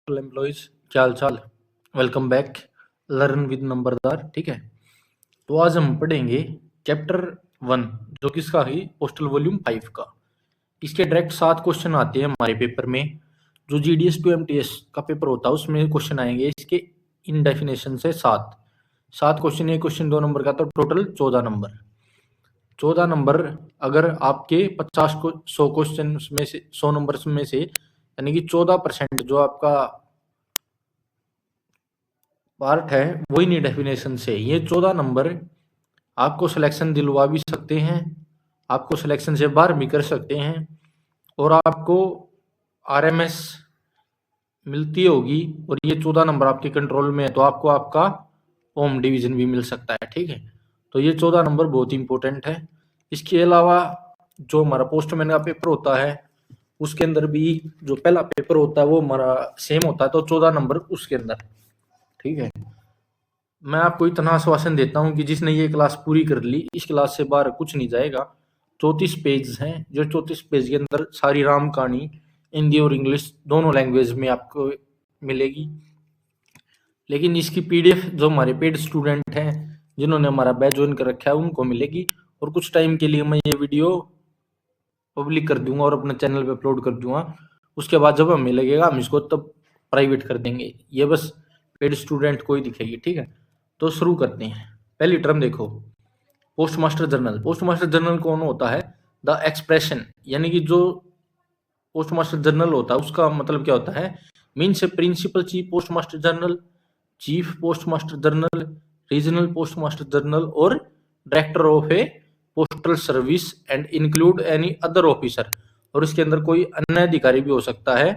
Employees क्या हाल चाल। Welcome back learn with Numberdar. ठीक है, तो आज हम पढ़ेंगे चैप्टर 1 जो किसका है पोस्टल वॉल्यूम 5 का। इसके डायरेक्ट 7 क्वेश्चन आते हैं हमारे पेपर में। जो जीडीएस टू एमटीएस का पेपर होता है उसमें क्वेश्चन आएंगे इसके इन डेफिनेशन से 7 क्वेश्चन। एक क्वेश्चन 2 नंबर का, तो टोटल 14 नंबर। अगर आपके 50 को 100 क्वेश्चन में से 100 नंबर में से यानी कि 14% जो आपका पार्ट है वही नहीं डेफिनेशन से, ये 14 नंबर आपको सिलेक्शन दिलवा भी सकते हैं, आपको सिलेक्शन से बाहर भी कर सकते हैं, और आपको आरएमएस मिलती होगी। और ये 14 नंबर आपके कंट्रोल में है तो आपको आपका होम डिवीजन भी मिल सकता है। ठीक है, तो ये 14 नंबर बहुत इंपॉर्टेंट है। इसके अलावा जो हमारा पोस्टमैन का पेपर होता है उसके अंदर भी जो पहला पेपर होता है वो हमारा सेम होता है, तो 14 नंबर उसके अंदर। ठीक है, मैं आपको इतना आश्वासन देता हूं कि जिसने ये क्लास पूरी कर ली इस क्लास से बाहर कुछ नहीं जाएगा। 34 पेज हैं, जो 34 पेज के अंदर सारी राम कहानी हिंदी और इंग्लिश दोनों लैंग्वेज में आपको मिलेगी। लेकिन इसकी पीडीएफ जो हमारे पेड स्टूडेंट हैं जिन्होंने हमारा बैच ज्वाइन कर रखा है उनको मिलेगी, और कुछ टाइम के लिए मैं ये वीडियो पब्लिक कर दूंगा और अपने चैनल पे अपलोड कर दूंगा। उसके बाद जब हमें लगेगा हम इसको तब प्राइवेट कर देंगे, ये बस पेड स्टूडेंट को ही दिखेगी। ठीक है, तो शुरू करते हैं। पहली टर्म देखो, post master general. Post master general कौन होता है? द एक्सप्रेशन, यानी कि जो पोस्ट मास्टर जनरल होता है उसका मतलब क्या होता है? Means principal chief post master general, chief post master general, regional post master general और director of a postal service and include any other officer. और इसके अंदर कोई अन्य अधिकारी भी हो सकता है।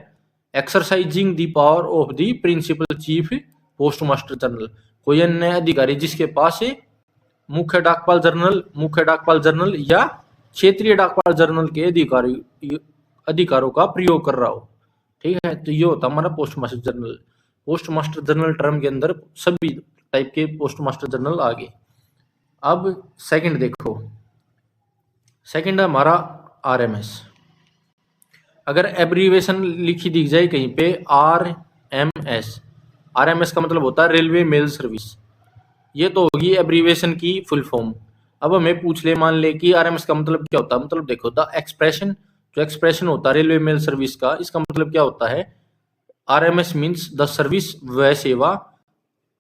Exercising the power of the principal chief post master general, कोई अन्य अधिकारी जिसके पास मुख्य डाकपाल जनरल या क्षेत्रीय डाकपाल जनरल के अधिकारों का प्रयोग कर रहा हो। ठीक है, तो ये होता हमारा post master general. Post master general term के अंदर सभी टाइप के पोस्ट मास्टर जनरल आ गए। अब सेकंड देखो, सेकंड है हमारा आरएमएस। अगर एब्रीवेशन लिखी दी जाए कहीं पे आरएमएस, आरएमएस का मतलब होता है रेलवे मेल सर्विस, ये तो होगी एब्रीवेशन की फुल फॉर्म। अब हमें पूछ ले, मान ले कि आरएमएस का मतलब क्या होता है। मतलब देखो, द एक्सप्रेशन, जो एक्सप्रेशन होता है रेलवे मेल सर्विस का, इसका मतलब क्या होता है? आरएमएस मीन्स द सर्विस, वह सेवा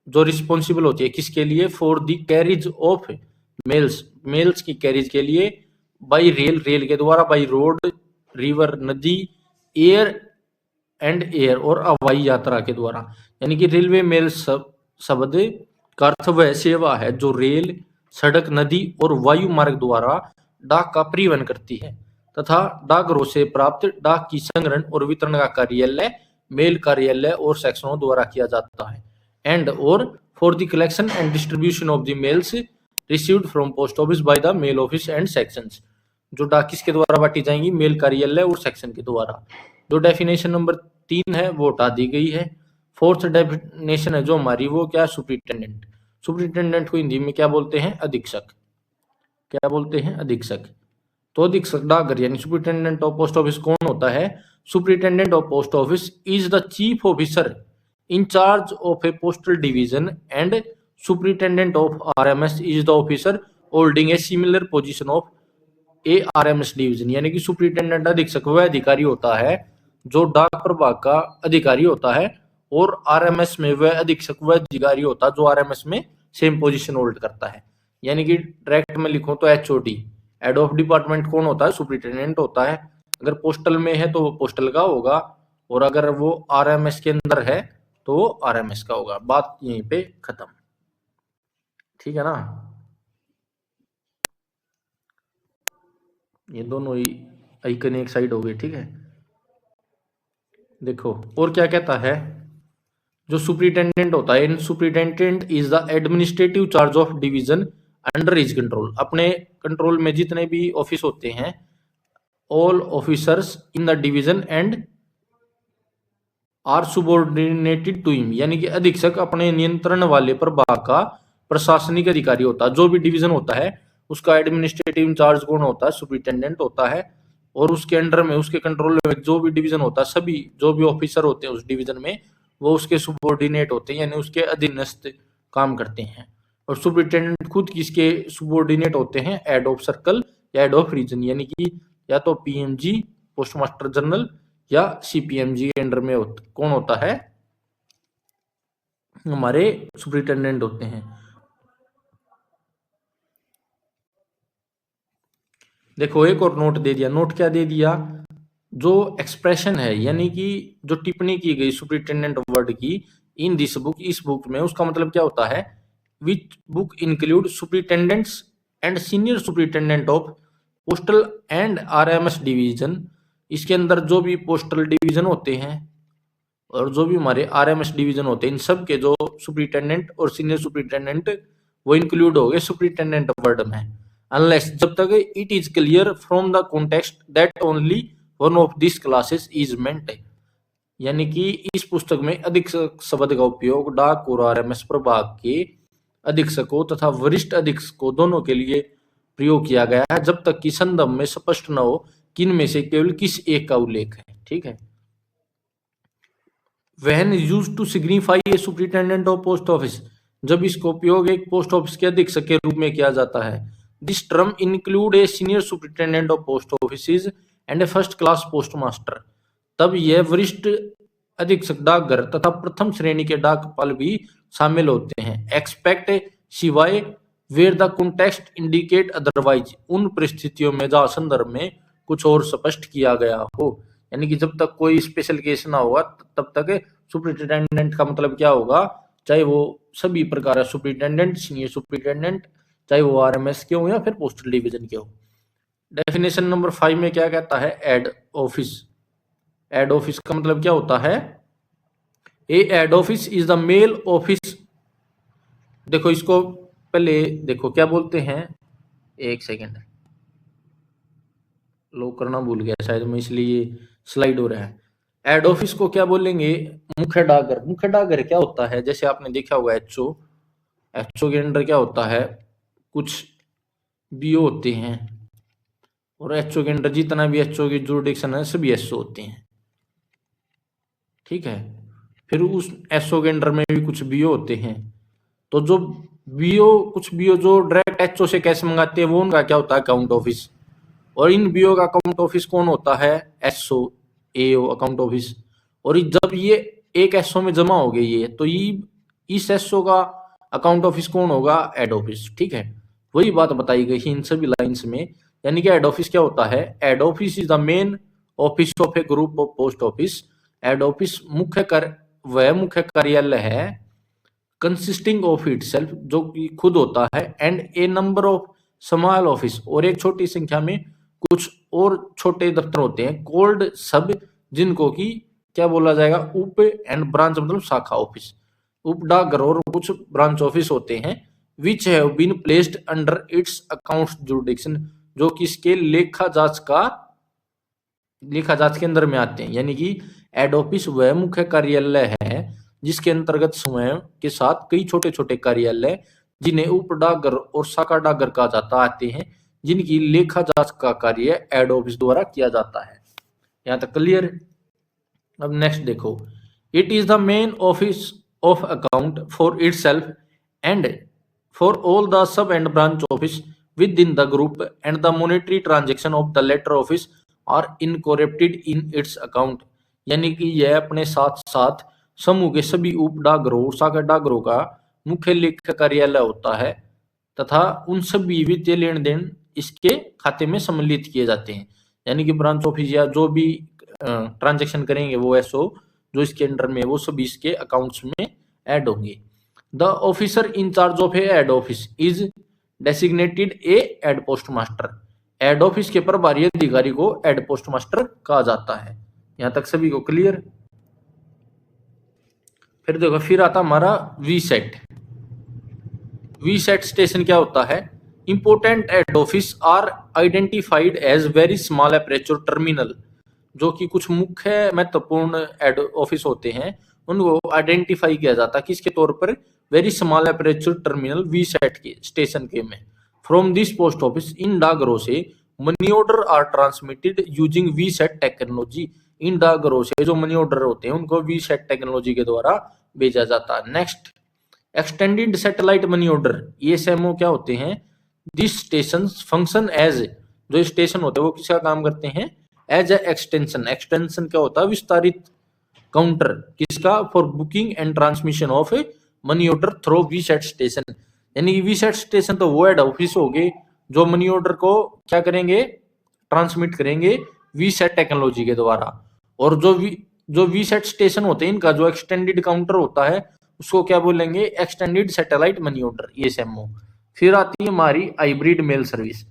जो रिस्पॉन्सिबल होती है किसके लिए? For the carriage of mails, mails की कैरिज के लिए, बाई रेल, रेल के द्वारा, बाई रोड, रिवर नदी, एयर एंड एयर और हवाई यात्रा के द्वारा। यानी कि रेलवे मेल शब्द का अर्थ वह सेवा है जो रेल, सड़क, नदी और वायु मार्ग द्वारा डाक का परिवहन करती है तथा डाकघरों से प्राप्त डाक की संग्रहण और वितरण का कार्यालय मेल कार्यालय और सेक्शनों द्वारा किया जाता है। एंड और for the collection and distribution of the mails received from post office by the mail office and sections, जो डाक किसके द्वारा बांटी जाएंगी? मेल कार्यालय और सेक्शन के द्वारा। जो डेफिनेशन नंबर 3 है वो हटा दी गई है। फोर्थ डेफिनेशन है जो हमारी, वो क्या है? सुपरिटेंडेंट। सुपरिटेंडेंट को हिंदी में क्या बोलते हैं? अधीक्षक। क्या बोलते हैं? अधीक्षक। तो अधीक्षक डाकघर यानी सुपरिटेंडेंट ऑफ पोस्ट ऑफिस कौन होता है? Superintendent of post office is the chief officer in charge of a postal division and superintendent of RMS is the officer holding a similar position of a RMS division। यानी कि superintendent अधीक्षक वह अधिकारी होता है जो डाक प्रभाग का अधिकारी होता है, और आरएमएस में वह अधीक्षक वह अधिकारी होता है जो आरएमएस में सेम पोजीशन होल्ड करता है। यानी कि डायरेक्ट में लिखूं तो एचओडी, हेड ऑफ डिपार्टमेंट कौन होता है? सुपरिटेंडेंट होता है। अगर पोस्टल में है तो वो पोस्टल का होगा, और अगर वो आरएमएस के अंदर है तो वो आरएमएस का होगा। बात यहीं पे खत्म। ठीक है ना, ये दोनों ही आइकन एक साइड हो गए। ठीक है, देखो और क्या कहता है। जो सुपरिटेंडेंट होता है, in superintendent is the administrative charge of division under his control. अपने कंट्रोल में जितने भी ऑफिस होते हैं, all officers in the division and are subordinated to him, यानी कि अधीक्षक अपने नियंत्रण वाले प्रभाग का प्रशासनिक अधिकारी होता है। जो भी डिवीजन होता है उसका एडमिनिस्ट्रेटिव इंचार्ज कौन होता है? सुपरिटेंडेंट होता है। और उसके अंडर में, उसके कंट्रोल में जो भी डिवीजन होता है, सभी जो भी ऑफिसर होते हैं उस डिवीजन में वो उसके सुबॉर्डिनेट होते हैं, यानी उसके अधीनस्थ काम करते हैं। और सुपरिटेंडेंट खुद किसके सुबॉर्डिनेट होते हैं? हेड ऑफ सर्कल या हेड ऑफ रीजन, यानी कि या तो पीएमजी पोस्ट मास्टर जनरल या सीपीएमजी के अंडर में कौन होता है? हमारे सुपरिटेंडेंट होते हैं। देखो एक और नोट दे दिया। नोट क्या दे दिया? जो एक्सप्रेशन है, यानी कि जो टिप्पणी की गई सुपरिटेंडेंट वर्ड की इन दिस बुक, इस बुक में, उसका मतलब क्या होता है? Which book include superintendents and senior superintendent of postal and RMS division. इसके अंदर जो भी पोस्टल डिवीजन होते हैं और जो भी हमारे आरएमएस डिवीजन होते हैं, इन सब के जो सुपरिटेंडेंट और सीनियर सुपरिटेंडेंट वो इंक्लूड हो गए सुपरिटेंडेंट वर्ड में, अनलेस, जब तक it is clear from the context that only one of this classes is meant. यानी कि इस पुस्तक में अधीक्षक शब्द का उपयोग डाक और आरएमएस प्रभाग के अधीक्षकों तथा वरिष्ठ अधीक्षकों दोनों के लिए प्रयोग किया गया है, जब तक कि संदर्भ में स्पष्ट न हो कि इनमें से केवल किस एक का उल्लेख है। ठीक है। When used to signify a superintendent of post office, जब इसका उपयोग एक पोस्ट ऑफिस के अधीक्षक के रूप में किया जाता है। This term include a senior superintendent of post offices and a first class postmaster। तब यह वरिष्ठ अधीक्षक डाकघर तथा प्रथम श्रेणी के डाकपाल भी शामिल होते हैं। एक्सपेक्ट सिवाय where the context indicate otherwise, उन परिस्थितियों में जहां संदर्भ में कुछ और स्पष्ट किया गया हो। यानी कि जब तक कोई स्पेशल केस ना होगा तब तक सुपरिटेंडेंट का मतलब क्या होगा? चाहे वो सभी प्रकार सुपरिटेंडेंट, सीनियर सुपरिटेंडेंट, चाहे वो आरएमएस के हो या फिर पोस्टल डिवीजन के हो। डेफिनेशन नंबर 5 में क्या कहता है? Head office. हेड ऑफिस का मतलब क्या होता है? A head office is the mail office. देखो इसको पहले देखो क्या बोलते हैं, एक सेकेंड, लॉक करना भूल गया शायद मैं, इसलिए स्लाइड हो रहा है। हेड ऑफिस को क्या बोलेंगे? मुख्य डाकघर। मुख्य डाकघर क्या होता है? जैसे आपने देखा होगा एचओ, एचओ के अंडर क्या होता है? कुछ बीओ होते हैं, और एचओ के अंडर जितना भी एचओ की जुरिडिक्शन है सभी एसओ होते हैं। ठीक है। फिर उस एसओ के अंडर में भी कुछ बीओ होते हैं। तो जो बीओ, कुछ बीओ जो डायरेक्ट एचओ से कैसे मंगाते हैं, वो उनका क्या होता है? Account office. और इन बीओ का अकाउंट ऑफिस कौन होता है? एसओ, एओ अकाउंट ऑफिस। और जब ये एक एसओ में जमा हो गई ये, तो ये इस एसओ का अकाउंट ऑफिस कौन होगा? Head office. ठीक है। वही बात बताई गई है इन सभी लाइंस में। यानी कि हेड ऑफिस क्या होता है? Head office is the main office of a group of post office. Head office वह मुख्य कार्यालय है, कंसिस्टिंग ऑफ इटसेल्फ, जो कि खुद होता है, and A number of small office, और एक छोटी संख्या में कुछ और छोटे दफ्तर होते हैं, कोल्ड सब, जिनको की क्या बोला जाएगा? उप एंड ब्रांच मतलब शाखा ऑफिस, उप डाकघर और कुछ ब्रांच ऑफिस होते हैं, which have been placed under its accounts jurisdiction, जो कि इसके लेखा जांच के अंदर में आते हैं। यानी कि हेड ऑफिस वह मुख्य कार्यालय है जिसके अंतर्गत स्वयं के साथ कई छोटे छोटे कार्यालय, जिन्हें उप डाकघर और शाखा डाकघर कहा जाता आते हैं, जिनकी लेखा जांच का कार्य हेड ऑफिस द्वारा किया जाता है। यहां तक क्लियर? अब नेक्स्ट देखो, it is the main office of account for itself and for all the sub and branch office within the group, and the monetary transaction of the letter office are incorporated in its account. यानी कि यह अपने साथ साथ समूह के सभी उप डाकघरों और शाखा डाकघरों का मुख्य लेखा कार्यालय होता है, तथा उन सभी वित्तीय लेन देन इसके खाते में सम्मिलित किए जाते हैं। यानी कि ब्रांच ऑफिस या जो भी ट्रांजैक्शन करेंगे वो एसओ जो इसके अंडर में, वो सभी इसके अकाउंट्स में ऐड होंगे। The officer in charge of A head office is designated A head post master. Head office के प्रभारी अधिकारी को हेड पोस्ट मास्टर कहा जाता है। यहां तक सभी को क्लियर? फिर देखो, फिर आता हमारा VSAT. VSAT station क्या होता है? Important head office are identified as very small aperture terminal, जो कि कुछ मुख्य महत्वपूर्ण हेड ऑफिस होते हैं उनको आइडेंटिफाई किया जाता है किसके तौर पर? Very small aperture terminal, VSAT के स्टेशन के में। फ्रॉम दिस पोस्ट ऑफिस, इन डाकघरों से money order are transmitted using VSAT technology. इन डाकघरों से जो मनी ऑर्डर होते हैं उनको वीसेट टेक्नोलॉजी के द्वारा भेजा जाता है। Next, extended satellite money order, ये एसएमओ क्या होते हैं? दिस स्टेशन फंक्शन एज, जो स्टेशन होते हैं वो किसका काम करते हैं? As a extension. एक्सटेंशन क्या होता है? विस्तारित काउंटर, किसका? For booking and transmission of money order through VSAT station. यानी वीसेट स्टेशन तो वो हेड ऑफिस हो गए जो मनी ऑर्डर को क्या करेंगे? ट्रांसमिट करेंगे वीसेट टेक्नोलॉजी के द्वारा। और जो वीसेट स्टेशन होते हैं इनका जो एक्सटेंडेड काउंटर होता है उसको क्या बोलेंगे? Extended satellite money order, SMO. फिर आती है हमारी हाइब्रिड मेल सर्विस।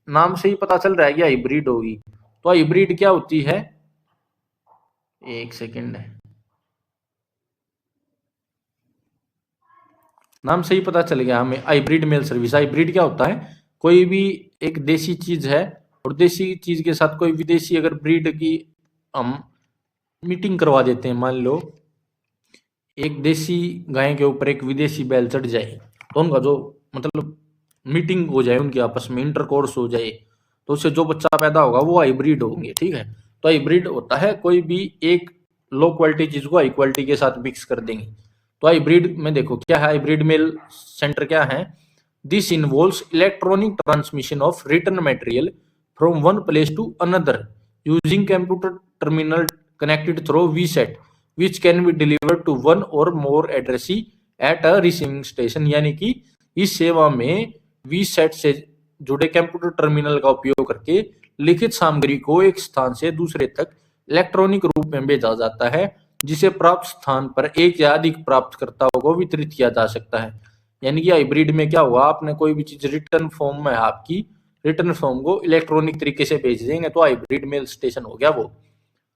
नाम से ही पता चल रहा है कि हाइब्रिड होगी। तो हाइब्रिड क्या होती है? एक सेकेंड है, नाम से ही पता चल गया हमें हाइब्रिड मेल सर्विस। हाइब्रिड क्या होता है? कोई भी एक देसी चीज है और देसी चीज के साथ कोई विदेशी अगर ब्रीड की हम मीटिंग करवा देते हैं, मान लो एक देसी गाय के ऊपर एक विदेशी बैल चढ़ जाए तो उनका जो मतलब मीटिंग हो जाए, उनके आपस में इंटरकोर्स हो जाए, तो उससे जो बच्चा पैदा होगा वो हाइब्रिड होंगे। ठीक है, तो हाइब्रिड होता है कोई भी एक लो क्वालिटी चीज को हाई क्वालिटी के साथ मिक्स कर देंगे। तो हाइब्रिड में देखो क्या है, हाइब्रिड मेल सेंटर क्या है? This involves electronic transmission of return material from one place to another using computer terminal connected through VSAT which can be delivered to one or more addressee at a receiving station। यानी कि इस सेवा में VSAT से जुड़े computer terminal का उपयोग करके लिखित सामग्री को एक स्थान से दूसरे तक इलेक्ट्रॉनिक रूप में भेजा जाता है, जिसे प्राप्त स्थान पर एक या अधिक प्राप्तकर्ताओं को वितरित किया जा सकता है। यानी कि हाइब्रिड में क्या हुआ, आपने कोई भी चीज रिटर्न फॉर्म में, आपकी रिटर्न फॉर्म को इलेक्ट्रॉनिक तरीके से भेज देंगे तो हाइब्रिड मेल स्टेशन हो गया वो।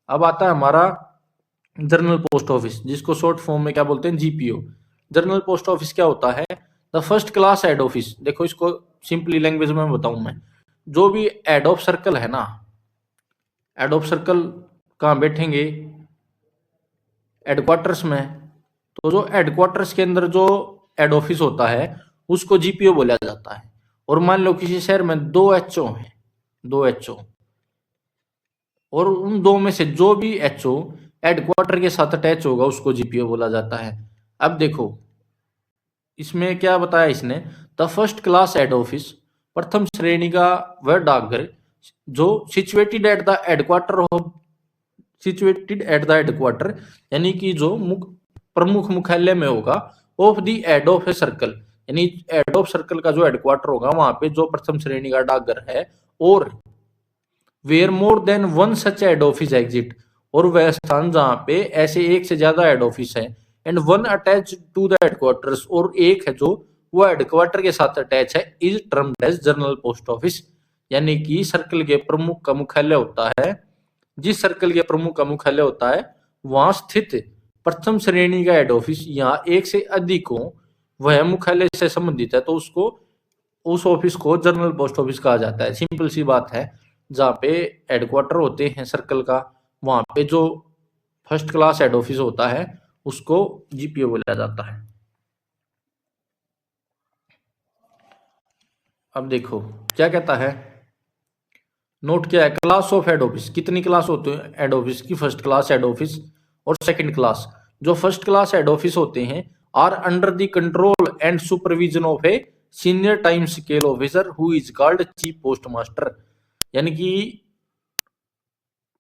अब आता है हमारा जनरल पोस्ट ऑफिस, जिसको शॉर्ट फॉर्म में क्या बोलते हैं? जीपीओ। जनरल पोस्ट ऑफिस क्या होता है? The first class head office. देखो इसको सिंपली लैंग्वेज में बताऊं मैं, जो भी हेड ऑफ सर्कल है ना, हेड ऑफ सर्कल कहाँ बैठेंगे? हेडक्वार्टर्स में। तो जो हेडक्वार्टर्स के अंदर जो हेड ऑफिस होता है उसको जीपीओ बोला जाता है। और मान लो किसी शहर में 2 एचओ हैं, 2 एचओ, और उन दो में से जो भी एचओ हेडक्वार्टर के साथ अटैच होगा उसको जीपीओ बोला जाता है। अब देखो इसमें क्या बताया इसने? The first class head office, प्रथम श्रेणी का वह डाकघर जो situated at the headquarter of, situated at the headquarter यानी कि जो प्रमुख मुख्यालय में होगा, of the head of a circle, यानी हेड ऑफ सर्कल का जो हेडक्वार्टर होगा वहां पे जो प्रथम श्रेणी का डाकघर है, और where more than one such head office exit, और वह स्थान जहां पे ऐसे एक से ज्यादा हेड ऑफिस है, and one attach to the headquarters, और एक है जो वो हेडक्वार्टर के साथ अटैच है, is termed as general post office. यानी कि सर्कल के प्रमुख का मुख्यालय होता है, जिस सर्कल के प्रमुख का मुख्यालय होता है वहां स्थित प्रथम श्रेणी का हेड ऑफिस, यहाँ एक से अधिक हो, वह मुख्यालय से संबंधित है तो उसको, उस ऑफिस को जनरल पोस्ट ऑफिस कहा जाता है। सिंपल सी बात है, जहाँ पे हेडक्वार्टर होते हैं सर्कल का, वहां पे जो फर्स्ट क्लास हेड ऑफिस होता है उसको जीपीओ बोला जाता है। अब देखो क्या कहता है, नोट क्या है? क्लास ऑफ हेड ऑफिस, कितनी क्लास होती है हेड ऑफिस की? फर्स्ट क्लास हेड ऑफिस और सेकंड क्लास। जो फर्स्ट क्लास हेड ऑफिस होते हैं are under the control and supervision of a senior time scale officer who is called chief post master. यानी कि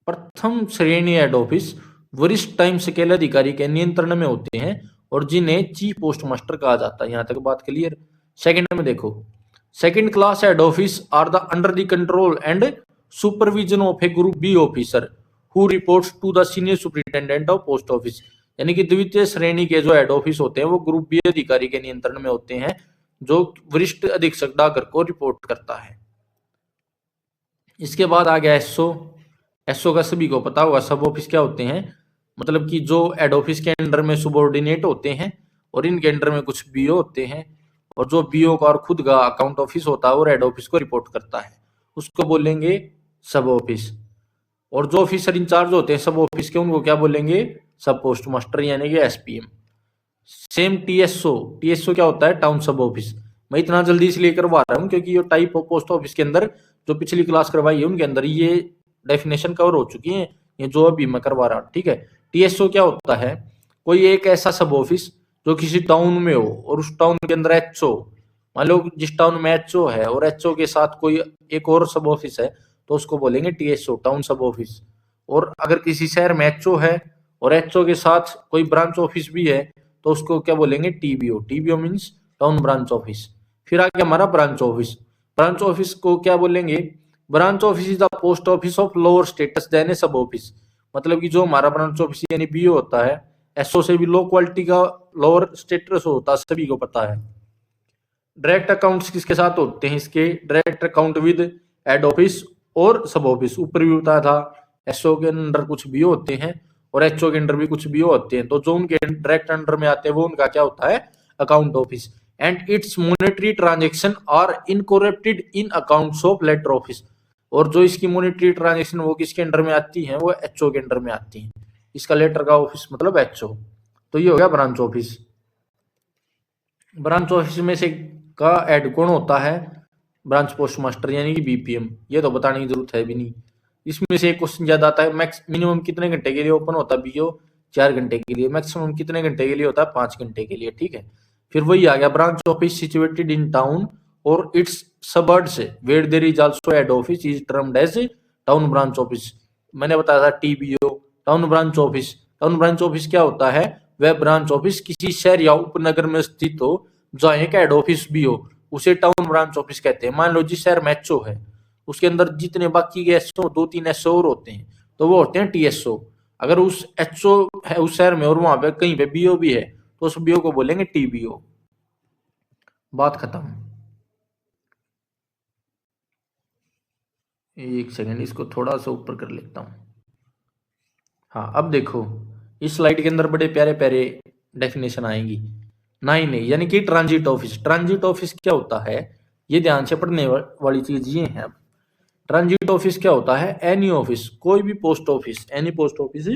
प्रथम श्रेणी हेड ऑफिस वरिष्ठ टाइम स्केल अधिकारी के नियंत्रण में होते हैं और जिन्हें चीफ पोस्ट मास्टर कहा जाता है। यहां तक बात क्लियर। सेकंड में देखो, second class head office are the under the control and supervision of a group B officer who reports to the senior superintendent of post office. यानी कि द्वितीय श्रेणी के जो हेड ऑफिस होते हैं वो ग्रुप बी अधिकारी के नियंत्रण में होते हैं, जो वरिष्ठ अधीक्षक डाकघर को रिपोर्ट करता है। इसके बाद आ गया एसओ। एसओ का सभी को पता होगा, सब ऑफिस क्या होते हैं? मतलब कि जो हेड ऑफिस के अंडर में सबऑर्डिनेट होते हैं और इनके अंडर में कुछ बीओ होते हैं, और जो बीओ का और खुद का अकाउंट ऑफिस होता है और हेड ऑफिस को रिपोर्ट करता है उसको बोलेंगे सब ऑफिस। और जो ऑफिसर इंचार्ज होते हैं सब ऑफिस के उनको क्या बोलेंगे? सब पोस्ट मास्टर यानी कि एसपीएम। Same TSO. टीएसओ क्या होता है? टाउन सब ऑफिस। मैं इतना जल्दी इसलिए करवा रहा हूँ क्योंकि ये टाइप ऑफ पोस्ट ऑफिस के अंदर जो पिछली क्लास करवाई है उनके अंदर ये डेफिनेशन कवर हो चुकी है। ये जो अभी मैं करवा रहा हूँ, ठीक है। टीएसओ क्या होता है, कोई एक ऐसा सब ऑफिस जो किसी टाउन में हो और उस टाउन के अंदर एचओ, मान लो जिस टाउन में एचओ है और एचओ के साथ कोई एक और सब ऑफिस है तो उसको बोलेंगे टीएसओ, टाउन सब ऑफिस। और अगर किसी शहर में एचओ है और एचओ के साथ कोई ब्रांच ऑफिस भी है तो उसको क्या बोलेंगे, TBO. TBO means town branch office. फिर आगे हमारा ब्रांच ऑफिस। ब्रांच ऑफिस को क्या बोलेंगे, branch office is the post office of lower status then a sub office. मतलब कि जो हमारा ब्रांच ऑफिस यानी बीओ होता है, एसओ से भी लो क्वालिटी का लोअर स्टेटस होता है, सभी को पता है। डायरेक्ट अकाउंट्स किसके साथ होते हैं, इसके direct account with head office और सब ऑफिस। ऊपर भी बताया था एसओ के अंडर कुछ बीओ होते हैं और एचओ के अंडर भी कुछ बीओ होते हैं, तो जो उनके डायरेक्ट अंडर में आते हैं वो उनका क्या होता है, account office. And its monetary transaction are incorporated in accounts of letter office. और जो इसकी मॉनेटरी ट्रांजेक्शन वो किसके अंडर में आती है, वो एचओ के अंडर में आती है। इसका लेटर का ऑफिस मतलब एचओ। तो ये हो गया ब्रांच ऑफिस। ब्रांच ऑफिस में से का हेड कौन होता है, ब्रांच पोस्ट मास्टर यानी कि बीपीएम। ये तो बताने की जरूरत है भी नहीं। इसमें से एक क्वेश्चन ज्यादा आता है, मैक्स मिनिमम कितने घंटे के लिए ओपन होता है बीओ, 4 घंटे के लिए। मैक्सिमम कितने घंटे के लिए होता है, 5 घंटे के लिए, ठीक है। फिर वही आ गया, branch office situated in town और its suburbs where there is also head office is termed as town branch office. मैंने बताया था TBO, town branch office. Town branch office क्या होता है, वह ब्रांच ऑफिस किसी शहर या उपनगर में स्थित हो जहाँ एक हेड ऑफिस भी हो, उसे टाउन ब्रांच ऑफिस कहते हैं। मान लो जिस शहर में एचओ है उसके अंदर जितने बाकी के एसओ, 2-3 एसओ और होते हैं तो वो होते हैं टीएसओ। अगर उस एचओ है उस शहर में और वहां पे कहीं पे बीओ भी है तो उस बीओ को बोलेंगे टीबीओ। बात खत्म। एक सेकंड, इसको थोड़ा सा ऊपर कर लेता हूं। हाँ, अब देखो इस स्लाइड के अंदर बड़े प्यारे प्यारे डेफिनेशन आएंगी। 9 यानी कि ट्रांजिट ऑफिस। ट्रांजिट ऑफिस क्या होता है, ये ध्यान से पढ़ने वाली चीज ये है। ट्रांजिट ऑफिस क्या होता है, एनी ऑफिस, कोई भी post office, any post office,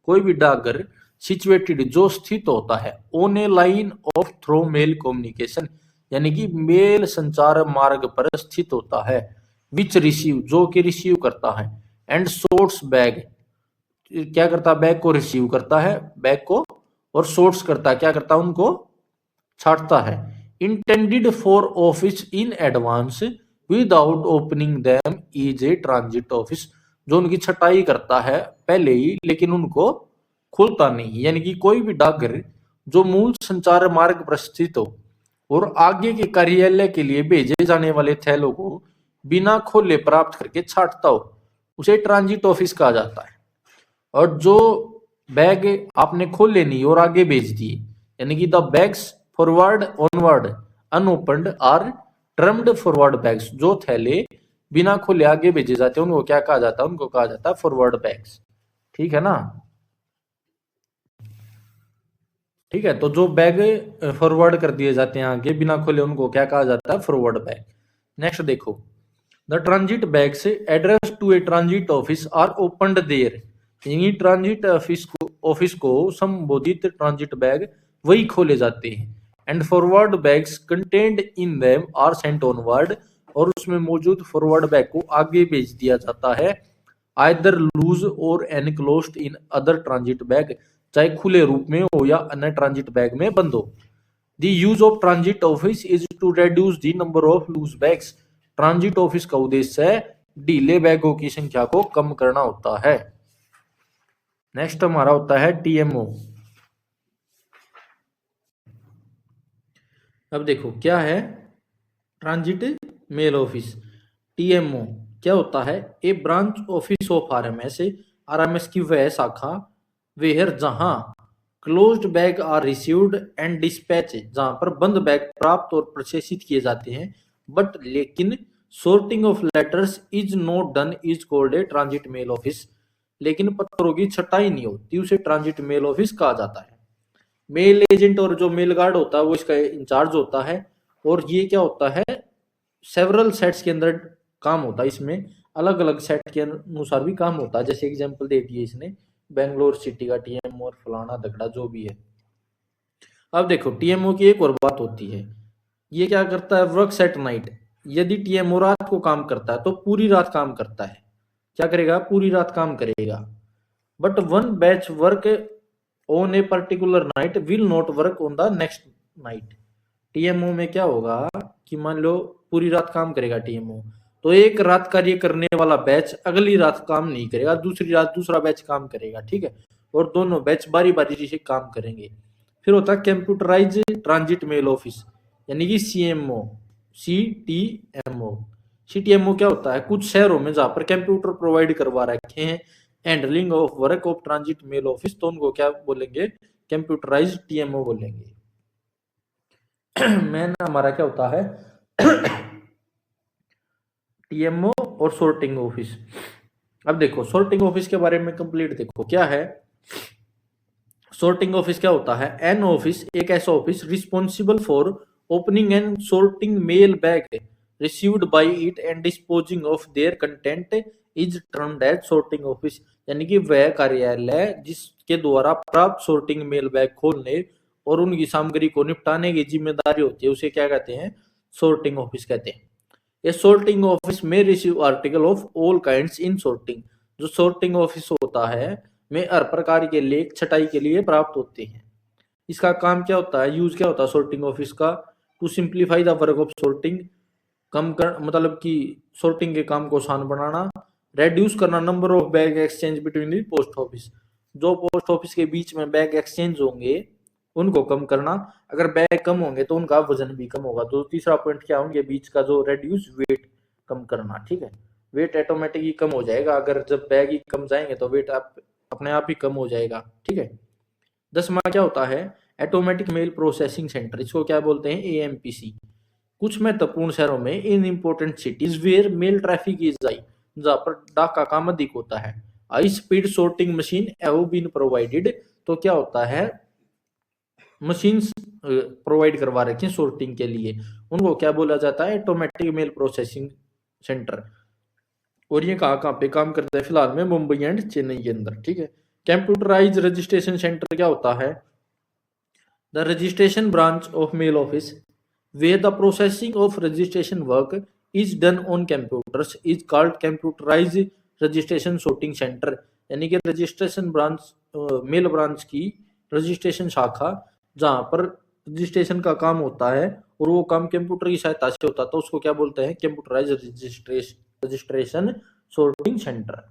कोई भी डाकघर, सिचुएटेड जो स्थित होता है on a line of through mail communication, यानी कि मेल संचार मार्ग पर स्थित होता है। विच रिसीव, जो कि रिसीव करता है। एंड सोर्ट्स बैग, क्या करता है, बैग को रिसीव करता है, बैग को, और सोर्ट्स करता है, क्या करता है, उनको छाटता है। Intended for office in advance without opening them is a transit office, जो उनकी छटाई करता है पहले ही लेकिन उनको खुलता नहीं। यानी कि कोई भी डाकघर जो मूल संचार मार्ग पर स्थित हो और आगे के कार्यालय के लिए भेजे जाने वाले थैलों को बिना खोले प्राप्त करके छाटता हो, उसे ट्रांजिट ऑफिस कहा जाता है। और जो बैग आपने खोले नहीं और आगे भेज दिए, यानी कि the bags forward onward unopened are termed forward bags, जो थैले बिना खोले आगे भेजे जाते हैं उनको क्या कहा जाता है, उनको कहा जाता है फॉरवर्ड बैग्स। ठीक है ना, ठीक है। तो जो बैग फॉरवर्ड कर दिए जाते हैं आगे बिना खोले उनको क्या कहा जाता है, फॉरवर्ड बैग। नेक्स्ट देखो, the transit bags address to a transit office are opened there, यानी ट्रांजिट ऑफिस को संबोधित ट्रांजिट बैग वही खोले जाते हैं। And forward bags contained in them are sent onward, और उसमें मौजूद फॉरवर्ड बैग को आगे भेज दिया जाता है। आइदर लूज और enclosed in other transit bag, चाहे खुले रूप में हो या अन्य ट्रांजिट बैग में बंद हो। The use of transit office is to reduce the number of loose bags, transit office का उद्देश्य है ढीले बैगों की संख्या को कम करना होता है। नेक्स्ट हमारा होता है टीएमओ। अब देखो क्या है, ट्रांजिट मेल ऑफिस। टीएमओ क्या होता है, a branch office of RMS, RMS की वह शाखा वेयर जहां closed bag are received and dispatch, जहां पर बंद बैग प्राप्त और प्रशेषित किए जाते हैं, बट लेकिन sorting of letters is not done is called a transit mail office, लेकिन पत्रों की छटाई नहीं होती उसे ट्रांजिट मेल ऑफिस कहा जाता है। मेल एजेंट और जो मेल गार्ड होता है वो इसका इंचार्ज होता है, और ये क्या होता है, सेवरल सेट्स के अंदर काम होता है। इसमें अलग अलग सेट के अनुसार भी काम होता है, जैसे एग्जांपल दे दिए इसने बेंगलोर सिटी का टीएमओ और फलाना दगड़ा जो भी है। अब देखो टीएमओ की एक और बात होती है, ये क्या करता है, वर्क एट नाइट। यदि टीएमओ रात को काम करता है तो पूरी रात काम करता है। क्या करेगा, पूरी रात काम करेगा। But one batch work on a particular night will not work on the next night. टीएमओ में क्या होगा कि मान लो पूरी रात काम करेगा टीएमओ, तो एक रात कार्य करने वाला बैच अगली रात काम नहीं करेगा, दूसरी रात दूसरा बैच काम करेगा, ठीक है, और दोनों बैच बारी बारी से काम करेंगे। फिर होता है कंप्यूटराइज ट्रांजिट मेल ऑफिस, यानी कि सीएमओ, सीटीएमओ। सीटीएमओ क्या होता है, कुछ शहरों में जहां पर कंप्यूटर प्रोवाइड करवा रखे हैं handling of work of transit mail office, तो उनको क्या बोलेंगे, कंप्यूटराइज टीएमओ बोलेंगे। मैन हमारा क्या होता है टीएमओ और सॉर्टिंग ऑफिस। अब देखो सॉर्टिंग ऑफिस के बारे में कंप्लीट देखो क्या है। सॉर्टिंग ऑफिस क्या होता है, एन ऑफिस एक ऐसा office responsible for opening and sorting mail bag received by it and disposing of their content is termed as sorting office. यानी कि वह कार्यालय जिसके द्वारा प्राप्त सॉर्टिंग मेल बैग खोलने और उनकी सामग्री को निपटाने की जिम्मेदारी होती है उसे क्या कहते हैं, सॉर्टिंग ऑफिस कहते हैं। ये सॉर्टिंग ऑफिस में receive article of all kinds in sorting. जो सॉर्टिंग ऑफिस होता है में हर प्रकार के लेख छटाई के लिए प्राप्त होते हैं। इसका काम क्या होता है, यूज क्या होता है सॉर्टिंग ऑफिस का, to simplify the work of sorting, कम कर मतलब कि सॉर्टिंग के काम को आसान बनाना, रेड्यूस करना number of bag exchange between the post office, जो पोस्ट ऑफिस के बीच में बैग एक्सचेंज होंगे उनको कम करना, अगर बैग कम होंगे तो उनका वजन भी कम होगा। तो तीसरा पॉइंट क्या होंगे बीच का, जो रेड्यूस वेट, कम करना, ठीक है, वेट ऑटोमेटिकली कम हो जाएगा, अगर जब बैग ही कम जाएंगे तो वेट अपने आप ही कम हो जाएगा, ठीक है। 10वां क्या होता है, ऑटोमेटिक मेल प्रोसेसिंग सेंटर, इसको क्या बोलते हैं, एएमपीसी। कुछ महत्वपूर्ण शहरों में in important cities where mail traffic is high, जहां पर डाक का काम अधिक होता है, high speed sorting machine have been provided. तो क्या होता है, मशीन्स प्रोवाइड करवा रखे हैं सॉर्टिंग के लिए, उनको क्या बोला जाता है, ऑटोमेटिक मेल प्रोसेसिंग सेंटर। और ये कहाँ पे काम करता है, फिलहाल में मुंबई एंड चेन्नई के अंदर, ठीक है। कंप्यूटराइज रजिस्ट्रेशन सेंटर क्या होता है, the registration branch of mail office where the processing of registration work is done on computers is called computerized registration sorting center। यानी कि रजिस्ट्रेशन ब्रांच, मेल ब्रांच की रजिस्ट्रेशन शाखा जहां पर रजिस्ट्रेशन का काम होता है और वो काम कंप्यूटर की सहायता से होता है, तो उसको क्या बोलते हैं, कंप्यूटराइज रजिस्ट्रेशन सॉर्टिंग सेंटर।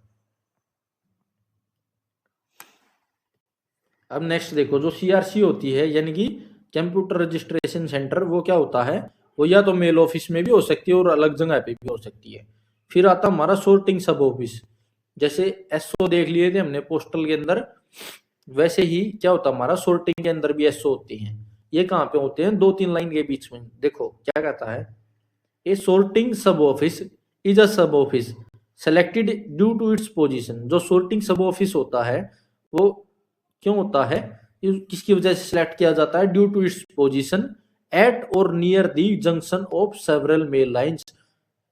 अब नेक्स्ट देखो जो सीआरसी होती है यानी कि कंप्यूटर रजिस्ट्रेशन सेंटर, वो क्या होता है, वो या तो मेल ऑफिस में भी हो सकती है और अलग जगह पे भी हो सकती है। फिर आता हमारा सॉर्टिंग सब ऑफिस, जैसे एसओ देख लिए थे हमने पोस्टल के अंदर, वैसे ही क्या होता है हमारा सॉर्टिंग के अंदर भी एसओ होते हैं। ये कहाँ पे होते हैं, 2-3 लाइन के बीच में। देखो क्या कहता है, a sorting sub office is a sub office selected due to its position. जो सॉर्टिंग सब ऑफिस होता है वो क्यों होता है, किसकी वजह से सिलेक्ट किया जाता है, due to its position at और near the junction of several mail lines.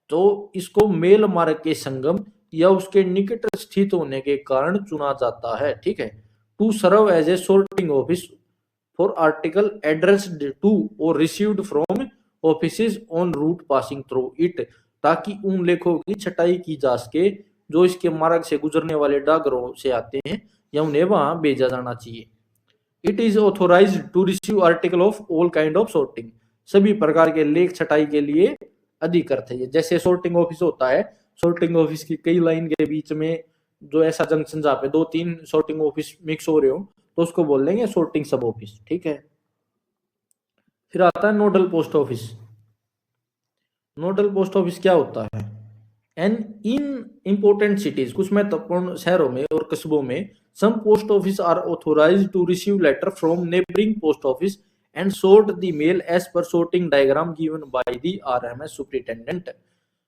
तो इसको मेल मार्ग के संगम या उसके निकट स्थित होने के कारण चुना जाता है, ठीक है। To serve as a sorting office for article addressed to और received from offices on route passing through it, ताकि उन लेखों की छटाई की जा सके जो इसके मार्ग से गुजरने वाले डाकघरों से आते हैं या उन्हें वहां भेजा जाना चाहिए। It is authorise to receive article of all kind of sorting, सभी प्रकार के लेख छटाई के लिए अधिकृत है। जैसे सॉर्टिंग ऑफिस होता है, सॉर्टिंग ऑफिस की कई लाइन के बीच में जो ऐसा जंक्शन जहाँ पे 2-3 सॉर्टिंग ऑफिस मिक्स हो रहे हो तो उसको बोल देंगे सॉर्टिंग सब ऑफिस, ठीक है। फिर आता है nodal post office. Nodal post office क्या होता है, एंड इन इंपोर्टेंट सिटीज, कुछ महत्वपूर्ण शहरों में और कस्बों में, some post office are authorised to receive letter from neighbouring post office and sort the mail as per sorting diagram given by the RMS superintendent।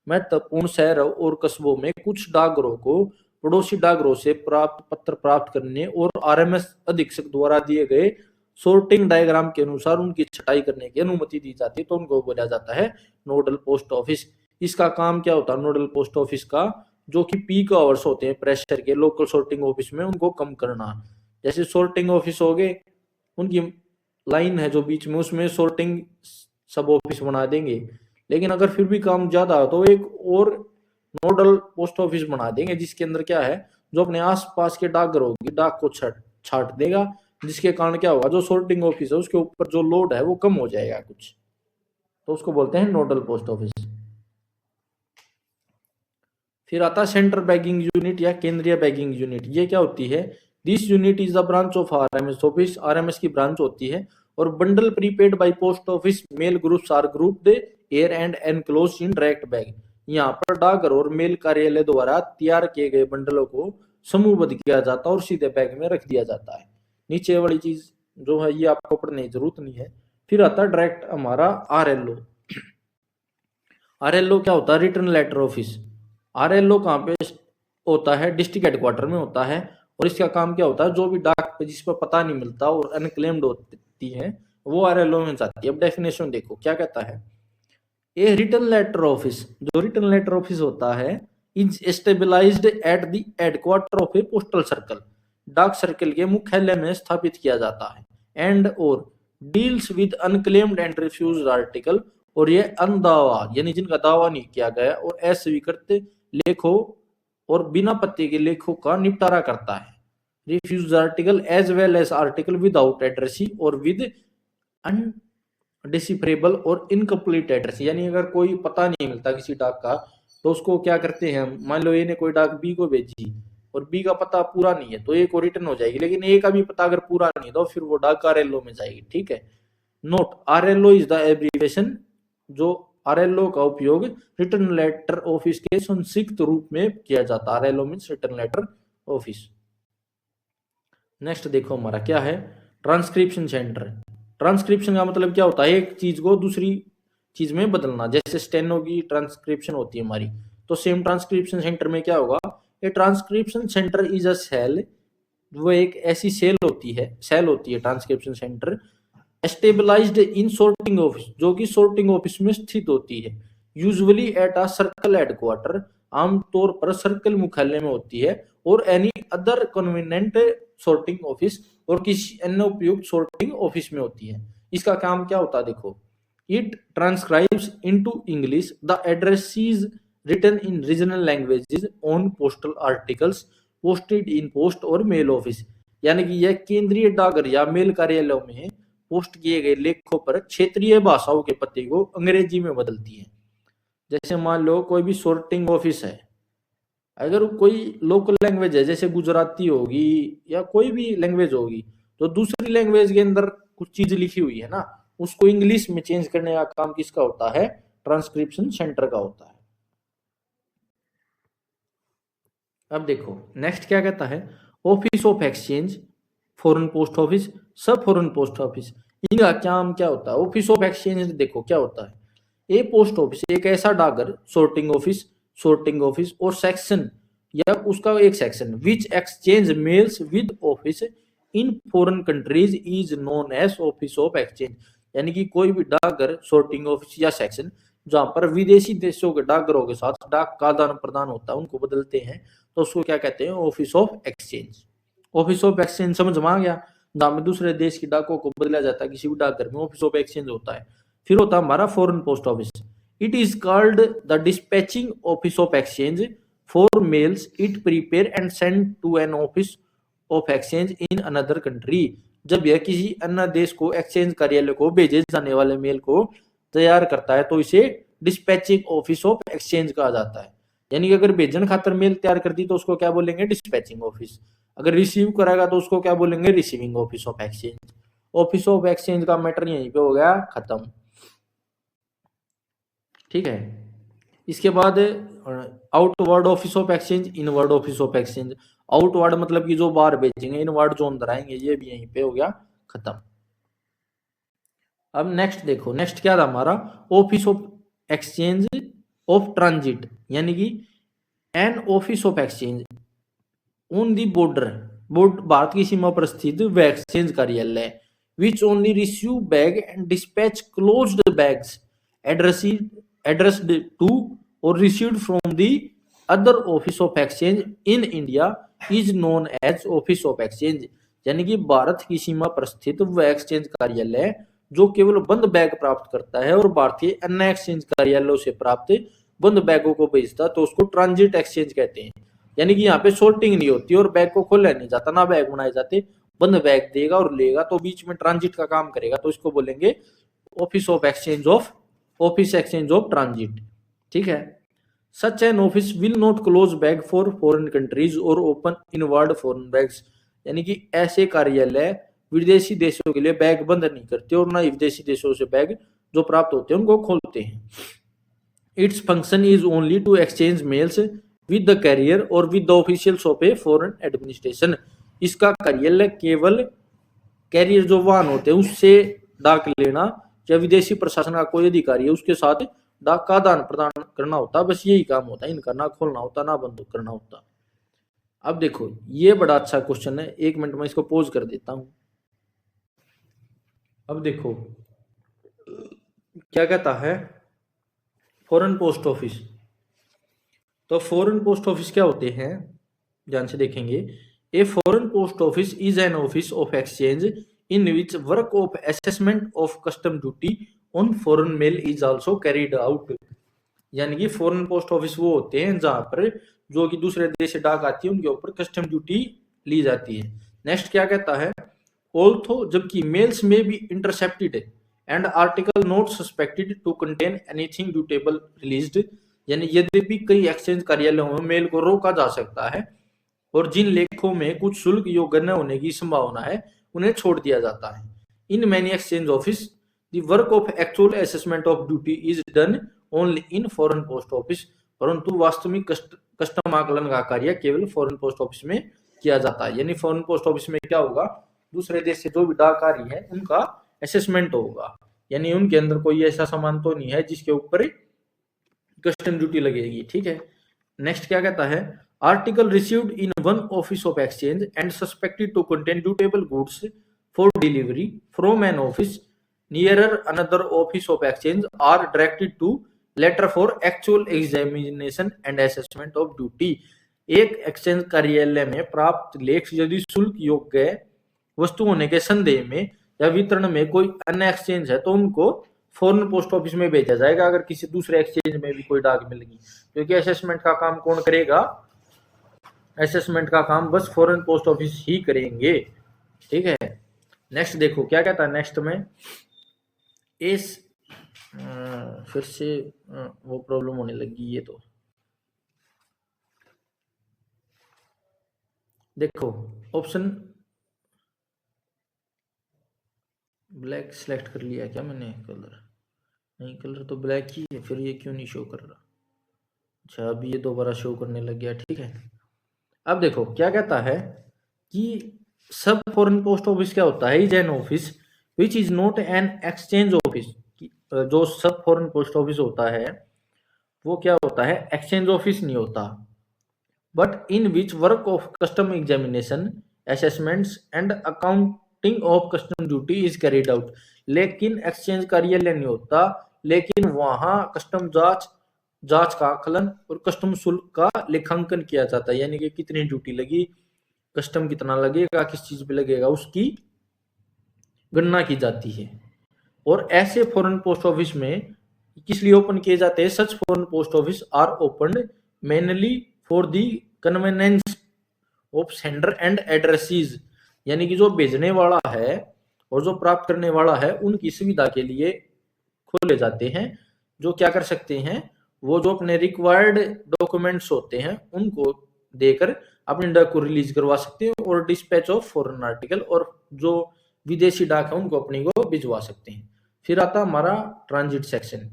महत्वपूर्ण शहरों और कस्बों में कुछ डाकघरों को पड़ोसी डाकघरों से प्राप्त पत्र प्राप्त करने और आरएमएस अधीक्षक द्वारा दिए गए सोर्टिंग डायग्राम के अनुसार उनकी छटाई करने की अनुमति दी जाती है, तो उनको बोला जाता है नोडल पोस्ट ऑफिस। इसका काम क्या होता है नोडल पोस्ट ऑफिस का, जो कि पीक आवर्स होते हैं प्रेशर के लोकल सॉर्टिंग ऑफिस में, उनको कम करना। जैसे सॉर्टिंग ऑफिस हो गए, उनकी लाइन है जो बीच में, उसमें सॉर्टिंग सब ऑफिस बना देंगे, लेकिन अगर फिर भी काम ज्यादा हो तो एक और नोडल पोस्ट ऑफिस बना देंगे जिसके अंदर क्या है जो अपने आसपास के डाकघर होगी डाक को छाट देगा, जिसके कारण क्या होगा, जो सॉर्टिंग ऑफिस है उसके ऊपर जो लोड है वो कम हो जाएगा कुछ, तो उसको बोलते हैं नोडल पोस्ट ऑफिस। फिर आता है सेंट्रल बैगिंग यूनिट या केंद्रीय बैगिंग यूनिट। ये क्या होती है, this unit is the branch of RMS office, RMS की ब्रांच होती है। और bundle prepaid by post office mail groups are grouped air and enclose in direct bag. यहाँ पर डाकघर और मेल कार्यालय द्वारा तैयार किए गए बंडलों को समूहबद्ध किया जाता है और सीधे बैग में रख दिया जाता है। नीचे वाली चीज जो है ये आपको पढ़ने की जरूरत नहीं है। फिर आता है डायरेक्ट हमारा आरएलओ। आरएलओ क्या होता है, रिटर्न लेटर ऑफिस। आरएलओ कहाँ पे होता है, डिस्ट्रिक्ट हेडक्वार्टर में होता है। और इसका काम क्या होता है, जो भी डाक पे जिस पर पता नहीं मिलता और अनक्लेम्ड होती है वो आरएलओ में जाती है। अब डेफिनेशन देखो क्या कहता है, ए रिटर्न लेटर ऑफिस, जो रिटर्न लेटर ऑफिस होता है is stabilised at the headquarter of a postal circle, डाक सर्कल के मुख्यालय में स्थापित किया जाता है। एंड और deals with unclaimed and refused article, और ये अनदावा यानी जिनका दावा नहीं किया गया और अस्वीकृत लेखों और बिना पत्ते के लेखों का निपटारा करता है। Refused article as well as article without addressee और विद अनडिसिफरेबल और इनकम्प्लीट एड्रेस, यानी अगर कोई पता नहीं मिलता किसी डाक का तो उसको क्या करते हैं, मान लो ए ने कोई डाक बी को भेजी और बी का पता पूरा नहीं है तो ए को रिटर्न हो जाएगी, लेकिन ए का भी पता अगर पूरा नहीं है तो फिर वो डाक आरएलओ में जाएगी। ठीक है, नोट आरएलओ इज द एब्रीविएशन, जो आरएलओ का उपयोग रिटर्न लेटर ऑफिस के संक्षिप्त रूप में किया जाता है। RLO means return letter office. Next देखो हमारा क्या है, ट्रांसक्रिप्शन सेंटर। ट्रांसक्रिप्शन का मतलब क्या होता है, एक चीज को दूसरी चीज में बदलना। जैसे स्टेनो की ट्रांसक्रिप्शन होती है हमारी, तो सेम ट्रांसक्रिप्शन सेंटर में क्या होगा, a transcription centre is a cell, वो एक ऐसी सेल होती है transcription centre, stabilised in sorting office, जो कि सॉर्टिंग ऑफिस में स्थित होती है। Usually at a circle headquarter, आमतौर पर सर्कल मुख्यालय में होती है। और any other convenient sorting office, और किसी अन्य उपयुक्त सॉर्टिंग ऑफिस में होती है। इसका काम क्या होता है देखो, it transcribes into English the addresses written in regional languages on postal articles posted in post और मेल ऑफिस, यानी कि यह केंद्रीय डाकघर या मेल कार्यालयों में पोस्ट किए गए लेखों पर क्षेत्रीय भाषाओं के पते को अंग्रेजी में बदलती है। जैसे मान लो कोई भी सॉर्टिंग ऑफिस है, अगर कोई लोकल लैंग्वेज है जैसे गुजराती होगी या कोई भी लैंग्वेज होगी, तो दूसरी लैंग्वेज के अंदर कुछ चीज लिखी हुई है ना, उसको इंग्लिश में चेंज करने का काम किसका होता है, ट्रांसक्रिप्शन सेंटर का होता है। अब देखो नेक्स्ट क्या कहता है, office of exchange, foreign post office, सब फॉरेन पोस्ट ऑफिस, इनका काम क्या होता है। ऑफिस ऑफ एक्सचेंज देखो क्या होता है, ए पोस्ट ऑफिस एक ऐसा डाकघर, सॉर्टिंग ऑफिस और सेक्शन या उसका एक section which exchange mails with office in foreign countries is known as office of exchange, यानी कि कोई भी डाकघर, सॉर्टिंग ऑफिस या सेक्शन जहां पर विदेशी देशों के डाकघरों के साथ डाक का आदान प्रदान होता है, उनको बदलते हैं, तो उसको क्या कहते हैं, office of exchange. Office of exchange समझ में आ गया, जहां में दूसरे देश की डाकों को बदला जाता है, किसी भी डाकघर में ऑफिस ऑफ एक्सचेंज होता है। फिर होता है हमारा foreign post office, it is called the dispatching office of exchange for mails it prepare and send to an office of exchange in another country, जब यह किसी अन्य देश को एक्सचेंज कार्यालय को भेजे जाने वाले मेल को तैयार करता है तो इसे डिस्पैचिंग ऑफिस ऑफ एक्सचेंज कहा जाता है। यानी कि अगर भेजन खातर मेल तैयार कर दी तो उसको क्या बोलेंगे, डिस्पैचिंग ऑफिस। अगर रिसीव कराएगा तो उसको क्या बोलेंगे, receiving office of exchange. Office of exchange का मैटर यहीं पे हो गया खत्म। ठीक है, इसके बाद outward office of exchange, inward office of exchange. Outward मतलब कि जो बाहर भेजेंगे, इनवर्ड जो अंदर आएंगे, ये भी यहीं पे हो गया खत्म। अब नेक्स्ट देखो, नेक्स्ट क्या था हमारा, office of exchange of transit, यानी कि an office of exchange on the border, Bharat की सीमा पर स्थित वह एक्सचेंज कार्यालय which only receive bag and dispatch closed bags addressed to और received from the other office of exchange in India is known as office of exchange, यानी कि भारत की सीमा पर स्थित वह एक्सचेंज कार्यालय जो केवल बंद बैग प्राप्त करता है और भारतीय अन्य एक्सचेंज कार्यालयों से प्राप्त बंद बैगों को भेजता, तो उसको ट्रांजिट एक्सचेंज कहते हैं। यानी कि यहाँ पे शॉर्टिंग नहीं होती और बैग को खोला नहीं जाता, ना बैग बनाए जाते, बंद बैग देगा और लेगा, तो बीच में ट्रांजिट का काम करेगा, तो इसको बोलेंगे office of exchange of transit. ठीक है। Such an office will not close bag for foreign countries और ओपन इनवर्ड फॉरेन बैग्स, यानी कि ऐसे कार्यालय विदेशी देशों के लिए बैग बंद नहीं करते और ना विदेशी देशों से बैग जो प्राप्त होते हैं उनको खोलते हैं। Its function is only to exchange mails with the carrier और with the officials of a foreign administration. इसका कार्यालय केवल कैरियर जो वाहन होते हैं उससे डाक लेना, या विदेशी प्रशासन का कोई अधिकारी है उसके साथ डाक का आदान प्रदान करना होता, बस यही काम होता है इनका, ना खोलना होता ना बंद करना होता। अब देखो ये बड़ा अच्छा क्वेश्चन है, 1 मिनट में इसको पोज कर देता हूं। अब देखो क्या कहता है फॉरेन पोस्ट ऑफिस। तो फॉरेन पोस्ट ऑफिस क्या होते हैं, ध्यान से देखेंगे। A foreign post office is an office of exchange in which work of assessment of custom duty on foreign mail is also carried out. यानी कि फॉरेन पोस्ट ऑफिस वो होते हैं जहां पर जो कि दूसरे देश से डाक आती है उनके ऊपर कस्टम ड्यूटी ली जाती है। नेक्स्ट क्या कहता है, ऑल्थो जबकि mails may be intercepted and article not suspected to contain anything dutiable released, यानी यद्यपि कई एक्सचेंज कार्यालयों में मेल को रोका जा सकता है और जिन लेखों में कुछ शुल्क योग्य न होने की संभावना है उन्हें छोड़ दिया जाता है। In many exchange office the work of actual assessment of duty is done only in foreign post office, परंतु वास्तविक कस्टम आकलन का कार्य केवल फॉरेन पोस्ट ऑफिस में किया जाता है। यानी फॉरेन पोस्ट ऑफिस में क्या होगा, दूसरे देश से जो भी डाक आ रही है उनका असेसमेंट होगा, यानी उनके अंदर कोई ऐसा सामान तो नहीं है जिसके ऊपर कस्टम ड्यूटी लगेगी। ठीक है। नेक्स्ट क्या कहता है, article received in one office of exchange and suspected to contain dutiable goods for delivery from an office nearer another office of exchange are directed to latter for actual examination and assessment of duty. एक exchange कार्यालय में प्राप्त लेख यदि शुल्क योग्य वस्तु होने के संदेह में या वितरण में कोई अन्य एक्सचेंज है तो उनको फॉरेन पोस्ट ऑफिस में भेजा जाएगा अगर किसी दूसरे एक्सचेंज में भी कोई डाक मिलेगी, क्योंकि असेसमेंट का काम कौन करेगा, असेसमेंट का काम बस फॉरेन पोस्ट ऑफिस ही करेंगे। ठीक है। नेक्स्ट देखो क्या कहता है, नेक्स्ट में इस फिर से वो प्रॉब्लम होने लगी, ये तो देखो ऑप्शन ब्लैक सिलेक्ट कर लिया क्या मैंने, कलर नहीं, कलर तो ब्लैक ही है, फिर ये क्यों नहीं शो कर रहा। अच्छा अब ये दोबारा शो करने लग गया। ठीक है। अब देखो क्या कहता है कि सब फॉरेन पोस्ट ऑफिस क्या होता है, is an office which is not an exchange office. जो सब फॉरेन पोस्ट ऑफिस होता है वो क्या होता है, एक्सचेंज ऑफिस नहीं होता, but in which work of custom examination assessments and accounting of custom duty is carried out. लेकिन एक्सचेंज कार्यालय नहीं होता, लेकिन वहां कस्टम जांच का आकलन और कस्टम शुल्क का लेखांकन किया जाता है, यानी कि कितनी ड्यूटी लगी, कस्टम कितना लगेगा, किस चीज पे लगेगा, उसकी गणना की जाती है। और ऐसे फॉरेन पोस्ट ऑफिस में किस लिए ओपन किए जाते हैं, such foreign post office are open mainly for the convenience of sender and addressees, यानी कि जो भेजने वाला है और जो प्राप्त करने वाला है उनकी सुविधा के लिए खोले जाते हैं, जो क्या कर सकते हैं, वो जो अपने रिक्वायर्ड डॉक्यूमेंट्स होते हैं उनको देकर अपने डाक को रिलीज करवा सकते हैं और डिस्पैच ऑफ फॉरेन आर्टिकल, और जो विदेशी डाक है उनको अपनी को भिजवा सकते हैं। फिर आता हमारा ट्रांजिट सेक्शन।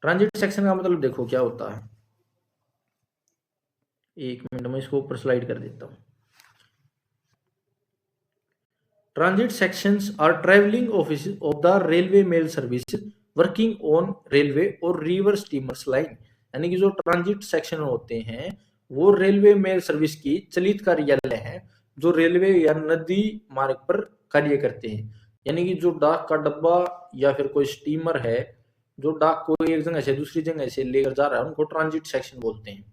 ट्रांजिट सेक्शन का मतलब देखो क्या होता है, 1 मिनट में इसको ऊपर स्लाइड कर देता हूं। Transit sections are travelling office of the railway mail service working on railway और रिवर स्टीमर्स लाइन, यानी कि जो ट्रांजिट सेक्शन होते हैं वो रेलवे मेल सर्विस की चलित कार्यालय हैं जो रेलवे या नदी मार्ग पर कार्य करते हैं। यानी कि जो डाक का डब्बा या फिर कोई स्टीमर है जो डाक को एक जगह से दूसरी जगह से लेकर जा रहा है उनको ट्रांजिट सेक्शन बोलते हैं।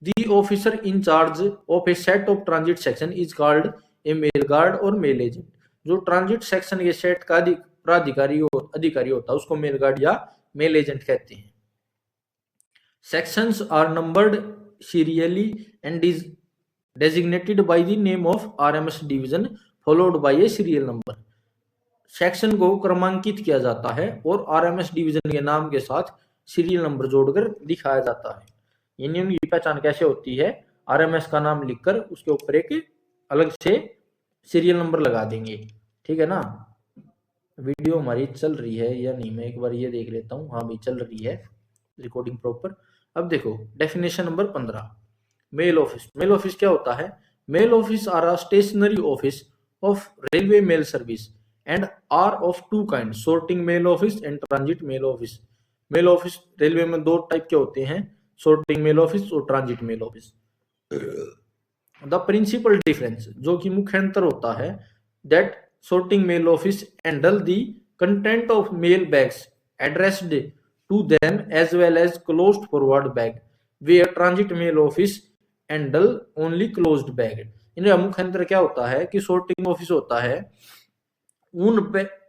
The officer in charge of a set of transit section is called a mail guard और मेल एजेंट। जो ट्रांजिट सेक्शन के सेट का प्राधिकारी अधिकारी होता है उसको मेल गार्ड या मेल एजेंट कहते हैं। Sections are numbered serially and is designated by the name of RMS division followed by a serial number. Section को क्रमांकित किया जाता है और आरएमएस डिवीजन के नाम के साथ सीरियल नंबर जोड़कर दिखाया जाता है। यानी उनकी पहचान कैसे होती है, आरएमएस का नाम लिखकर उसके ऊपर एक अलग से सीरियल नंबर लगा देंगे। ठीक है ना। वीडियो हमारी चल रही है या नहीं, मैं एक बार ये देख लेता हूँ। हाँ भाई चल रही है रिकॉर्डिंग प्रॉपर। अब देखो definition number 15, mail office. Mail office क्या होता है? Mail office are a stationary office of railway mail service and are of two kind, sorting mail office and transit mail office. Mail office railway में दो type के होते हैं, sorting mail office और transit mail office. The principal difference, जो कि मुख्य अंतर होता है, that sorting mail office handle the content of mail bags addressed to them as well as closed forward bag, where transit mail office handle only closed bag। इनका मुख्य अंतर क्या होता है कि sorting ऑफिस होता है उन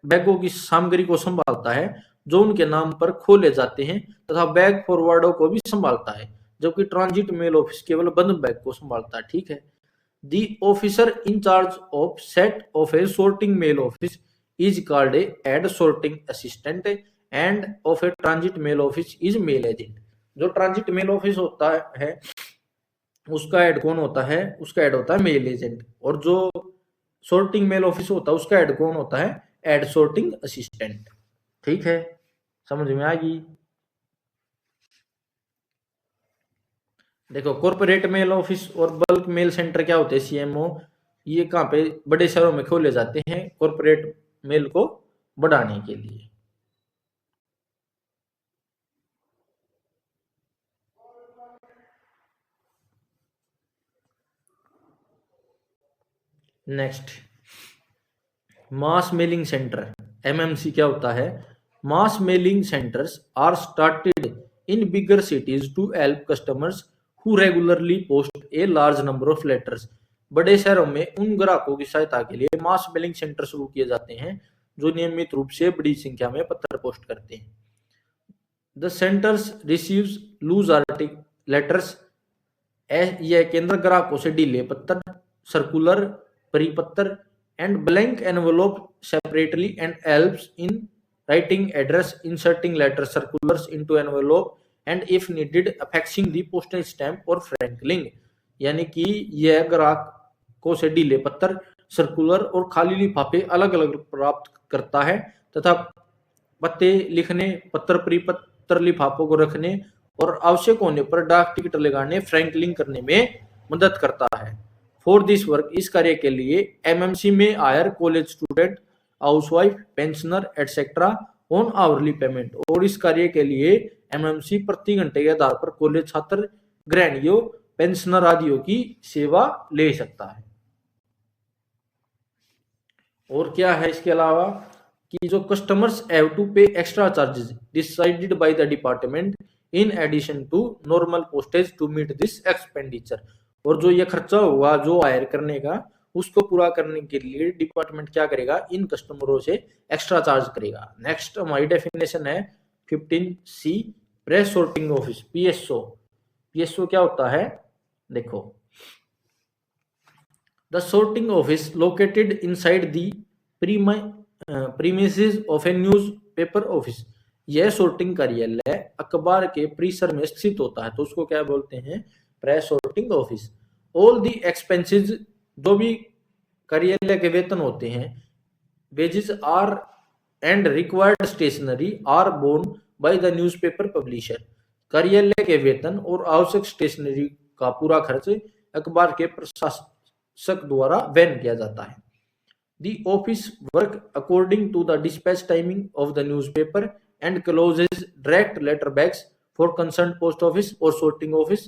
बैगों की सामग्री को संभालता है जो उनके नाम पर खोले जाते हैं तथा बैग फॉरवर्डों को भी संभालता है, जबकि ट्रांजिट मेल ऑफिस केवल बंद बैग को संभालता है। ठीक है। The officer in charge of set of a sorting mail office is called a head sorting assistant and of a transit mail office is mail agent। जो ट्रांजिट मेल ऑफिस होता है उसका हेड कौन होता है? उसका हेड होता है मेल एजेंट। और जो सॉर्टिंग मेल ऑफिस होता है उसका हेड कौन होता है? Head sorting assistant. ठीक है, समझ में आ गई। देखो कॉर्पोरेट मेल ऑफिस और बल्क मेल सेंटर क्या होते हैं? सीएमओ। ये कहाँ पे? बड़े शहरों में खोले जाते हैं कॉर्पोरेट मेल को बढ़ाने के लिए। Next, mass mailing centre, MMC क्या होता है? Mass mailing centres are started in bigger cities to help customers who regularly post a large number of letters। बड़े शहरों में उन ग्राहकों की सहायता के लिए मास मेलिंग सेंटर शुरू किए जाते हैं जो नियमित रूप से बड़ी संख्या में पत्र पोस्ट करते हैं। The centres receives loose artic letters, यह केंद्र ग्राहकों से ढीले पत्र, सर्कुलर, परिपत्र and blank envelope separately and helps in writing address, inserting letter circulars into envelope and if needed affixing the postal stamp और फ्रैंकलिंग। यानी कि यह ग्राहकों से ढीले पत्र, सर्कुलर और खाली लिफाफे अलग अलग प्राप्त करता है तथा पत्ते लिखने, पत्र परिपत्र लिफाफों को रखने और आवश्यक होने पर डाक टिकट लगाने, फ्रैंकलिंग करने में मदद करता है। फॉर दिस वर्क, इस कार्य के लिए एमएमसी में higher college student, housewife, pensioner etcetera on hourly payment. और इस कार्य के लिए एमएमसी प्रति घंटे के आधार पर कॉलेज छात्र, गृहिणियों, पेंशनर आदियों की सेवा ले सकता है। और क्या है इसके अलावा कि जो customers have to pay extra charges decided by the department in addition to normal postage to meet this expenditure. और जो ये खर्चा होगा जो हायर करने का, उसको पूरा करने के लिए डिपार्टमेंट क्या करेगा? इन कस्टमरों से एक्स्ट्रा चार्ज करेगा। नेक्स्ट हमारी डेफिनेशन है 15C, press sorting office, PSO. PSO क्या होता है? देखो, the sorting office located inside the premises of A news paper office. यह सॉर्टिंग कार्यालय अखबार के परिसर में स्थित होता है तो उसको क्या बोलते हैं? Press sorting office. All the expenses, जो भी कार्यालय के वेतन होते हैं, wages are and required stationery are borne by the newspaper publisher. कार्यालय के वेतन और आवश्यक स्टेशनरी का पूरा खर्च अखबार के प्रशासक द्वारा वहन किया जाता है। The office work according to the dispatch timing of the newspaper and closes direct letter bags for concern post office और sorting office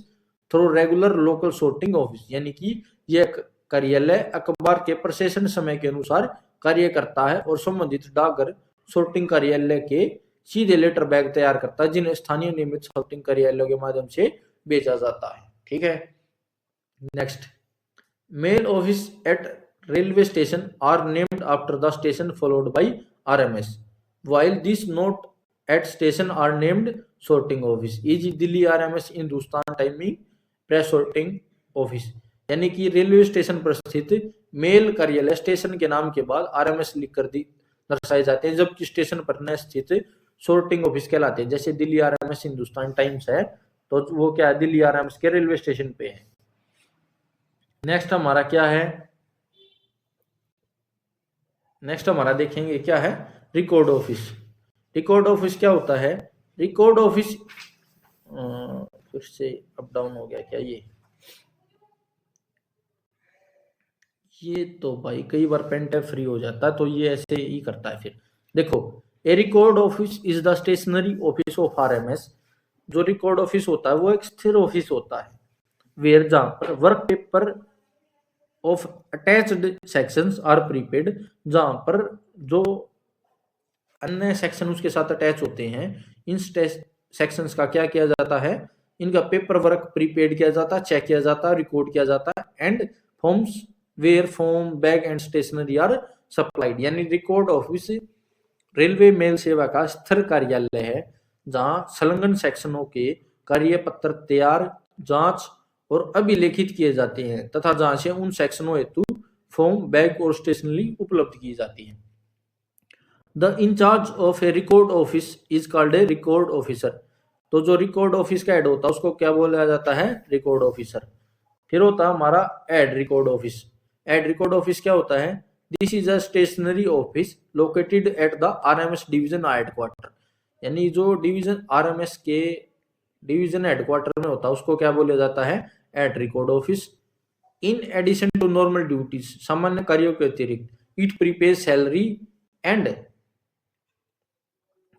through regular local sorting office. यानी कि यह कार्यालय अखबार के प्रशासन समय के अनुसार कार्य करता है और संबंधित डाकघर सॉर्टिंग कार्यालय के सीधे लेटर बैग तैयार करता है जिन्हें स्थानीय नियमित सॉर्टिंग कार्यालयों के माध्यम से बेचा जाता है। ठीक है। Next, mail office at railway station are named after the station followed by RMS, while this note at station are named sorting office, is Delhi RMS, Hindustan timing press sorting office, यानी कि रेलवे स्टेशन पर स्थित mail कार्यालय station के नाम के बाद RMS लिख कर दर्शाए जाते हैं, जबकि स्टेशन पर न स्थित सॉर्टिंग ऑफिस कहलाते हैं। जैसे दिल्ली RMS हिंदुस्तान टाइम्स है, तो वो क्या है, दिल्ली RMS के रेलवे स्टेशन पे है। नेक्स्ट हमारा क्या है, नेक्स्ट हमारा देखेंगे क्या है, रिकॉर्ड ऑफिस। रिकॉर्ड ऑफिस क्या होता है, रिकॉर्ड ऑफिस फिर से अप डाउन हो गया क्या, ये तो भाई कई बार पेन टैब फ्री हो जाता है, तो ये ऐसे ही करता है। फिर देखो, a record office is the stationery office of RMS। जो रिकॉर्ड ऑफिस होता है वो एक स्थिर ऑफिस होता है, वेयर जहां पर work paper of attached sections are prepared, जहां पर जो अन्य सेक्शन उसके साथ अटैच होते हैं, इन सेक्शंस का क्या किया जाता है, इनका पेपर वर्क प्रीपेड किया जाता है, चेक किया जाता है, रिकॉर्ड किया जाता है। And forms where form bag and stationery are supplied, यानी रिकॉर्ड ऑफिस रेलवे मेल सेवा का स्थिर कार्यालय है, जहां संलग्न सेक्शनों के कार्य पत्र तैयार, जांच और अभिलेखित किए जाते हैं, तथा जहां से उन सेक्शनों हेतु फॉर्म, बैग और स्टेशनरी उपलब्ध की जाती है। The in charge of a record office is called a record officer. तो जो रिकॉर्ड ऑफिस का हेड होता है उसको क्या बोला जाता है, रिकॉर्ड ऑफिसर। फिर होता है हमारा head record office. Head record office क्या होता है, this is a stationary office located at the RMS division headquarter, यानी जो डिवीजन RMS के डिवीजन हेडक्वार्टर में होता है उसको क्या बोला जाता है, head record office. In addition to normal duties, सामान्य कार्यों के अतिरिक्त it prepared salary and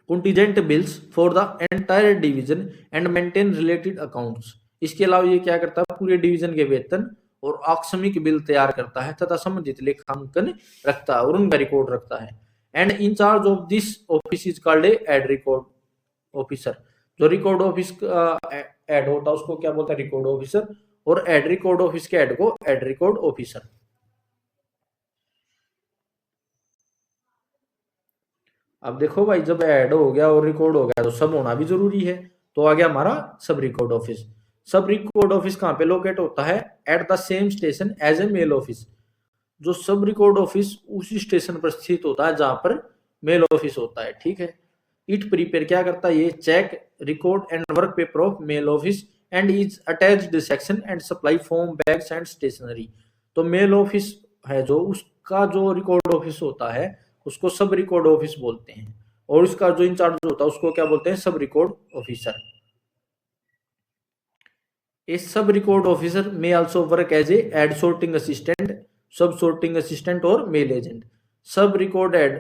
contingent bills for the entire division and maintain related accounts। इसके अलावा ये क्या करता है, पूरे डिवीजन के वेतन और आकस्मिक बिल तैयार करता है तथा संबंधित लेखांकन रखता है और उनका रिकॉर्ड रखता है। And in charge of this office is called head record officer. जो रिकॉर्ड ऑफिस एड होता है उसको क्या बोलता है, रिकॉर्ड ऑफिसर, और एड रिकॉर्ड ऑफिस के एड को एड रिकॉर्ड ऑफिसर। अब देखो भाई, जब ऐड हो गया और रिकॉर्ड हो गया तो सब होना भी जरूरी है, तो आ गया हमारा sub record office. Sub record office कहाँ पे लोकेट होता है, at the same station as a mail office. जो सब रिकॉर्ड ऑफिस उसी स्टेशन पर स्थित होता है जहां पर मेल ऑफिस होता है, ठीक है। इट प्रिपेयर क्या करता है, ये check, record and work paper of mail office and is attached section and supply form, bags and stationery. तो मेल ऑफिस है जो, उसका जो रिकॉर्ड ऑफिस होता है उसको सब रिकॉर्ड ऑफिस बोलते हैं, और उसका जो इंचार्ज होता है उसको क्या बोलते हैं, सब record officer. A sub record officer may also work as a head sorting assistant, sub sorting assistant और mail agent. Sub record head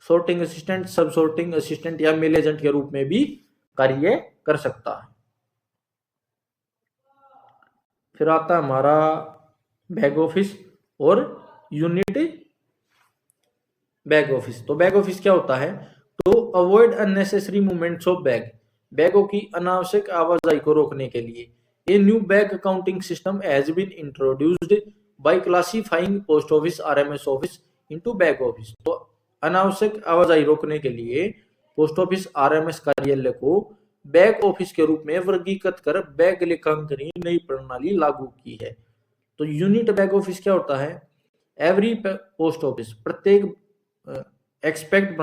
sorting assistant, sub sorting assistant या मेल एजेंट के रूप में भी कार्य कर सकता है। फिर आता है हमारा बैक ऑफिस और यूनिट बैक ऑफिस। तो बैक ऑफिस क्या होता है, तो avoid unnecessary movements of bag, बैगों की अनावश्यक आवाजाही को रोकने के लिए a new bag accounting system has been introduced by classifying post office RMS office into back office. तो अनावश्यक आवाजाही रोकने के लिए पोस्ट ऑफिस RMS कार्यालय को बैक ऑफिस के रूप में वर्गीकृत कर बैग लेखांकन नई प्रणाली लागू की है। तो यूनिट बैक ऑफिस क्या होता है, एवरी पोस्ट ऑफिस, प्रत्येक एक्सपेक्ट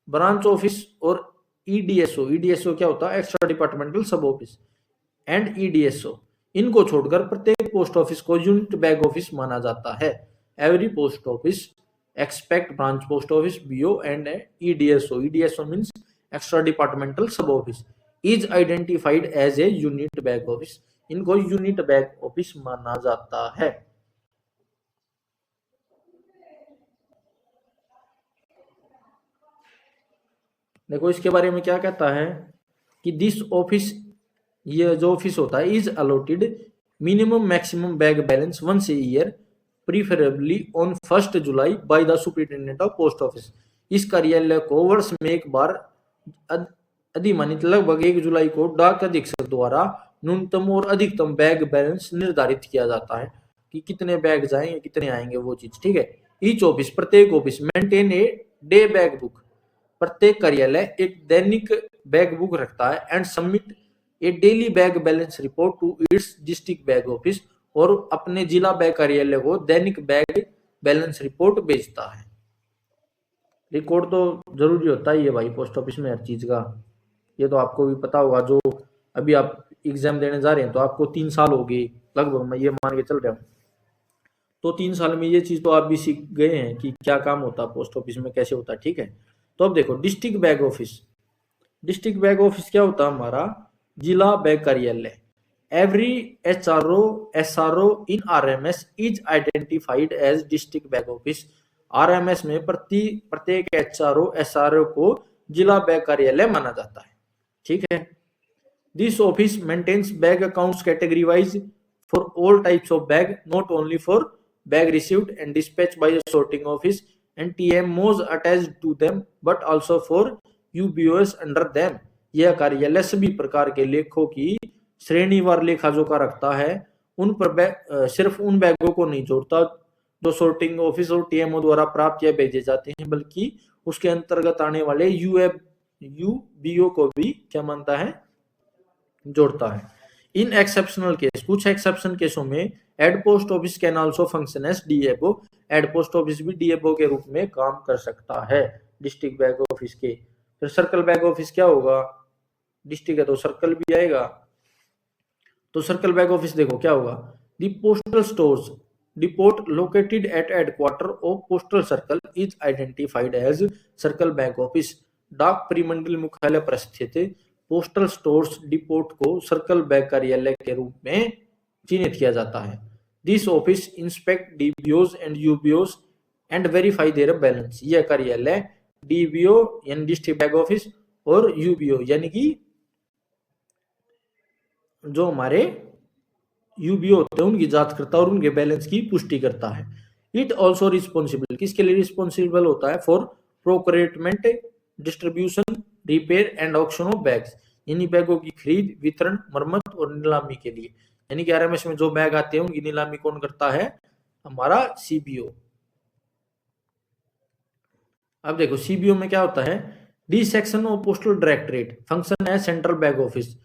ब्रांच ऑफिस और EDSO क्या होता है, extra departmental sub office, and EDSO, इनको छोड़कर प्रत्येक पोस्ट ऑफिस को यूनिट बैक ऑफिस माना जाता है। Every post office expect branch post office BO and EDSO means extra departmental sub office is identified as a unit back office, इनको unit back office माना जाता है। देखो इसके बारे में क्या कहता है कि दिस ऑफिस, ये जो ऑफिस होता है, is allotted minimum maximum bag balance once a year, preferably on 1 July by the superintendent of post office. इस कार्यालय को वर्ष में एक बार अधिमानित लगभग 1 जुलाई को डाक अधीक्षक द्वारा न्यूनतम और अधिकतम बैग बैलेंस निर्धारित किया जाता है कि कितने बैग जाएंगे कितने आएंगे वो चीज, ठीक है। ईच ऑफिस, प्रत्येक office, maintain a day bag book, प्रत्येक कार्यालय एक दैनिक बैग बुक रखता है, and submit a daily bag balance report to its district bag office, और अपने जिला बैग कार्यालय को दैनिक बैग बैलेंस रिपोर्ट भेजता है। रिकॉर्ड तो जरूरी होता ही है भाई पोस्ट ऑफिस में हर चीज का, ये तो आपको भी पता होगा। जो अभी आप एग्जाम देने जा रहे हैं तो आपको 3 साल हो गए लगभग, मैं ये मान के चल रहा हूँ, तो 3 साल में ये चीज तो आप भी सीख गए हैं कि क्या काम होता है पोस्ट ऑफिस में, कैसे होता है, ठीक है। तो अब देखो district bag office, district bag office क्या होता है हमारा, जिला बैग कार्यालय। Every SRO in RMS is identified as district bag office. RMS में प्रत्येक एसआरओ को जिला बैग कार्यालय माना जाता है, ठीक है। This office maintains bag accounts category wise for all types of bag, not only for bag received and dispatch by the sorting office and TMOs attached to them, but also for UBOs under them। यह कार्यालय सभी प्रकार के लेखों की श्रेणीवार लेखा जोखा रखता है, उन पर सिर्फ उन बैगों को नहीं जोड़ता जो sorting ऑफिस और TMO द्वारा प्राप्त या भेजे जाते हैं, बल्कि उसके अंतर्गत आने वाले UBO को भी क्या मानता है, जोड़ता है। इन एक्सेप्शनल केस, कुछ एक्सेप्शन केसों में head post office can also function as DFO, head post office भी डीएफओ के रूप में काम कर सकता है डिस्ट्रिक्ट बैग ऑफिस के। फिर सर्कल बैग ऑफिस क्या होगा, डिस्ट्रिक्ट है तो सर्कल भी आएगा, तो सर्कल बैग ऑफिस देखो क्या होगा, the postal stores depot located at headquarter of postal circle is identified as circle bag office. डाक परिमंडल मुख्यालय पर स्थित पोस्टल स्टोर्स डिपोट को सर्कल बैग कार्यालय के रूप में चिन्हित किया जाता है। This office inspect DBOs and UBOs and verify their balance. यह कार्यालय डीबीओ यानी डिस्ट्रिक्ट बैग ऑफिस और यूबीओ यानी कि जो हमारे यूबीओ होते हैं उनकी जांच करता है और उनके बैलेंस की पुष्टि करता है। इट ऑल्सो रिस्पॉन्सिबल, किसके लिए रिस्पॉन्सिबल होता है, for procurement, distribution, repair and auction of bags, यानी बैगों की खरीद, वितरण, मरम्मत और नीलामी के लिए। यानी कि आरएमएस में जो बैग आते हैं उनकी नीलामी कौन करता है, हमारा सीबीओ। अब देखो सीबीओ में क्या होता है, D section of postal directorate function है सेंट्रल बैग ऑफिस।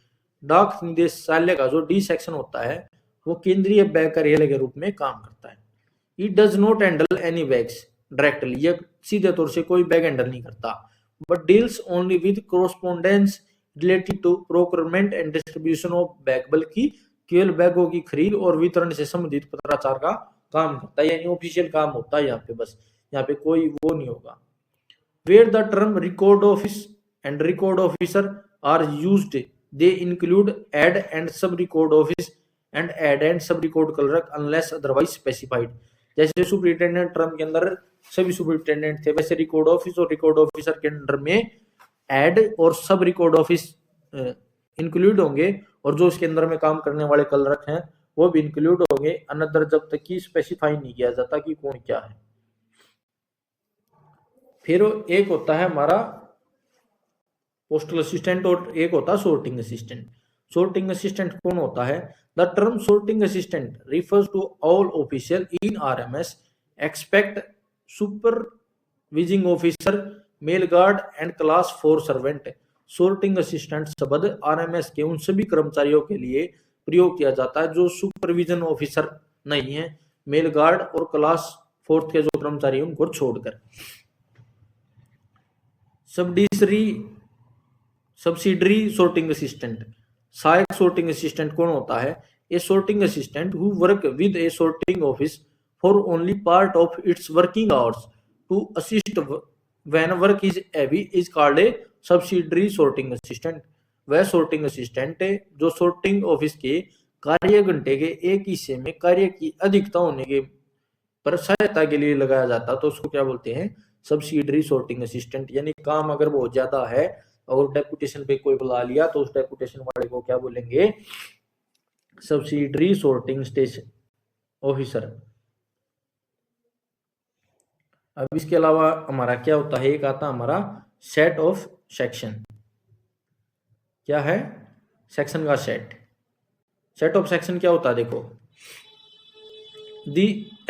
डाक निदेशालय का जो डी सेक्शन होता है वो केंद्रीय बैग कार्यालय के रूप में काम करता है। It does not handle any bags directly, यह सीधे तौर से कोई बैग हैंडल नहीं करता, but deals only with correspondence related to procurement and distribution of bag, बल्कि केवल बैगों की खरीद और वितरण से संबंधित पत्राचार का काम करता है, यानी ऑफिशियल काम होता है यहाँ पे, बस यहाँ पे कोई वो नहीं होगा। Where the term record office and record officer are used, they include head and sub record office and head and sub record clerk unless otherwise specified. जैसे सुपरिटेंडेंट टर्म के अंदर सभी सुपरिटेंडेंट थे, वैसे रिकॉर्ड ऑफिस और record officer के under में head और सब रिकॉर्ड ऑफिस इंक्लूड होंगे, और जो इसके अंदर में काम करने वाले क्लर्क हैं वो भी इंक्लूड होंगे, अनदर जब तक कि स्पेसिफाई नहीं किया जाता कि कौन क्या है। फिर एक होता है हमारा पोस्टल असिस्टेंट और एक होता है सोर्टिंग असिस्टेंट। सोर्टिंग असिस्टेंट कौन होता है, the term sorting assistant refers to all official in RMS expect supervising officer, mail guard and class 4 servant. Sorting assistant शब्द आरएमएस के उन सभी कर्मचारियों के लिए प्रयोग किया जाता है जो सुपरविजन ऑफिसर नहीं है, मेल गार्ड और क्लास 4 के जो कर्मचारी उनको छोड़कर। सब्सिडरी सोर्टिंग असिस्टेंट, सहायक सोर्टिंग असिस्टेंट कौन होता है, a sorting assistant who work with a sorting office for only part of its working hours to assist when work is heavy is called a subsidiary sorting assistant. वह sorting assistant है जो sorting office के कार्य घंटे के एक हिस्से में कार्य की अधिकता होने के पर सहायता के लिए लगाया जाता है, तो उसको क्या बोलते हैं, सब्सिडरी सोर्टिंग असिस्टेंट। यानी काम अगर बहुत ज्यादा है और डेपुटेशन पे कोई बुला लिया तो उस डेपुटेशन वाले को क्या बोलेंगे, सब्सिडरी सोर्टिंग स्टेशन ऑफिसर। अब इसके अलावा हमारा क्या होता है, एक आता हमारा सेट ऑफ सेक्शन। क्या है, सेक्शन का सेट। सेट ऑफ सेक्शन क्या होता है, देखो, the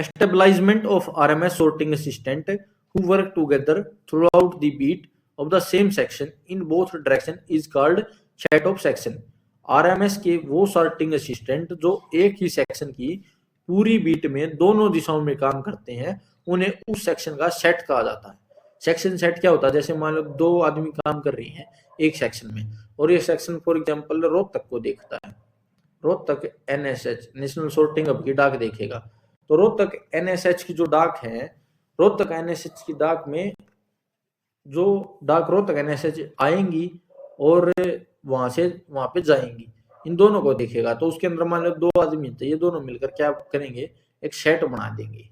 establishment of RMS sorting assistant who work together throughout the beat of the same section in both direction is called set of section। RMS के वो sorting assistant जो एक ही section की पूरी बीट में दोनों दिशाओं में काम करते हैं, उन्हें उस सेक्शन का सेट कहा जाता है। सेक्शन सेट क्या होता है? जैसे मान लो दो आदमी काम कर रही हैं एक सेक्शन में, और ये सेक्शन फॉर एग्जांपल रोहतक को देखता है, Rohtak NSH national sorting hub की डाक देखेगा, तो रोहतक NSH की जो डाक है, रोहतक NSH की डाक में जो डाक रोहतक NSH आएंगी और वहां से वहां पे जाएंगी, इन दोनों को देखेगा। तो उसके अंदर मान लो दो आदमी थे, ये दोनों मिलकर क्या करेंगे? एक सेट बना देंगे।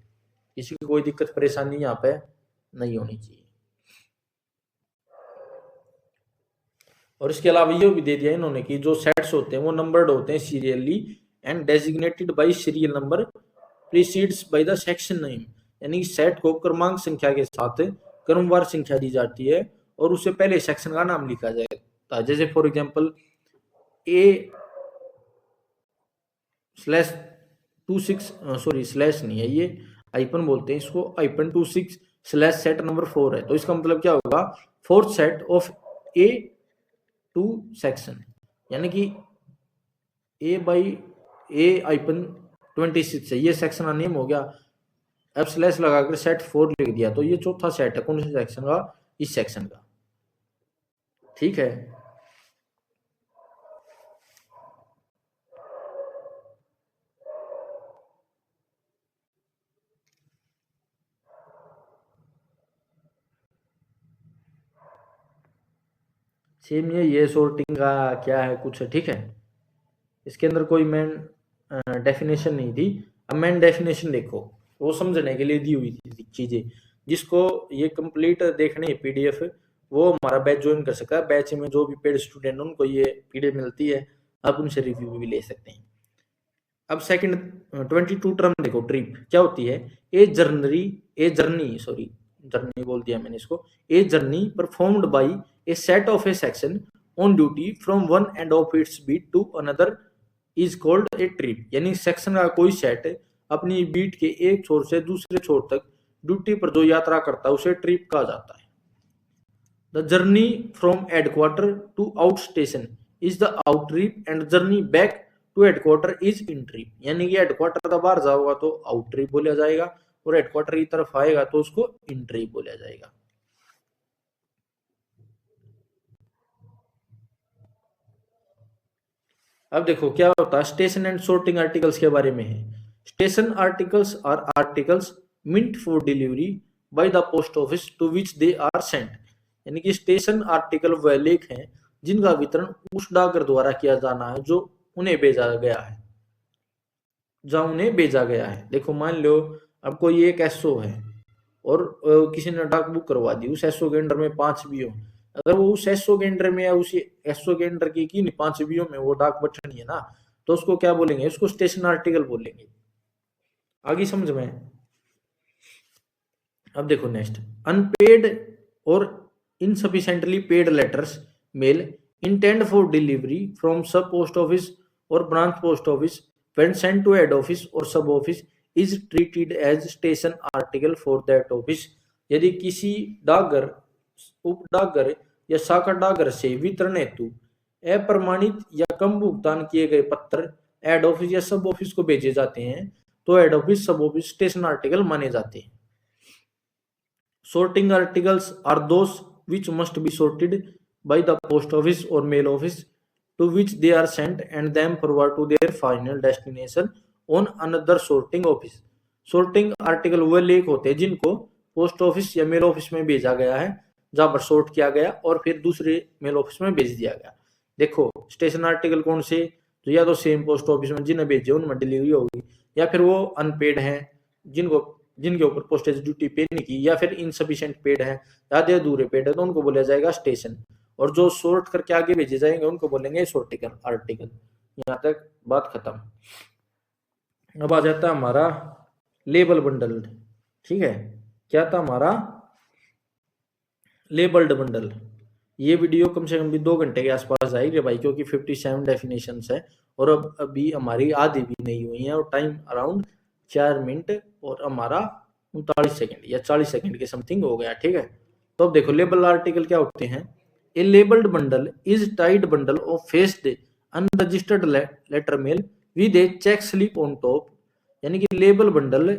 किसी की कोई दिक्कत परेशानी यहाँ पे नहीं होनी चाहिए। और इसके अलावा ये भी दे दिया इन्होंने कि जो सेट्स होते हैं वो नंबर्ड होते हैं serially and designated by serial number precedes by the section name, यानी सेट को क्रमांक संख्या के साथ क्रमवार संख्या दी जाती है और उससे पहले सेक्शन का नाम लिखा जाता है। जैसे फॉर एग्जांपल स्लैश नहीं है, ये आइपन बोलते हैं इसको, आइपन 26 स्लैश सेट नंबर 4 है। तो इसका मतलब क्या होगा? Fourth set of A two section, यानी कि ए बाई ए आइपन 26 है, ये सेक्शन का नेम हो गया। अब स्लैश लगाकर सेट 4 लिख दिया, तो ये चौथा सेट है कौन से सेक्शन का? इस सेक्शन का। ठीक है। सेम ये सॉर्टिंग का क्या है कुछ, ठीक है। इसके अंदर कोई मेन डेफिनेशन नहीं थी। अब मेन डेफिनेशन देखो, वो समझने के लिए दी हुई थी चीजें। जिसको ये कंप्लीट देखनी है PDF, वो हमारा बैच ज्वाइन कर सकता है। बैच में जो भी पेड स्टूडेंट है उनको ये PDF मिलती है, आप उनसे रिव्यू भी ले सकते हैं। अब सेकंड 22 टर्म देखो, ट्रिप क्या होती है? जर्नी बोल दिया मैंने इसको। A journey performed by a set of a section on duty from one end of its beat to another is called a trip, यानी सेक्शन का कोई सेट अपनी बीट के एक छोर से दूसरे छोर तक ड्यूटी पर जो यात्रा करता है उसे ट्रिप कहा जाता है। The journey from headquarter to out station is the out trip and journey back to headquarter is in trip, यानी कि हेडक्वार्टर का बाहर जाओगा तो आउट ट्रिप बोला जाएगा और हेडक्वार्टर की तरफ आएगा तो उसको इन ट्रिप बोला जाएगा। अब देखो क्या होता है स्टेशन एंड सॉर्टिंग आर्टिकल्स के बारे में है। Station articles are articles meant for delivery by the post office to which they are sent, यानी कि स्टेशन आर्टिकल वह लेख हैं जिनका वितरण उस डाकघर द्वारा किया जाना है जो उन्हें भेजा गया है, जहां उन्हें भेजा गया है। देखो मान लो अब कोई एक SO है और किसी ने डाक बुक करवा दी, उस SO के अंडर में 5 BO, अगर वो उस SO के अंडर में या उसी SO के अंडर की 5 BO में वो डाक बटनी है ना, तो उसको क्या बोलेंगे? उसको स्टेशन आर्टिकल बोलेंगे। आगे समझ में? अब देखो नेक्स्ट, अनपेड और insufficiently paid letters mail intend for delivery from sub post office और branch post office when sent to head office और sub office is treated as station article for that office, यदि किसी डाकघर, उप डाकघर या शाखा डाकघर से वितरण हेतु अप्रमाणित या कम भुगतान किए गए पत्र हेड ऑफिस या सब ऑफिस को भेजे जाते हैं तो हेड ऑफिस सब ऑफिस स्टेशन आर्टिकल माने जाते हैं। Sorting articles are those which must be sorted by the post office or mail office to which they are sent and then forward to their final destination on another sorting office. Sorting article वह लेख होते हैं जिनको post office या mail office में भेजा गया है, जहां पर सॉर्ट किया गया और फिर दूसरे मेल ऑफिस में भेज दिया गया। देखो स्टेशन आर्टिकल कौन से? तो या तो सेम पोस्ट ऑफिस में जिन्हें भेजे उनमें डिलीवरी होगी, या फिर वो अनपेड हैं जिनके ऊपर पोस्टेज ड्यूटी पे नहीं की, या फिर इनसफिशिएंट पेड है, आधे अधूरे पेड है, तो उनको बोला जाएगा स्टेशन। और जो सॉर्ट करके आगे भेजे जाएंगे उनको बोलेंगे सॉर्टिकल आर्टिकल। यहाँ तक बात खत्म। अब आ जाता है हमारा लेबल बंडल। ठीक है, क्या था हमारा लेबल्ड बंडल। ये वीडियो कम से कम भी 2 घंटे के आसपास आएगी भाई, क्योंकि 57 डेफिनेशंस है और अब अभी हमारी आधी भी नहीं हुई है और टाइम अराउंड 4 मिनट और हमारा 39 सेकंड या 40 सेकंड के समथिंग हो गया। ठीक है, तो अब देखो लेबल आर्टिकल क्या होते हैं। A labelled bundle is tied bundle of faced unregistered letter mail with a check slip on top, यानी कि लेबल बंडल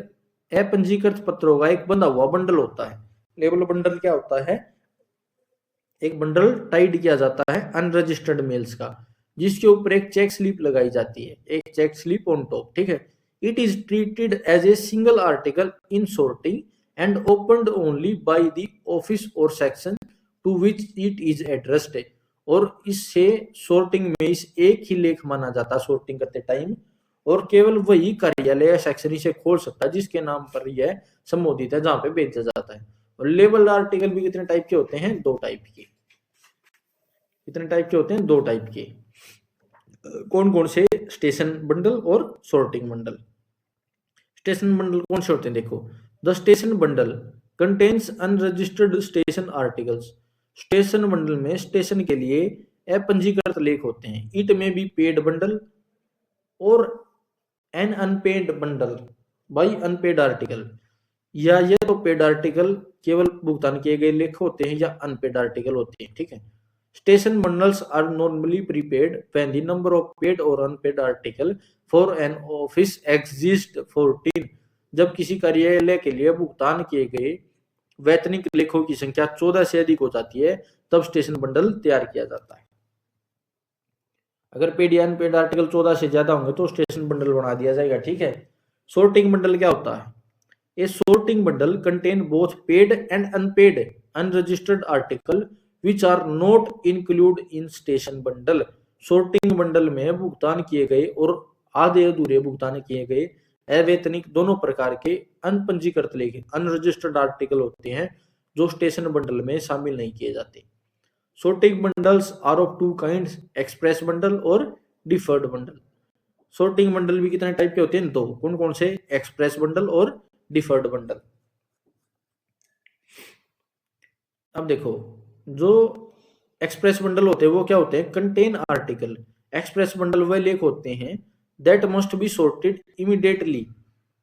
अपंजीकृत पत्रों का एक बंधा हुआ बंडल होता है। लेबल बंडल क्या होता है? एक बंडल टाइड किया जाता है अनरजिस्टर्ड मेल्स का, जिसके ऊपर एक चेक स्लिप लगाई जाती है, एक चेक स्लिप ऑन टॉप, ठीक है। It is treated as a single article in sorting and opened only by the office और section to which it is addressed, और इससे सॉर्टिंग में इस एक ही लेख माना जाता है सॉर्टिंग करते टाइम, और केवल वही कार्यालय या सेक्शन इसे खोल सकता है जिसके नाम पर यह संबोधित है, जहां पे भेजा जाता है। और लेबल आर्टिकल भी कितने टाइप के होते हैं? 2 टाइप के। कितने टाइप के होते हैं? 2 टाइप के। कौन कौन से? स्टेशन बंडल और सॉर्टिंग बंडल। स्टेशन बंडल कौन से होते हैं? देखो, the station bundle contains unregistered station articles. Station bundle में स्टेशन के लिए अपंजीकृत लेख होते हैं। It may be paid bundle और an unpaid bundle by unpaid article, या ये तो पेड आर्टिकल केवल भुगतान किए गए लेख होते हैं, या अनपेड आर्टिकल होते हैं, ठीक है। Station bundles are normally prepaid when the number of paid और unpaid article for an office exist 14, जब किसी कार्यालय के लिए भुगतान किए गए वैतनिक लेखों की संख्या 14 से अधिक हो जाती है, तब स्टेशन बंडल तैयार किया जाता है। अगर पेड या अनपेड आर्टिकल 14 से ज्यादा होंगे तो स्टेशन बंडल बना दिया जाएगा, ठीक है। सॉर्टिंग बंडल क्या होता है? A sorting bundle contain both paid and unpaid unregistered article which are not include in station bundle. Sorting bundle में भुगतान किए गए और आधे अधूरे भुगतान किए गए अवैतनिक दोनों प्रकार के अनपंजीकृत लेख अनरजिस्टर्ड आर्टिकल होते हैं, जो स्टेशन बंडल में शामिल नहीं किए जाते। Sorting bundles are of 2 kinds, express bundle और डिफर्ड बंडल। सॉर्टिंग बंडल भी कितने टाइप के होते हैं? 2। कौन कौन से? एक्सप्रेस बंडल और डिफर्ड बंडल। अब देखो, जो एक्सप्रेस बंडल होते हैं वो क्या होते हैं? Contain article. एक्सप्रेस बंडल वह लेख होते हैं that must be sorted immediately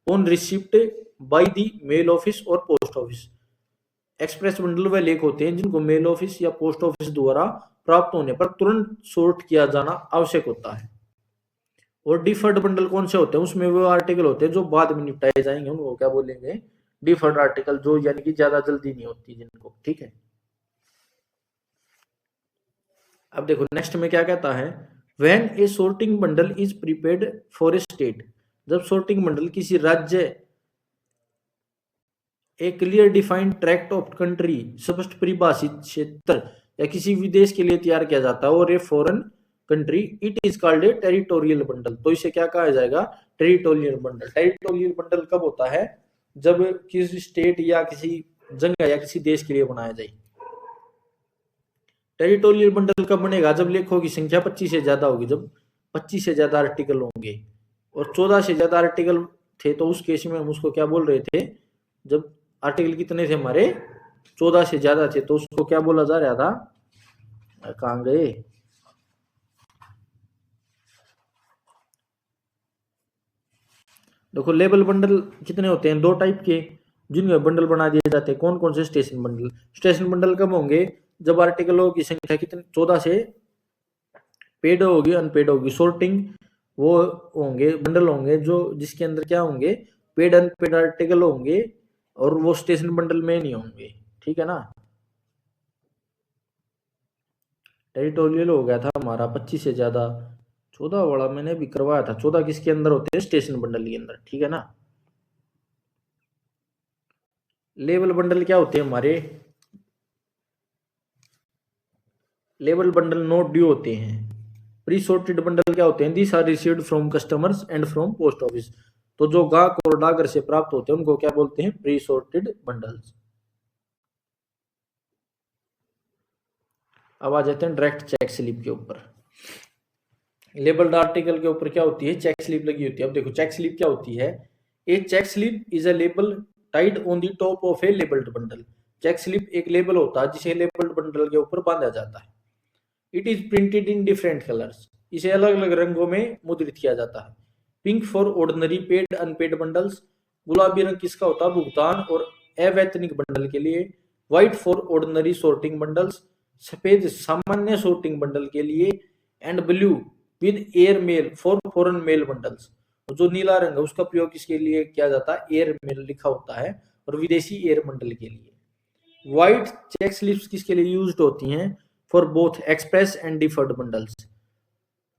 on receipt by the mail office और पोस्ट ऑफिस। एक्सप्रेस बंडल वह लेख होते हैं जिनको मेल ऑफिस या पोस्ट ऑफिस द्वारा प्राप्त होने पर तुरंत सॉर्ट किया जाना आवश्यक होता है। और डिफर्ड बंडल कौन से होते हैं? उसमें वो आर्टिकल होते हैं जो बाद में निपटाए जाएंगे, उनको क्या बोलेंगे? डिफर्ड आर्टिकल, जो यानी कि ज्यादा जल्दी नहीं होती जिनको, ठीक है। अब देखो नेक्स्ट में क्या कहता है? When a sorting bundle is prepaid for a state, जब सॉर्टिंग बंडल किसी राज्य, a clear defined tract of country, स्पष्ट परिभाषित क्षेत्र या किसी विदेश के लिए तैयार किया जाता है, और a foreign country, it is called A territorial bundle. तो इसे क्या कहा जाएगा? Territorial bundle. टेरिटोरियल बंडल कब होता है? जब किसी स्टेट या किसी जगह या किसी देश के लिए बनाया जाए। टेरिटोरियल बंडल कब बनेगा? जब लेखों की संख्या 25 से ज्यादा होगी, जब 25 से ज्यादा आर्टिकल होंगे। और 14 से ज्यादा आर्टिकल थे तो उस केस में हम उसको क्या बोल रहे थे? जब आर्टिकल कितने थे हमारे? 14 से ज्यादा थे, तो उसको क्या बोला जा रहा था? कहां गए? देखो, लेबल बंडल कितने होते हैं? 2 टाइप के, जिनमें बंडल बना दिए जाते हैं। कौन कौन से? Station bundle. स्टेशन बंडल कब होंगे? जब आर्टिकलों की संख्या कितने 14 से पेड होगी, अनपेड होगी। सॉर्टिंग वो होंगे बंडल होंगे जो जिसके अंदर क्या होंगे? पेड अनपेड आर्टिकल होंगे, और वो स्टेशन बंडल में नहीं होंगे, ठीक है ना। टेरिटोरियल हो गया था हमारा 25 से ज्यादा। 14 वाला मैंने भी करवाया था। 14 किसके अंदर होते हैं? स्टेशन बंडल के अंदर, ठीक है ना। लेबल बंडल क्या होते हैं हमारे? लेबल बंडल नोट ड्यू होते हैं। प्री सॉर्टेड बंडल क्या होते हैं? These are received from customers and from post office. तो जो गाहक और डाकघर से प्राप्त होते हैं उनको क्या बोलते हैं? Pre sorted bundles. अब आ जाते हैं डायरेक्ट चेक स्लिप के ऊपर। लेबल्ड आर्टिकल के ऊपर क्या होती है? चेक स्लिप लगी होती है। अब देखो चेक स्लिप क्या होती है? A check slip is a label tied on the top of a labelled bundle. Check slip एक लेबल होता है जिसे लेबल्ड बंडल के ऊपर बांधा जाता है। It is printed in different colours. इसे अलग अलग रंगों में मुद्रित किया जाता है। Pink for ordinary paid unpaid bundles. गुलाबी रंग किसका होता है? भुगतान और अवैतनिक बंडल के लिए। White for ordinary sorting bundles. सफेद सामान्य सॉर्टिंग बंडल के लिए। And blue with air mail for foreign mail bundles. जो नीला रंग है उसका प्रयोग किसके लिए किया जाता है, एयर मेल लिखा होता है, और विदेशी एयर बंडल के लिए। व्हाइट चेक स्लिप्स किसके लिए यूज्ड होती हैं, for both express and deferred bundles,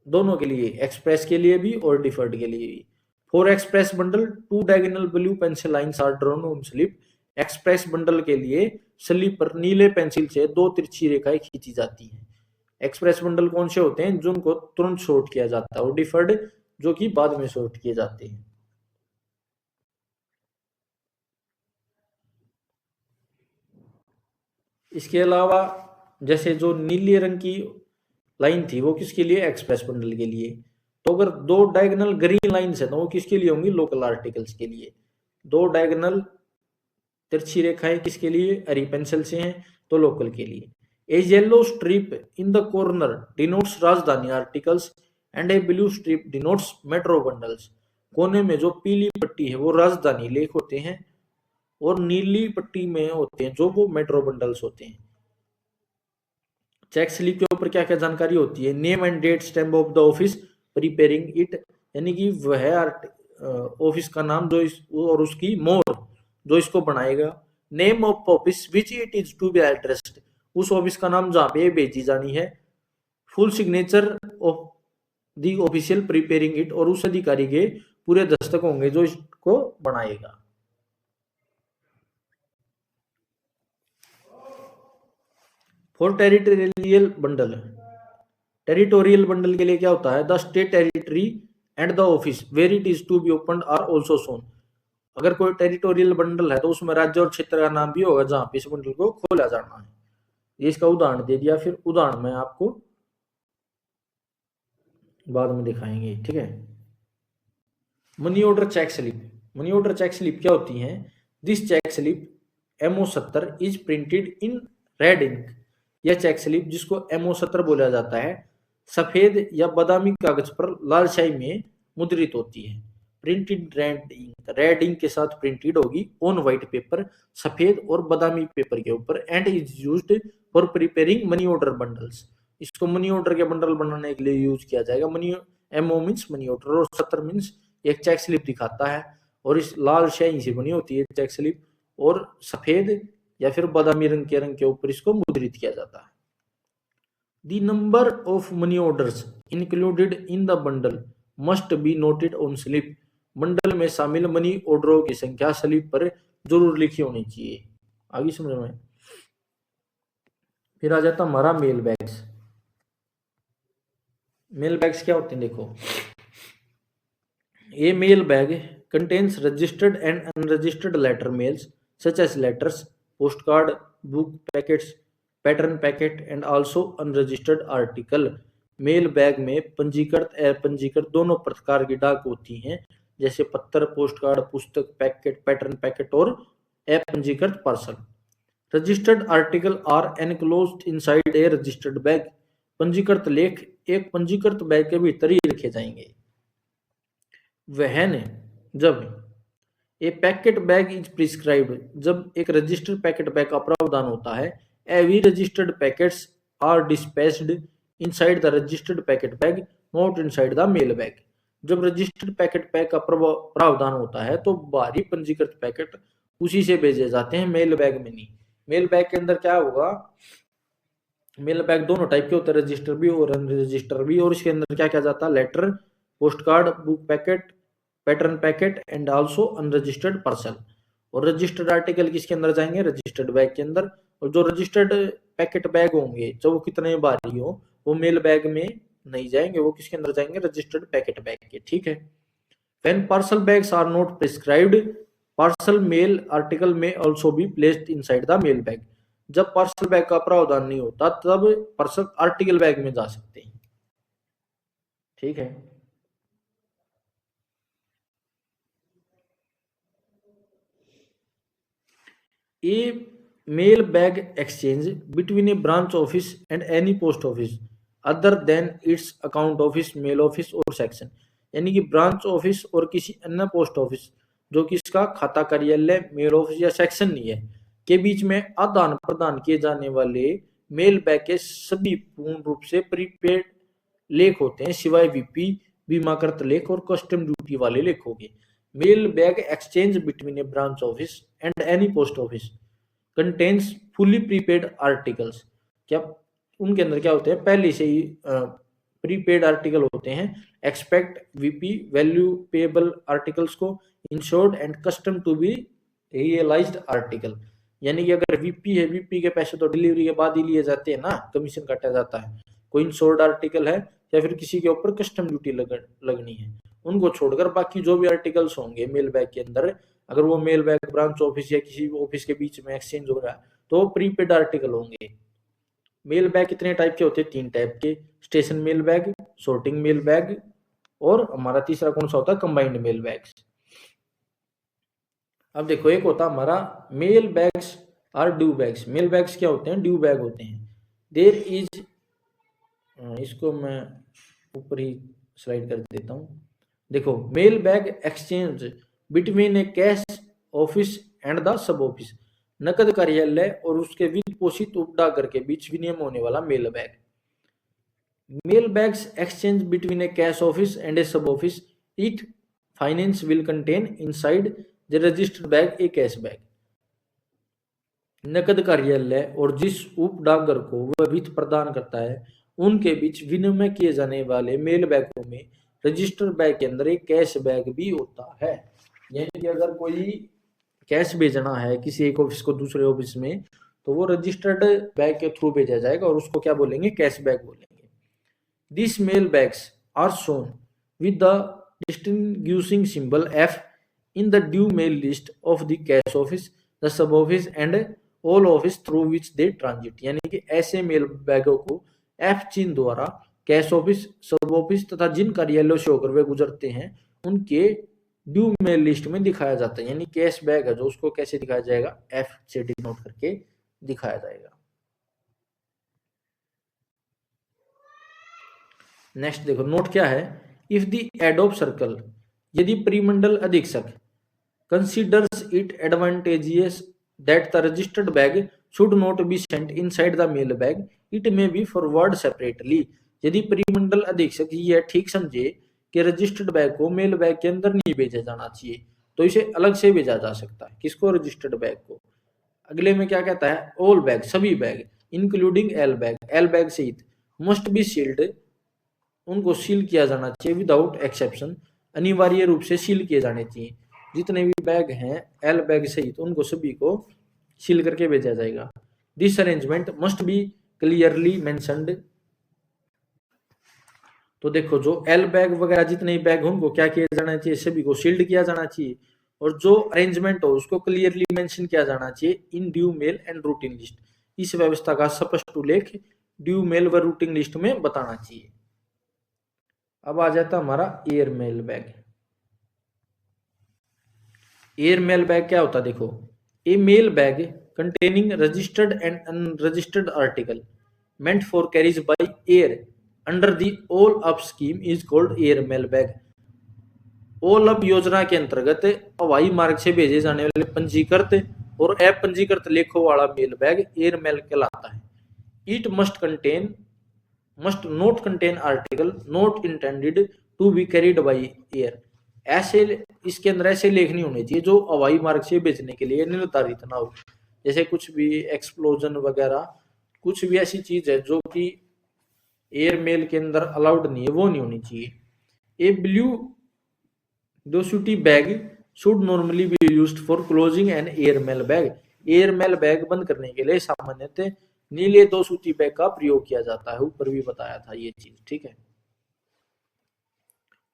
दोनों के लिए, एक्सप्रेस के लिए भी और डिफर्ड के लिए भी। For express bundle 2 diagonal blue pencil lines are drawn on slip. Express bundle के लिए स्लिप पर नीले पेंसिल से 2 तिरछी रेखाएं खींची जाती हैं। एक्सप्रेस बंडल कौन से होते हैं, जिनको तुरंत शॉर्ट किया जाता है, और डिफर्ड जो कि बाद में शॉर्ट किए जाते हैं। इसके अलावा जैसे जो नीले रंग की लाइन थी वो किसके लिए, एक्सप्रेस बंडल के लिए। तो अगर 2 डायगोनल ग्रीन लाइंस है तो वो किसके लिए होंगी, लोकल आर्टिकल्स के लिए। 2 डायगोनल तिरछी रेखाएं किसके लिए, हरी पेंसिल से हैं, तो लोकल के लिए। A yellow strip in the corner denotes Rajdhani articles and a blue strip denotes metro bundles. कोने में जो पीली पट्टी है वो राजधानी लेख होते हैं, और नीली पट्टी में होते हैं जो वो मेट्रो बंडल्स होते हैं। चेक स्लिप के ऊपर क्या क्या जानकारी होती है, name and date stamp of the office preparing it, यानी कि वह ऑफिस का नाम जो और उसकी मोहर जो इसको बनाएगा। Name of office which it is to be addressed, उस ऑफिस का नाम जहां पे भेजी जानी है। Full signature of the official preparing it, और उस अधिकारी के पूरे दस्तक होंगे जो इसको बनाएगा। For territorial bundle, territorial bundle के लिए क्या होता है, the state territory and the office where it is to be open are also shown. अगर कोई टेरिटोरियल बंडल है तो उसमें राज्य और क्षेत्र का नाम भी होगा जहां पे इस बंडल को खोला जाना है। ये इसका उदाहरण दे दिया, फिर उदाहरण में आपको बाद में दिखाएंगे, ठीक है। Money order check slip, money order check slip क्या होती है, this check slip MO70 is printed in red ink. यह चेक स्लिप जिसको MO70 बोला जाता है, सफेद या बादामी कागज पर लाल स्याही में मुद्रित होती है। प्रिंटेड रेड इंक के साथ प्रिंटेड होगी ऑन व्हाइट पेपर, सफेद और बादामी पेपर के ऊपर, and is used for preparing money order bundles. इसको मनी ऑर्डर के बंडल बनाने के लिए यूज किया जाएगा। Money MO means money order, और 70 मीन्स एक चेक स्लिप दिखाता है, और इस लाल स्याही से बनी होती है चेक स्लिप, और सफेद या फिर बादामी रंग के ऊपर इसको मुद्रित किया जाता है। The number of money orders included in the bundle must be noted on slip। Bundle में शामिल मनी ऑर्डरों की संख्या स्लिप पर जरूर लिखी होनी चाहिए। आगे समझ में। फिर आ जाता हमारा मेल बैग्स। मेल बैग्स क्या होते हैं, देखो। A mail bag contains registered and unregistered letter mails such as letters, postcard, book packets, pattern packet and also unregistered article। Mail bag में पंजीकृत अपंजीकृत दोनों प्रकार की डाक होती हैं, जैसे पत्र, पोस्टकार्ड, पुस्तक, पैकेट, पैटर्न पैकेट और अपंजीकृत parcel. Registered article are enclosed inside a registered bag. पंजीकृत लेख एक पंजीकृत बैग के भीतर ही रखे जाएंगे। वहन जब a packet bag is prescribed, जब एक रजिस्टर्ड पैकेट बैग का प्रावधान होता है। Every registered packets are dispatched inside the registered packet bag not inside the mail bag. जब रजिस्टर्ड पैकेट बैग का प्रावधान होता है तो बाहरी पंजीकृत पैकेट उसी से भेजे जाते हैं, मेल बैग में नहीं। मेल बैग के अंदर क्या होगा, मेल बैग दोनों टाइप के होते हैं, रजिस्टर भी और अनरजिस्टर भी, और इसके अंदर क्या क्या जाता है, letter, postcard, book packet, pattern packet and also unregistered parcel. और रजिस्टर्ड आर्टिकल किसके अंदर जाएंगे, रजिस्टर्ड बैग के अंदर। और जो रजिस्टर्ड पैकेट बैग होंगे जो वो कितने भारी हो वो मेल बैग में नहीं जाएंगे, वो किसके अंदर जाएंगे, रजिस्टर्ड पैकेट बैग के, ठीक है। When parcel bags are not prescribed, parcel mail article में also be placed inside the mail bag. जब पार्सल बैग का प्रावधान नहीं होता तब पार्सल आर्टिकल बैग में जा सकते हैं, ठीक है। A mail bag exchange between a branch office and any post office other than its account office, mail office और section। यानी कि ब्रांच ऑफिस और किसी अन्य पोस्ट ऑफिस जो कि इसका खाता कार्यालय, मेल ऑफिस या सेक्शन नहीं है, के बीच में आदान प्रदान किए जाने वाले मेल बैग के सभी पूर्ण रूप से प्रीपेड लेख होते हैं सिवाय वीपी, बीमाकृत लेख और कस्टम ड्यूटी वाले लेखों के। Mail bag exchange between a branch office and any post office contains fully prepaid articles. क्या उनके अंदर क्या होते हैं, पहले से ही प्रीपेड आर्टिकल होते हैं। Expect VP value payable articles को, insured and custom to be realised article. यानी कि अगर वीपी है, वीपी के पैसे तो डिलीवरी के बाद ही लिए जाते हैं ना, कमीशन काटा जाता है। कोई इंश्योर्ड आर्टिकल है या फिर किसी के ऊपर कस्टम ड्यूटी लगनी है, उनको छोड़कर बाकी जो भी आर्टिकल्स होंगे मेल बैग के अंदर, अगर वो मेल बैग ब्रांच ऑफिस या किसी ऑफिस के बीच में एक्सचेंज हो रहा है तो प्रीपेड आर्टिकल होंगे। मेल बैग कितने टाइप के होते हैं, 3 टाइप के, station mail bag, sorting mail bag और हमारा तीसरा कौन सा होता है, कंबाइंड मेल बैग्स। अब देखो एक होता हमारा मेल बैग्स और ड्यू बैग्स। मेल बैग्स क्या होते हैं, ड्यू बैग होते हैं। देयर इज, इसको मैं ऊपर ही स्लाइड कर देता हूं। देखो mail bag exchange between a cash office and the sub office, नकद कार्यालय और उसके वित्त पोषित उपडाकर के बीच विनिमय होने वाला mail bag. Mail bags exchange between a cash office and a sub office, it finance will contain inside the registered bag a cash bag. नकद कार्यालय और जिस उप डाकघर को वह वित्त प्रदान करता है उनके बीच विनिमय किए जाने वाले मेल बैगों में रजिस्टर्ड बैग के अंदर एक कैश बैग भी होता है। यानी कि अगर कोई कैश भेजना है किसी एक ऑफिस को दूसरे ऑफिस में तो वो रजिस्टर्ड बैग के थ्रू भेजा जाएगा और उसको क्या बोलेंगे, कैश बैग बोलेंगे। This mail bags are shown with the distinguishing symbol F in the due mail list of the cash office, the sub office and all office through which they transit। यानी कि ऐसे mail बैगों को F चिन्ह द्वारा cash office, सब office तथा जिन कार्यालयों से होकर वे गुजरते हैं उनके ड्यू मेल लिस्ट में दिखाया जाता है। यानी कैश बैग है जो उसको कैसे दिखाया जाएगा, F से डिनोट करके दिखाया जाएगा। नेक्स्ट देखो नोट क्या है, इफ द एडोब सर्कल, यदि परिमंडल अधीक्षक considers it advantageous that the registered bag should not be sent inside the mail bag, it may be forwarded separately। यदि परिमंडल अधीक्षक यह ठीक समझे कि रजिस्टर्ड बैग को मेल बैग के अंदर नहीं भेजा जाना चाहिए तो इसे अलग से भेजा जा सकता है। किसको, रजिस्टर्ड बैग को। अगले में क्या कहता है, ऑल बैग, सभी bag including L bag, L bag सहित, मस्ट बी सील्ड, उनको सील किया जाना चाहिए, विदाउट एक्सेप्शन, अनिवार्य रूप से सील किए जाने चाहिए। जितने भी बैग हैं एल बैग सहित उनको सभी को सील करके भेजा जाएगा। This arrangement must be clearly mentioned. तो देखो जो एल बैग वगैरह जितने भी बैग उनको क्या किया जाना चाहिए, सभी को सील्ड किया जाना चाहिए और जो अरेंजमेंट हो उसको क्लियरली मेंशन किया जाना चाहिए in due mail and routine list. इस व्यवस्था का स्पष्ट उल्लेख ड्यू मेल व रूटीन लिस्ट में बताना चाहिए। अब आ जाता हमारा air mail bag. Air mail bag क्या होता है, देखो a mail bag containing registered and unregistered article meant for carriage by air under the all up scheme is called air mail bag. All up योजना के अंतर्गत हवाई मार्ग से भेजे जाने वाले पंजीकृत और अपंजीकृत लेखों वाला मेल बैग एयर मेल कहलाता है। It must not contain article not intended to be carried by air. ऐसे इसके अंदर ऐसे लेख नहीं होने चाहिए जो हवाई मार्ग से भेजने के लिए निर्धारित ना हो। जैसे कुछ भी एक्सप्लोजन वगैरह, कुछ भी ऐसी चीज है जो कि एयर मेल के अंदर अलाउड नहीं है, वो नहीं होनी चाहिए। A blue dosity bag should normally be used for closing an air mail bag. Air mail bag बंद करने के लिए सामान्यतः नीले 2 सूती बैग का प्रयोग किया जाता है। ऊपर भी बताया था ये चीज, ठीक है।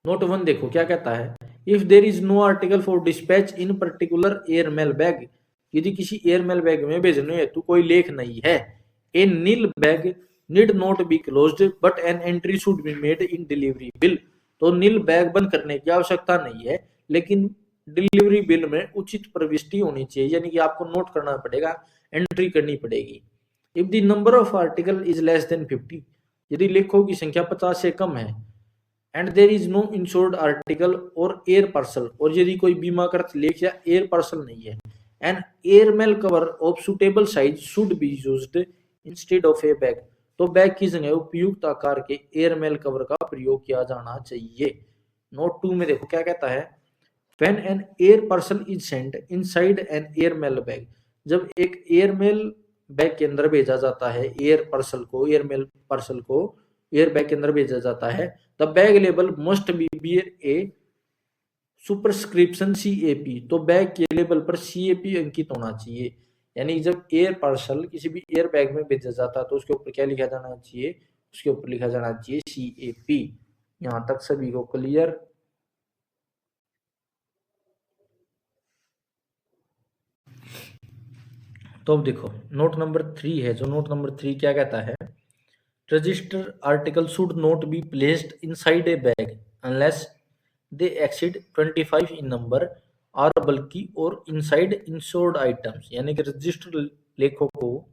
नोट 1 देखो क्या कहता है, if there is no article for dispatch in particular air mail bag, यदि किसी एयर मेल बैग में भेजने हेतु कोई लेख नहीं है, a nil bag need not be closed but an entry should be made in delivery bill. तो नील बैग बंद करने की आवश्यकता नहीं है लेकिन डिलीवरी बिल में उचित प्रविष्टि होनी चाहिए, यानी कि आपको नोट करना पड़ेगा, एंट्री करनी पड़ेगी। If the number of article is less than 50, यदि लेखों की संख्या 50 से कम है, and there is no insured article or air parcel, और यदि कोई बीमाकृत लेख या एयर पार्सल नहीं है, an air mail cover of suitable size should be used instead of a bag, तो बैग की जगह उपयुक्त आकार के एयरमेल कवर का प्रयोग किया जाना चाहिए। नोट 2 में देखो क्या कहता है, When an air parcel is sent inside an airmail bag, जब एक एयरमेल बैग के अंदर भेजा जाता है, एयरमेल पार्सल को एयर बैग के अंदर भेजा जाता है, the bag label must be bear a superscription CAP, तो बैग के लेबल पर CAP अंकित होना चाहिए। यानी जब एयर पार्सल किसी भी एयर बैग में भेजा जाता है तो उसके ऊपर क्या लिखा जाना चाहिए, उसके ऊपर लिखा जाना चाहिए CAP। यहां तक सभी को क्लियर? तो अब देखो नोट नंबर 3 है, जो नोट नंबर 3 क्या कहता है, register article should not be placed inside a bag unless they exceed 25 in number और बल्कि और इनसाइड इंश्योर्ड आइटम्स, यानी कि रजिस्टर लेखों को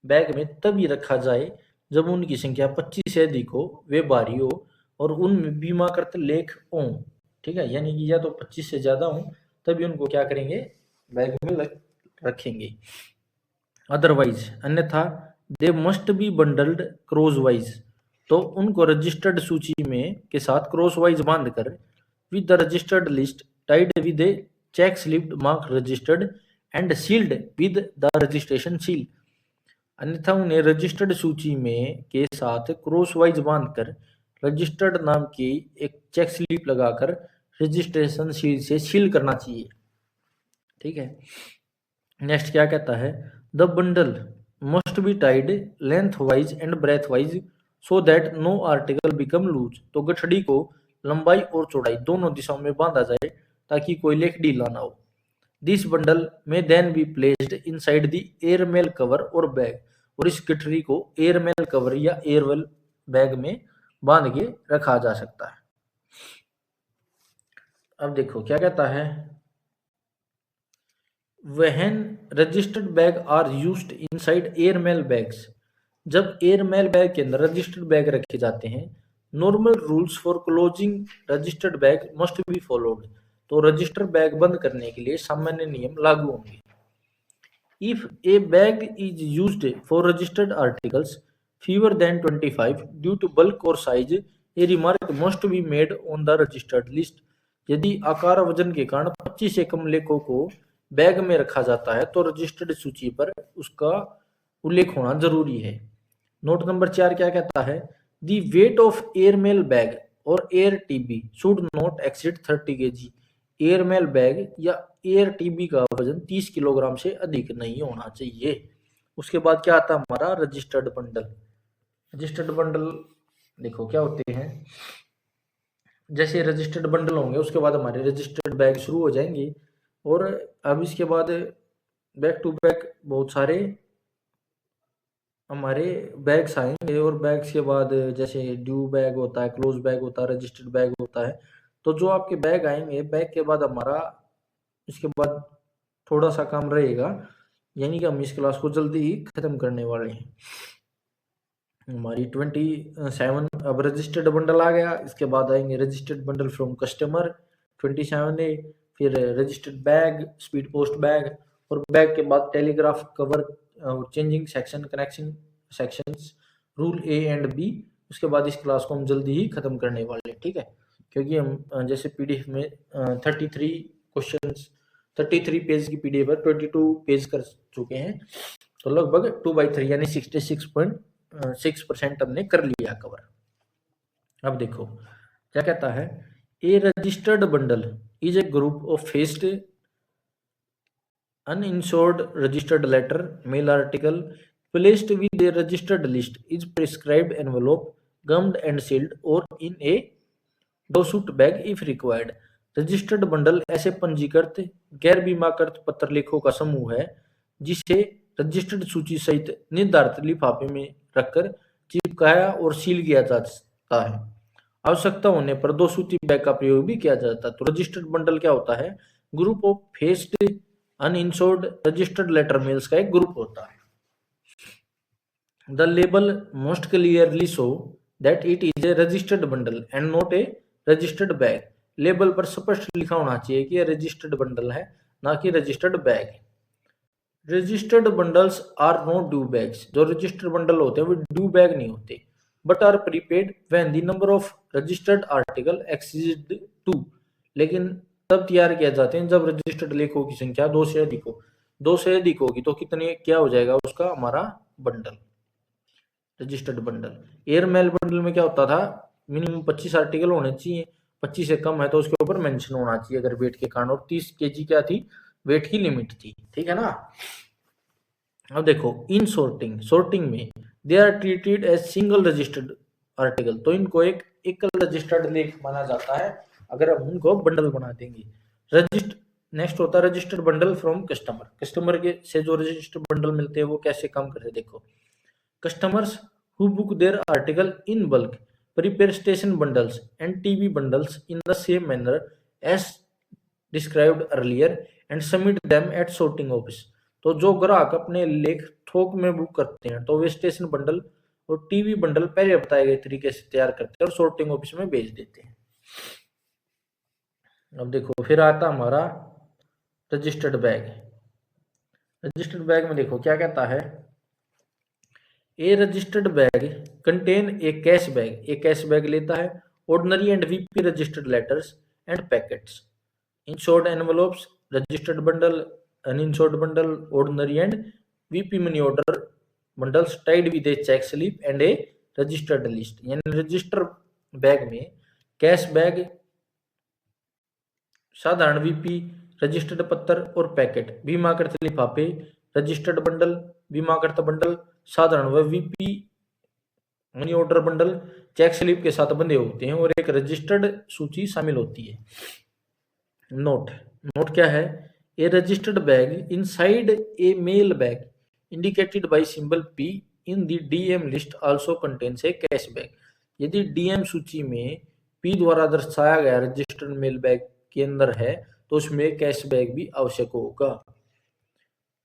बैग में तभी रखा जाए जब उनकी संख्या 25 से अधिक हो, वे भारी हो और उनमें बीमाकृत लेख हों। ठीक है, यानी कि या तो 25 से ज्यादा हो तभी उनको क्या करेंगे, बैग में रखेंगे। अदरवाइज अन्यथा they must be bundled crosswise, तो उनको रजिस्टर्ड सूची में के साथ क्रॉस वाइज बांधकर with the registered list tied with a check slip marked registered and sealed with the registration seal, अन्यथा उन्हें रजिस्टर्ड सूची में के साथ क्रॉस वाइज बांधकर रजिस्टर्ड नाम की एक चेक स्लिप लगाकर रजिस्ट्रेशन सील से सील करना चाहिए। ठीक है, नेक्स्ट क्या कहता है, the bundle must be tied lengthwise and breadthwise so that no article become loose, तो गठड़ी को लंबाई और चौड़ाई दोनों दिशाओं में बांधा जाए ताकि कोई लेख ढीला ना हो। This bundle may then be placed inside the airmail cover or bag, और इस गठड़ी को एयरमेल कवर या एयरवेल बैग में बांध के रखा जा सकता है। अब देखो क्या कहता है, When registered bag are used inside airmail bags, जब एयरमेल बैग के अंदर रजिस्टर्ड बैग रखे जाते हैं, normal rules for closing registered bag must be followed, तो रजिस्टर्ड बैग बंद करने के लिए सामान्य नियम लागू होंगे। If A bag is used for registered articles fewer than 25 due to bulk or size, a remark must be made on the registered list, यदि आकार वजन के कारण 25 से कम लेखों को बैग में रखा जाता है तो रजिस्टर्ड सूची पर उसका उल्लेख होना जरूरी है। नोट नंबर 4 क्या कहता है, दी वेट ऑफ एयरमेल बैग और air TB should not exceed 30 kg, airmail bag या एयर टीबी का वजन 30 किलोग्राम से अधिक नहीं होना चाहिए। उसके बाद क्या आता है हमारा रजिस्टर्ड बंडल। रजिस्टर्ड बंडल देखो क्या होते हैं, जैसे रजिस्टर्ड बंडल होंगे उसके बाद हमारे रजिस्टर्ड बैग शुरू हो जाएंगे, और अब इसके बाद बैक टू बैक बहुत सारे हमारे बैग्स आएंगे, और बैग्स के बाद जैसे ड्यू बैग होता है, क्लोज बैग होता है, रजिस्टर्ड बैग होता है, तो जो आपके बैग आएंगे बैग के बाद हमारा इसके बाद थोड़ा सा काम रहेगा, यानी कि हम इस क्लास को जल्दी ही खत्म करने वाले हैं। हमारी 27 अब रजिस्टर्ड बंडल आ गया, इसके बाद आएंगे registered bundle from customer 27A, फिर registered bag, speed post bag, और बैग के बाद टेलीग्राफ कवर और changing section connection sections rule A and B। उसके बाद इस क्लास को हम जल्दी ही खत्म करने वाले हैं। ठीक है, क्योंकि हम जैसे पीडीएफ में 33 क्वेश्चंस 33 पेज की पीडीएफ पर 22 पेज कर चुके हैं, तो लगभग 2/3 यानी 66.6% हमने कर लिया कवर। अब देखो क्या कहता है, a registered bundle is a group of faced uninsured registered letter mail article placed with a registered list is prescribed envelope gummed and sealed or in a dosut bag if required। Registered bundle ऐसे पंजीकृत गैर बीमाकृत पत्र लेखों का समूह है जिसे रजिस्टर्ड सूची सहित निर्धारित लिफाफे में रखकर चिपकाया और सील किया जाता है। आवश्यकता होने पर 2 सूती बैग का प्रयोग भी किया जाता है। तो रजिस्टर्ड बंडल क्या होता है, group of faced uninsured registered letter mails का एक ग्रुप होता है। The label most clearly show that it is a registered bundle and not a registered bag. Label पर स्पष्ट लिखा होना चाहिए कि यह रजिस्टर्ड बंडल है, ना कि रजिस्टर्ड बैग है। Registered bundles are not due bags. जो रजिस्टर्ड बंडल होते हैं वो ड्यू बैग नहीं होते, but are prepaid when the number of registered article exceed 2। लेकिन तब तैयार किया जाते हैं जब रजिस्टर्ड लेखों की संख्या 2 से अधिक हो। 2 से अधिक होगी तो कितने क्या हो जाएगा उसका हमारा bundle, registered bundle. Airmail bundle में क्या होता था, मिनिमम 25 आर्टिकल होने चाहिए, 25 से कम है तो उसके ऊपर मेंशन होना चाहिए अगर वेट के कारण, और 30 केजी क्या थी वेट की लिमिट थी, ठीक है ना। अब देखो इन सॉर्टिंग, सॉर्टिंग में they are treated as single registered article, तो इनको एक एकल रजिस्टर्ड लेख माना जाता है अगर हम उनको बंडल बना देंगे। रजिस्टर नेक्स्ट होता है registered bundle from customer. Customer के से जो रजिस्टर्ड बंडल मिलते हैं वो कैसे काम करते हैं देखो। Customers who book their article in bulk prepare station bundles and TV bundles in the same manner as described earlier and submit them at sorting office। तो जो ग्राहक अपने लेख थोक में बुक करते हैं तो वे स्टेशन बंडल और टीवी बंडल पहले बताए गए तरीके से तैयार करते हैं और sorting ऑफिस में भेज देते हैं। अब देखो फिर आता हमारा रजिस्टर्ड बैग। रजिस्टर्ड बैग में देखो क्या कहता है, a registered bag contain a cash bag. A cash bag लेता है ordinary and VP registered letters and packets, insured envelopes, registered bundle, uninsured bundle, ordinary and VP money order bundles tied with a check slip and a registered list. यानी register bag में cash bag, साधारण VP, registered पत्र और packet, बीमाकृत लिफाफे, registered bundle, बीमाकृत bundle, साधारण व VP money order bundle check slip के साथ बंधे होते हैं और एक रजिस्टर्ड सूची शामिल होती है। नोट, नोट क्या है, a registered bag inside a mail bag indicated by symbol P in the DM list also contains a cash bag. यदि डीएम सूची में पी द्वारा दर्शाया गया रजिस्टर्ड मेल बैग के अंदर है तो उसमें कैश बैग भी आवश्यक होगा।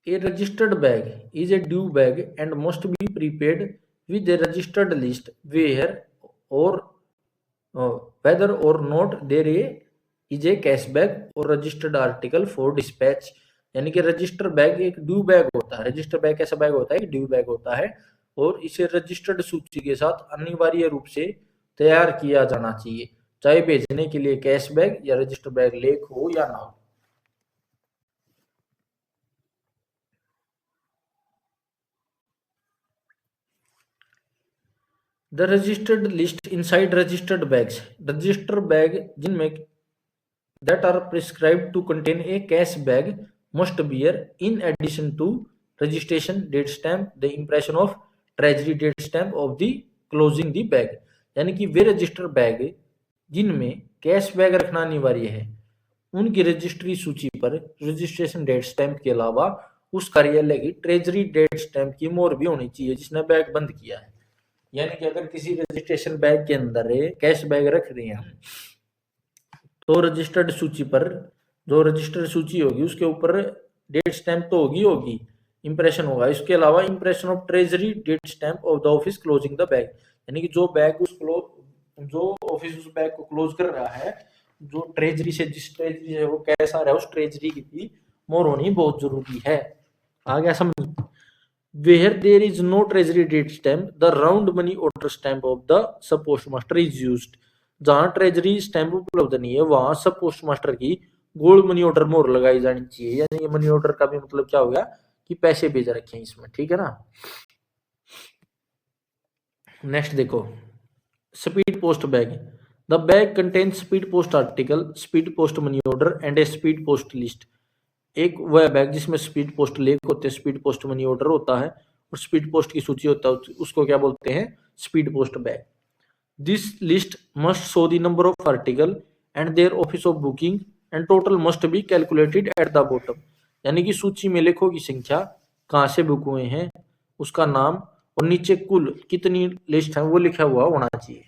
A registered bag is a due bag and must be prepaid with a registered list where or whether or not there is a cash bag or registered article for dispatch। यानी कि register bag एक due bag होता है। Register bag कैसा bag होता है, due bag होता है और इसे रजिस्टर्ड सूची के साथ अनिवार्य रूप से तैयार किया जाना चाहिए, चाहे भेजने के लिए कैश बैग या रजिस्टर बैग लेख हो या ना हो। The registered list inside registered bags, register bag जिनमें that are prescribed to contain a cash bag must bear in addition to registration date stamp the impression of treasury date stamp of the closing the bag। यानी कि वे register bag जिनमें cash bag रखना अनिवार्य है उनकी registry सूची पर registration date stamp के अलावा उस कार्यालय की ट्रेजरी डेट स्टैंप की मोहर भी होनी चाहिए जिसने बैग बंद किया है। यानी कि अगर किसी रजिस्ट्रेशन बैग के अंदर कैश बैग रख रहे हैं तो रजिस्टर्ड सूची पर जो रजिस्टर्ड सूची होगी उसके ऊपर डेट स्टैंप तो होगी, इंप्रेशन होगा। इसके अलावा impression of treasury date stamp of the office closing the bag. यानी कि जो बैग जो ऑफिस उस बैग को क्लोज कर रहा है, जो ट्रेजरी से जिस ट्रेजरी से वो कैश आ रहा है उस ट्रेजरी की भी मोहर होनी बहुत जरूरी है। आ गया समझ। Where there is no treasury date stamp, the round money order stamp of the sub postmaster is used। जहां ट्रेजरी स्टैंप उपलब्ध नहीं है वहां सब पोस्टमास्टर की गोल्ड मनी ऑर्डर मोहर लगाई जानी चाहिए। यानी ये मनी ऑर्डर का भी मतलब क्या हो गया कि पैसे भेज रखे हैं इसमें, ठीक है ना। नेक्स्ट देखो speed post bag. The bag contain speed post article, speed post money order and A speed post list. एक वह बैग जिसमें स्पीड पोस्ट लेख होते हैं, स्पीड पोस्ट मनी ऑर्डर होता है और स्पीड पोस्ट की सूची होता है, उसको क्या बोलते हैं, speed post bag. This list must show the number of article and their office of booking and total must be calculated at the bottom. यानी कि सूची में लेखों की संख्या, कहाँ से बुक हुए हैं, उसका नाम और नीचे कुल कितनी लिस्ट है वो लिखा हुआ होना चाहिए।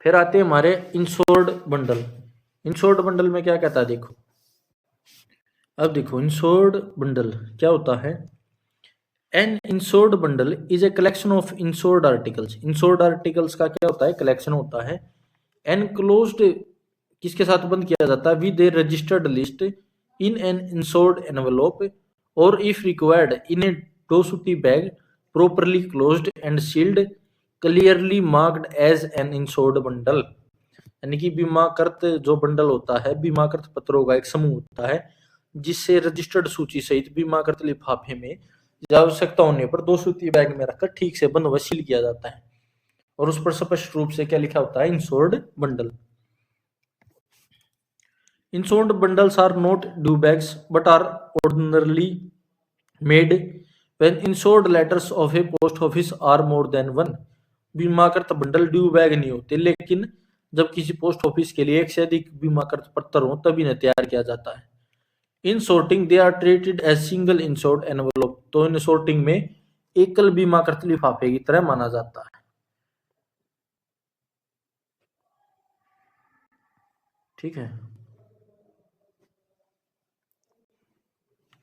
फिर आते हैं हमारे इंश्योर्ड बंडल। इंश्योर्ड बंडल में क्या कहता है देखो। अब देखो इंश्योर्ड बंडल क्या होता है। An insured bundle is a collection of insured articles. Insured articles का क्या होता है, कलेक्शन होता है। एनक्लोज्ड किसके साथ बंद किया जाता है, with A registered list in an insured envelope or if required in a dosity bag properly closed and sealed clearly marked as an insured bundle। यानी कि बीमाकृत जो बंडल होता है, बीमाकृत पत्रों का एक समूह होता है जिससे रजिस्टर्ड सूची सहित बीमाकृत लिफाफे में आवश्यकता होने पर दो सूती बैग में रखकर ठीक से बंद व सील किया जाता है और उस पर स्पष्ट रूप से क्या लिखा होता है, insured bundle. Insured bundles are not due bags but are ordinarily made when insured letters of a post office are more than one। बीमाकृत बंडल ड्यू बैग नहीं होते, लेकिन जब किसी पोस्ट ऑफिस के लिए एक से अधिक बीमाकृत पत्र हो तभी इन्हें तैयार किया जाता है। In sorting they are treated as single insured envelope. तो इन सॉर्टिंग में एकल बीमाकृत लिफाफे की तरह माना जाता है। ठीक है।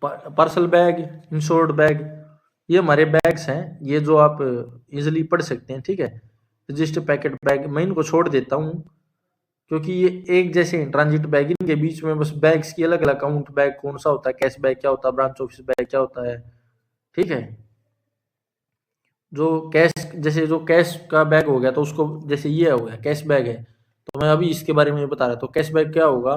पार्सल बैग, इंश्योर्ड बैग, ये हमारे बैग्स हैं, ये जो आप इजीली पढ़ सकते हैं। ठीक है। रजिस्टर पैकेट बैग मैं इनको छोड़ देता हूँ क्योंकि ये एक जैसे हैं। ट्रांजिट बैग, इनके बीच में बस बैग्स की अलग अलग, अकाउंट बैग कौन सा होता है, कैश बैग क्या होता है, ब्रांच ऑफिस बैग क्या होता है। ठीक है। जो कैश, जैसे जो कैश का बैग हो गया तो उसको, जैसे ये हो गया कैश बैग है तो मैं अभी इसके बारे में बता रहा था। तो कैश बैग क्या होगा,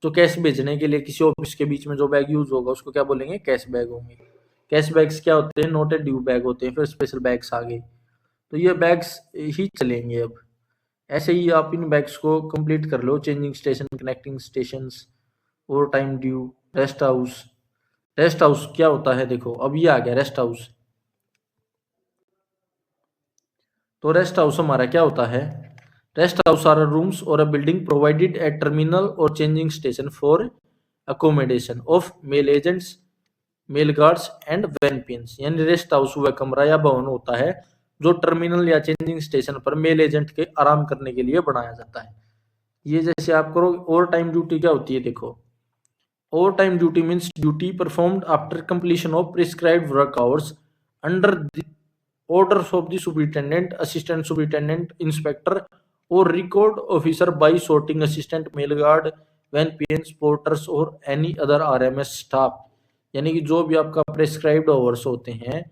जो कैश भेजने के लिए किसी ऑफिस के बीच में जो बैग यूज होगा उसको क्या बोलेंगे, कैश बैग होंगे। कैश बैग्स क्या होते हैं, नोटेड ड्यू बैग होते हैं। फिर स्पेशल बैग्स आ गए, तो ये बैग्स ही चलेंगे अब। ऐसे ही आप इन बैग्स को कंप्लीट कर लो। Changing station, connecting station, over time due, rest house. Rest house क्या होता है, देखो अब ये आ गया रेस्ट हाउस। तो रेस्ट हाउस हमारा क्या होता है, rest house are rooms or a building provided at terminal or changing station for accommodation of mail agents, mail guards and van peons. यानी रेस्ट हाउस वह कमरा या भवन होता है जो टर्मिनल या चेंजिंग स्टेशन पर मेल एजेंट के आराम करने के लिए बनाया जाता है। ये जैसे आप करो, ओवर टाइम ड्यूटी क्या होती है, देखो over time duty means duty performed after completion of prescribed work hours under the orders of the superintendent, assistant superintendent, inspector or record officer by sorting assistant, mail guard, van PNs, porters or any other RMS staff। यानी कि जो भी आपका prescribed hours होते हैं,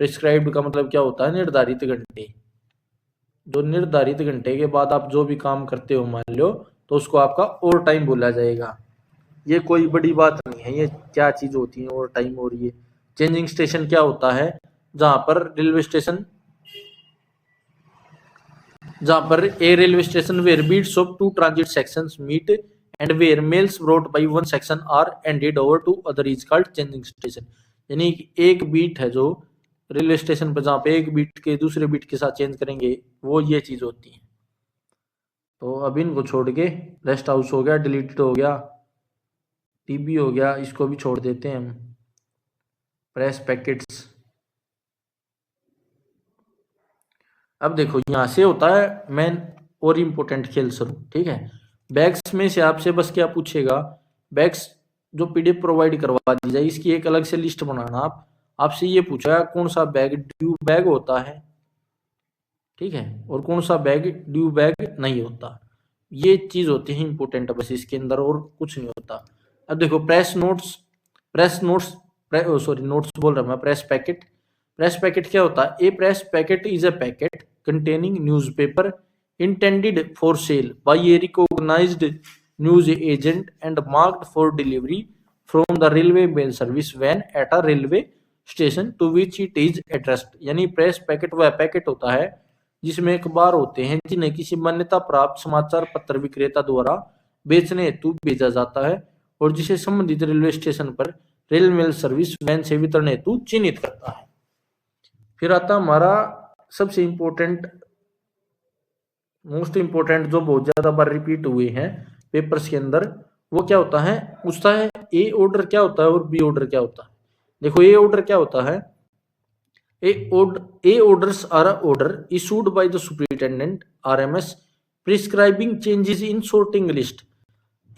prescribed का मतलब क्या होता है, निर्धारित घंटे। जो निर्धारित घंटे के बाद आप जो भी काम करते हो मान लो, तो उसको आपका ओवर टाइम बोला जाएगा। ये कोई बड़ी बात नहीं है, ये क्या चीज होती है ओवर टाइम। और ये चेंजिंग स्टेशन क्या होता है, जहां पर रेलवे स्टेशन, जहां पर a railway station where beats of two transit sections meet and where mails brought by one section are handed over to other is called changing station. यानी एक बीट है जो रेलवे स्टेशन पर, जहां पे एक बीट के दूसरे बीट के साथ चेंज करेंगे, वो ये चीज होती है। तो अब इनको छोड़ के रेस्ट हाउस हो गया, डिलीटेड हो गया, टीबी हो गया, इसको भी छोड़ देते हैं हम। प्रेस पैकेट्स, अब देखो यहां से होता है मेन और इम्पोर्टेंट खेल शुरू। ठीक है। बैग्स में से आपसे बस क्या पूछेगा, बैग्स जो पीडीएफ प्रोवाइड करवा दी जाए इसकी एक अलग से लिस्ट बनाना। आप आपसे ये पूछा कौन सा बैग ड्यू बैग होता है, ठीक है, और कौन सा बैग ड्यू बैग नहीं होता। ये चीज होती है इंपोर्टेंट बस इसके अंदर, और कुछ नहीं होता। अब देखो press notes, press notes, sorry notes बोल रहा मैं, प्रेस पैकेट। प्रेस पैकेट क्या होता है, a press packet is a packet containing newspaper intended for sale by a recognized news agent and marked for delivery from the railway mail service van at a railway station to which it is addressed। यानी press packet वह packet होता है जिसमें अखबार होते हैं जिन्हें किसी मान्यता प्राप्त समाचार पत्र विक्रेता द्वारा बेचने हेतु भेजा जाता है और जिसे संबंधित रेलवे स्टेशन पर रेल मेल सर्विस वैन से वितरण हेतु चिन्हित करता है। फिर आता हमारा सबसे इंपॉर्टेंट, मोस्ट इंपॉर्टेंट, जो बहुत ज्यादा बार रिपीट हुए हैं पेपर्स के अंदर, वो क्या होता है, पूछता है ए ऑर्डर क्या होता है और बी ऑर्डर क्या होता है। देखो ए ऑर्डर क्या होता है, a orders are order issued by the superintendent RMS prescribing changes in sorting list.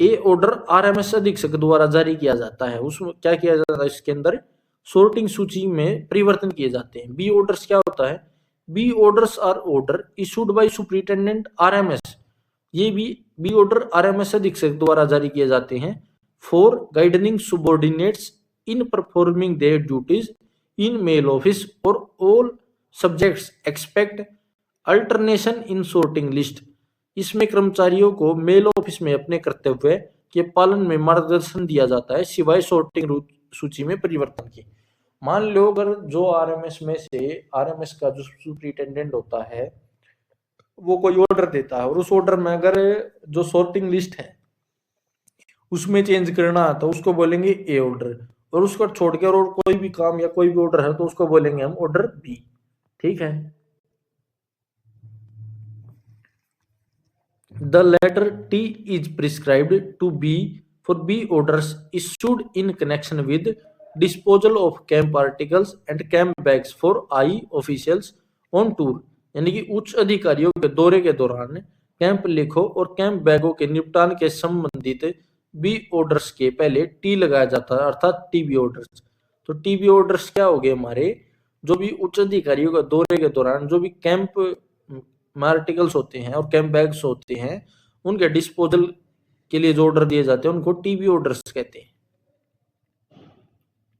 A order RMS अधीक्षक द्वारा जारी किया जाता है, उसमें क्या किया जाता है, इसके अंदर सॉर्टिंग सूची में परिवर्तन किए जाते हैं। बी ऑर्डर्स क्या होता है, B orders are order issued by superintendent RMS. ये भी बी ऑर्डर आरएमएस अधीक्षक द्वारा जारी किए जाते हैं for guiding subordinates in performing their duties in mail office, or all subjects expect alternation in sorting list। इसमें कर्मचारियों को मेल ऑफिस में अपने कर्तव्य के पालन में मार्गदर्शन दिया जाता है सिवाय sorting सूची में परिवर्तन के। मान लो अगर जो आरएमएस में से आरएमएस का जो सुपरिटेंडेंट होता है वो कोई ऑर्डर देता है और उस ऑर्डर में अगर जो सॉर्टिंग लिस्ट है उसमें चेंज करना तो उसको बोलेंगे ए ऑर्डर, और उसको छोड़ के और कोई भी काम या कोई भी ऑर्डर है तो उसको बोलेंगे हम ऑर्डर बी। ठीक है। The letter T is prescribed to be for B orders issued in connection with disposal of camp articles and camp bags for high officials on tour. यानी कि उच्च अधिकारियों के दौरे के दौरान कैंप लेखों और कैंप बैगों के निपटान के संबंधित बी ऑर्डर्स के पहले टी लगाया जाता है, अर्थात टीबी ऑर्डर्स। तो टीबी ऑर्डर्स क्या हो गए हमारे, जो भी उच्च अधिकारियों के दौरे के दौरान जो भी कैंप में आर्टिकल्स होते हैं और कैंप बैग्स होते हैं उनके डिस्पोजल के लिए जो ऑर्डर दिए जाते हैं उनको टीबी ऑर्डर्स कहते हैं।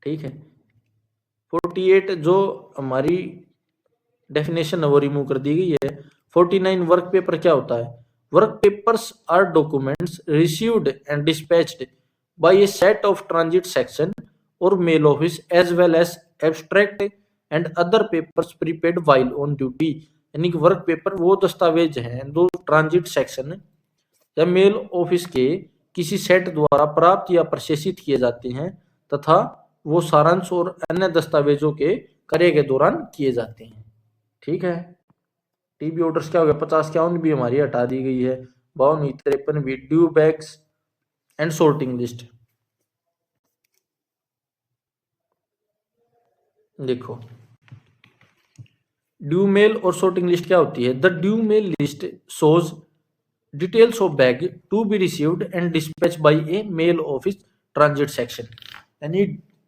ठीक है। 48 जो हमारी डेफिनेशन है वो रिमूव कर दी गई है। 49 वर्क पेपर क्या होता है? Work papers are documents received and dispatched by a set of transit section or mail office as well as abstract and other papers prepared while on duty. यानी कि वर्क पेपर वो दस्तावेज हैं जो transit section या mail office के किसी set द्वारा प्राप्त या प्रोसेसित किए जाते हैं तथा वो सारांश और अन्य दस्तावेजों के कार्य के दौरान किए जाते हैं। ठीक है। टीबी ऑर्डर्स क्या हो गया? 50 51 भी हमारी हटा दी गई है, 52 53 भी। Due bags and sorting list देखो, ड्यू मेल और सॉर्टिंग लिस्ट क्या होती है? The due mail list shows details of bag to be received and dispatch by a mail office transit section. यानी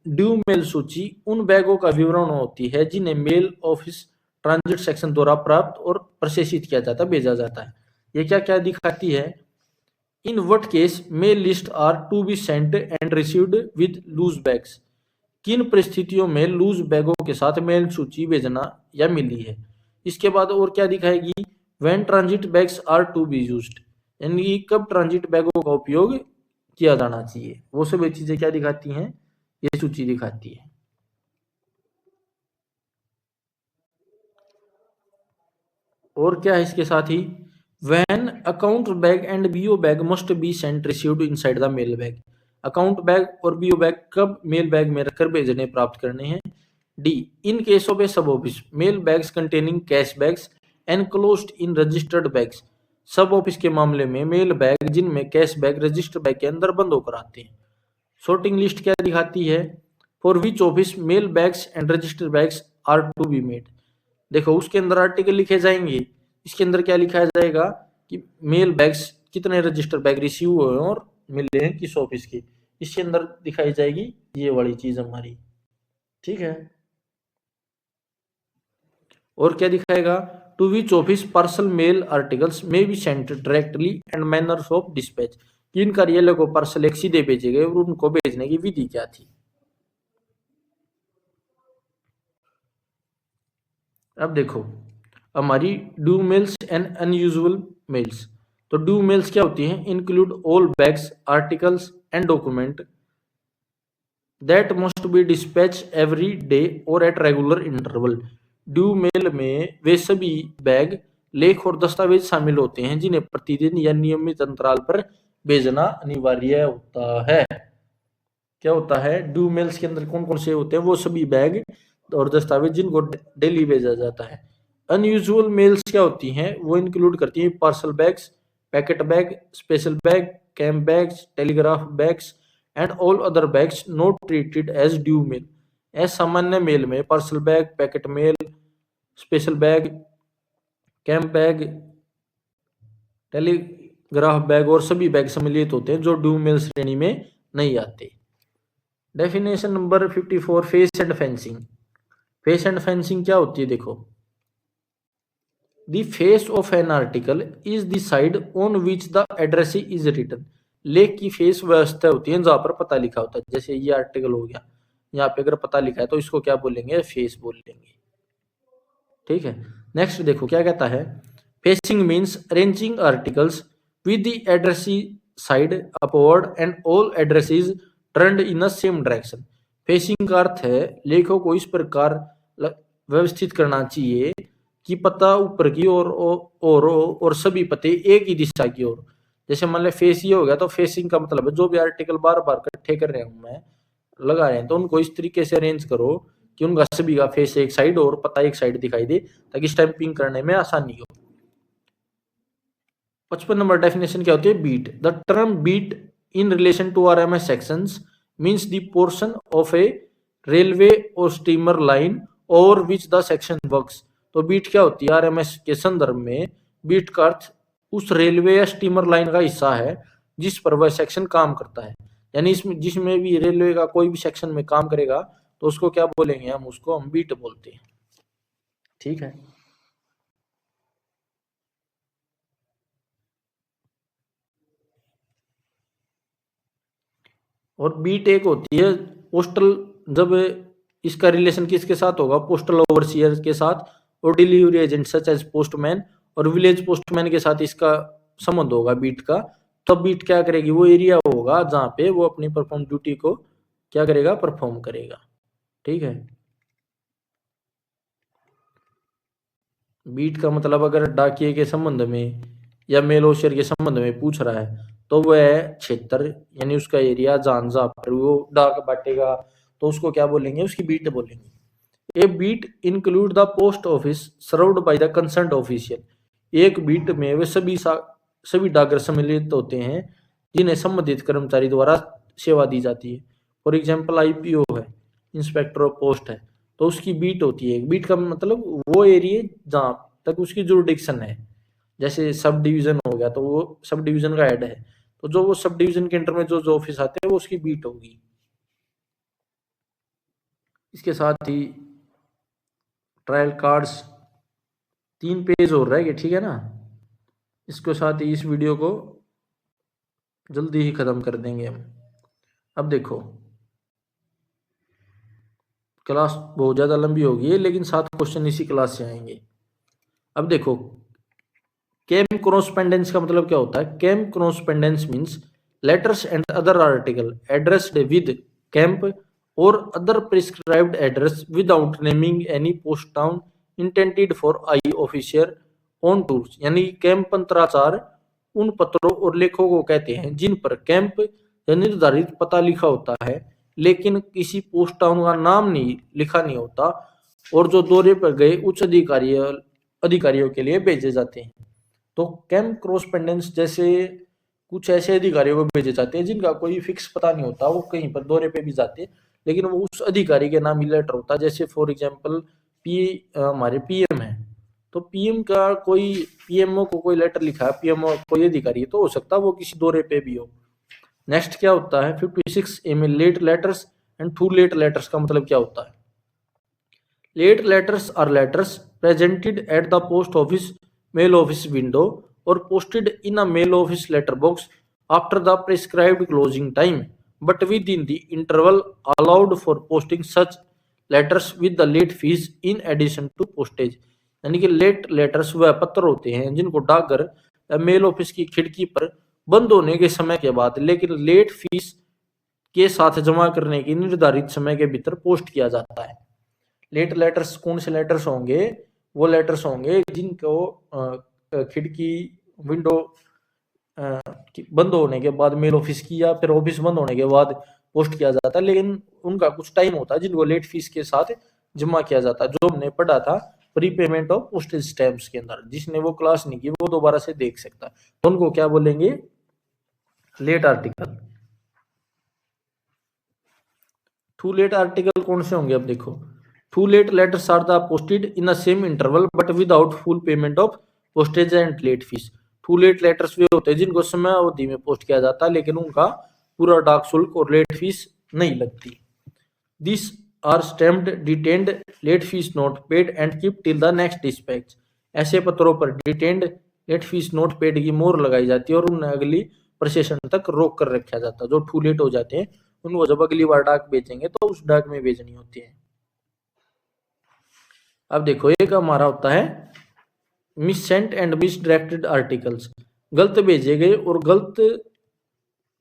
ड्यू मेल सूची उन बैगों का विवरण होती है जिन्हें मेल ऑफिस ट्रांजिट सेक्शन द्वारा प्राप्त और प्रोसेसित किया जाता है, भेजा जाता है। ये क्या क्या दिखाती है? In what case mail list are to be sent and received with loose bags. किन परिस्थितियों में लूज बैगों के साथ मेल सूची भेजना या मिली है। इसके बाद और क्या दिखाएगी? When transit bags are to be used, यानी कब ट्रांजिट बैगों का उपयोग किया जाना चाहिए। वो सब चीजें क्या दिखाती हैं? ये सूची दिखाती है। और क्या है इसके साथ ही? When account bag and BO bag must be sent received inside the mail bag. Account bag और बीओ बैग कब मेल बैग में रखकर भेजने प्राप्त करने हैं। D in case of a sub office mail bags containing cash bags enclosed in registered bags. Sub office के मामले में मेल बैग जिनमें कैश बैग रजिस्टर्ड बैग के अंदर बंद होकर आते हैं। सॉर्टिंग लिस्ट क्या दिखाती है? For which office mail bags and registered bags are to be made. देखो उसके अंदर आर्टिकल लिखे जाएंगे, इसके अंदर क्या लिखा जाएगा कि मेल बैग्स कितने रजिस्टर बैग रिसीव हुए हैं और मिले हैं किस ऑफिस के, इसके अंदर दिखाई जाएगी ये वाली चीज हमारी। ठीक है। और क्या दिखाएगा? To which office parcel mail articles may be sent directly and manners of dispatch. किन कार्यालय को पार्सल एक सीधे भेजे गए और उनको भेजने की विधि क्या थी। अब देखो हमारी due mails and unusual mails. तो ड्यू मेल्स क्या होती हैं? Include all bags articles and document that must be dispatch every day or at regular interval. Due mail में वे सभी बैग लेख और दस्तावेज शामिल होते हैं जिन्हें प्रतिदिन या नियमित अंतराल पर भेजना अनिवार्य होता है। क्या होता है? ड्यू मेल्स के अंदर कौन कौन से होते हैं? वो सभी बैग और दस्तावेज जिनको डेली भेजा जाता है। अनयूजुअल मेल्स क्या होती हैं? वो इंक्लूड करती हैं parcel bags, packet bag, special bag, camp bags, telegraph bags and all other bags not treated as due mail. असामान्य मेल में parcel bag, packet mail, special bag, camp bag, telegraph bag और सभी bag सम्मिलित होते हैं जो due mail श्रेणी में नहीं आते। Definition number 54 face and facing. Face and facing क्या होती है? देखो, the face of an article is the side on which the address is written. लेख की फेस व्यवस्था होती है जहां पर पता लिखा होता है, जैसे ये आर्टिकल हो गया, यहाँ पे अगर पता लिखा है तो इसको क्या बोलेंगे, फेस बोल लेंगे। ठीक है, नेक्स्ट देखो क्या कहता है, facing means arranging articles with the addressee side upward and all addresses turned in the same direction. Facing का अर्थ है लेखों को इस प्रकार व्यवस्थित करना चाहिए कि पता ऊपर की और सभी पते एक ही दिशा की ओर। जैसे मान लो फेस ये हो गया, तो फेसिंग का मतलब है जो भी आर्टिकल बार बार इकट्ठे कर रहे हूं मैं, लगा रहे हैं, तो उनको इस तरीके से अरेंज करो कि उनका सभी का फेस एक साइड और पता एक साइड दिखाई दे, ताकि स्टैंपिंग करने में आसानी हो। 55 नंबर डेफिनेशन क्या होती है, beat. The term beat in relation to RMS sections means the portion of a railway or steamer line over which the section works. तो बीट क्या होती है आरएमएस के संदर्भ में, बीट का अर्थ उस रेलवे या स्टीमर लाइन का हिस्सा है जिस पर वह सेक्शन काम करता है। यानी इसमें जिसमें भी रेलवे का कोई भी सेक्शन में काम करेगा तो उसको क्या बोलेंगे, हम उसको हम बीट बोलते हैं। ठीक है, और बीट एक होती है पोस्टल, जब इसका रिलेशन किसके साथ होगा, पोस्टल ओवरसीयर के साथ और delivery agent such as postman और विलेज पोस्टमैन के साथ इसका संबंध होगा बीट का। तब बीट क्या करेगी, वो एरिया होगा जहां पे वो अपनी परफॉर्म ड्यूटी को क्या करेगा, परफॉर्म करेगा। ठीक है, बीट का मतलब अगर डाकिये के संबंध में या मेल ओशियर के संबंध में पूछ रहा है तो वह क्षेत्र यानी उसका एरिया जहां पर वो डाक बांटेगा तो उसको क्या बोलेंगे, उसकी बीट बोलेंगे। A beat include the post office served by the concerned official. एक बीट में वे सभी डाकघर सम्मिलित होते हैं जिन्हें संबंधित कर्मचारी द्वारा सेवा दी जाती है। फॉर एग्जाम्पल आईपीओ है, इंस्पेक्टर ऑफ पोस्ट है, तो उसकी बीट होती है। बीट का मतलब वो एरिया जहां तक उसकी जुरिडिक्शन है, जैसे सब डिवीजन हो गया तो वो सब डिवीजन का हेड है, तो जो वो सब डिवीजन के अंडर में जो जो ऑफिस आते हैं वो उसकी बीट होगी। इसके साथ ही ट्रायल कार्ड्स 3 पेज और रहेंगे, ठीक है ना। इसके साथ ही इस वीडियो को जल्दी ही खत्म कर देंगे हम। अब देखो क्लास बहुत ज्यादा लंबी होगी लेकिन 7 क्वेश्चन इसी क्लास से आएंगे। अब देखो कैम कोरोस्पेंडेंस का मतलब क्या होता है। Camp correspondence means letters and other article addressed with camp or other prescribed address without naming any post town intended for I officer on tours. यानी कैंप पंत्राचार उन पत्रों और लेखों को कहते हैं जिन पर कैंप या निर्धारित पता लिखा होता है लेकिन किसी पोस्ट टाउन का नाम नहीं लिखा नहीं होता, और जो दौरे पर गए उच्च अधिकारियों के लिए भेजे जाते हैं। तो कैंप कोरोस्पेंडेंस जैसे कुछ ऐसे अधिकारियों को भेजे जाते हैं जिनका कोई फिक्स पता नहीं होता, वो कहीं पर दौरे पे भी जाते हैं लेकिन वो उस अधिकारी के नाम ही लेटर होता है। जैसे फॉर एग्जांपल हमारे पीएम है, तो पीएम का कोई पीएमओ को कोई लेटर लिखा है, पीएमओ कोई अधिकारी है, तो हो सकता है वो किसी दौरे पे भी हो। नेक्स्ट क्या होता है 56 M late letters and too late letters का मतलब क्या होता है। Late letters are letters presented at the post office mail office window or posted in a mail office letterbox after the prescribed closing time, but within the interval allowed for posting such letters with the late fees in addition to postage। यानी कि late letters वह पत्र होते हैं जिनको डाकघर mail office की खिड़की पर बंद होने के समय के बाद लेकिन लेट फीस के साथ जमा करने के निर्धारित समय के भीतर पोस्ट किया जाता है। लेट लेटर्स कौन से लेटर्स होंगे, वो लेटर्स होंगे जिनको खिड़की विंडो बंद होने के बाद मेल ऑफिस की या फिर ऑफिस बंद होने के बाद पोस्ट किया जाता है, लेकिन उनका कुछ टाइम होता है जिनको लेट फीस के साथ जमा किया जाता है, जो हमने पढ़ा था pre payment of postage stamps के अंदर। जिसने वो क्लास नहीं की वो दोबारा से देख सकता है। तो उनको क्या बोलेंगे, late article. Too late article कौन से होंगे, अब देखो too late letters are the posted in the same interval but without full payment of postage and late fee. Too late letters वे होते हैं जिनको समय अवधि में पोस्ट किया जाता है लेकिन उनका पूरा डाक शुल्क और लेट फीस नहीं लगती। This are stamped detained late fee not paid and keep till the next dispatch. ऐसे पत्रों पर detained late fee not paid की मोहर लगाई जाती है और उन्हें अगली प्रशेषण तक रोक कर रखा जाता है। जो टू लेट हो जाते हैं उनको जब अगली बार डाक बेचेंगे तो उस डाक में बेचनी होती है। अब देखो एक हमारा होता है missent and misdirected articles. गलत भेजे गए और गलत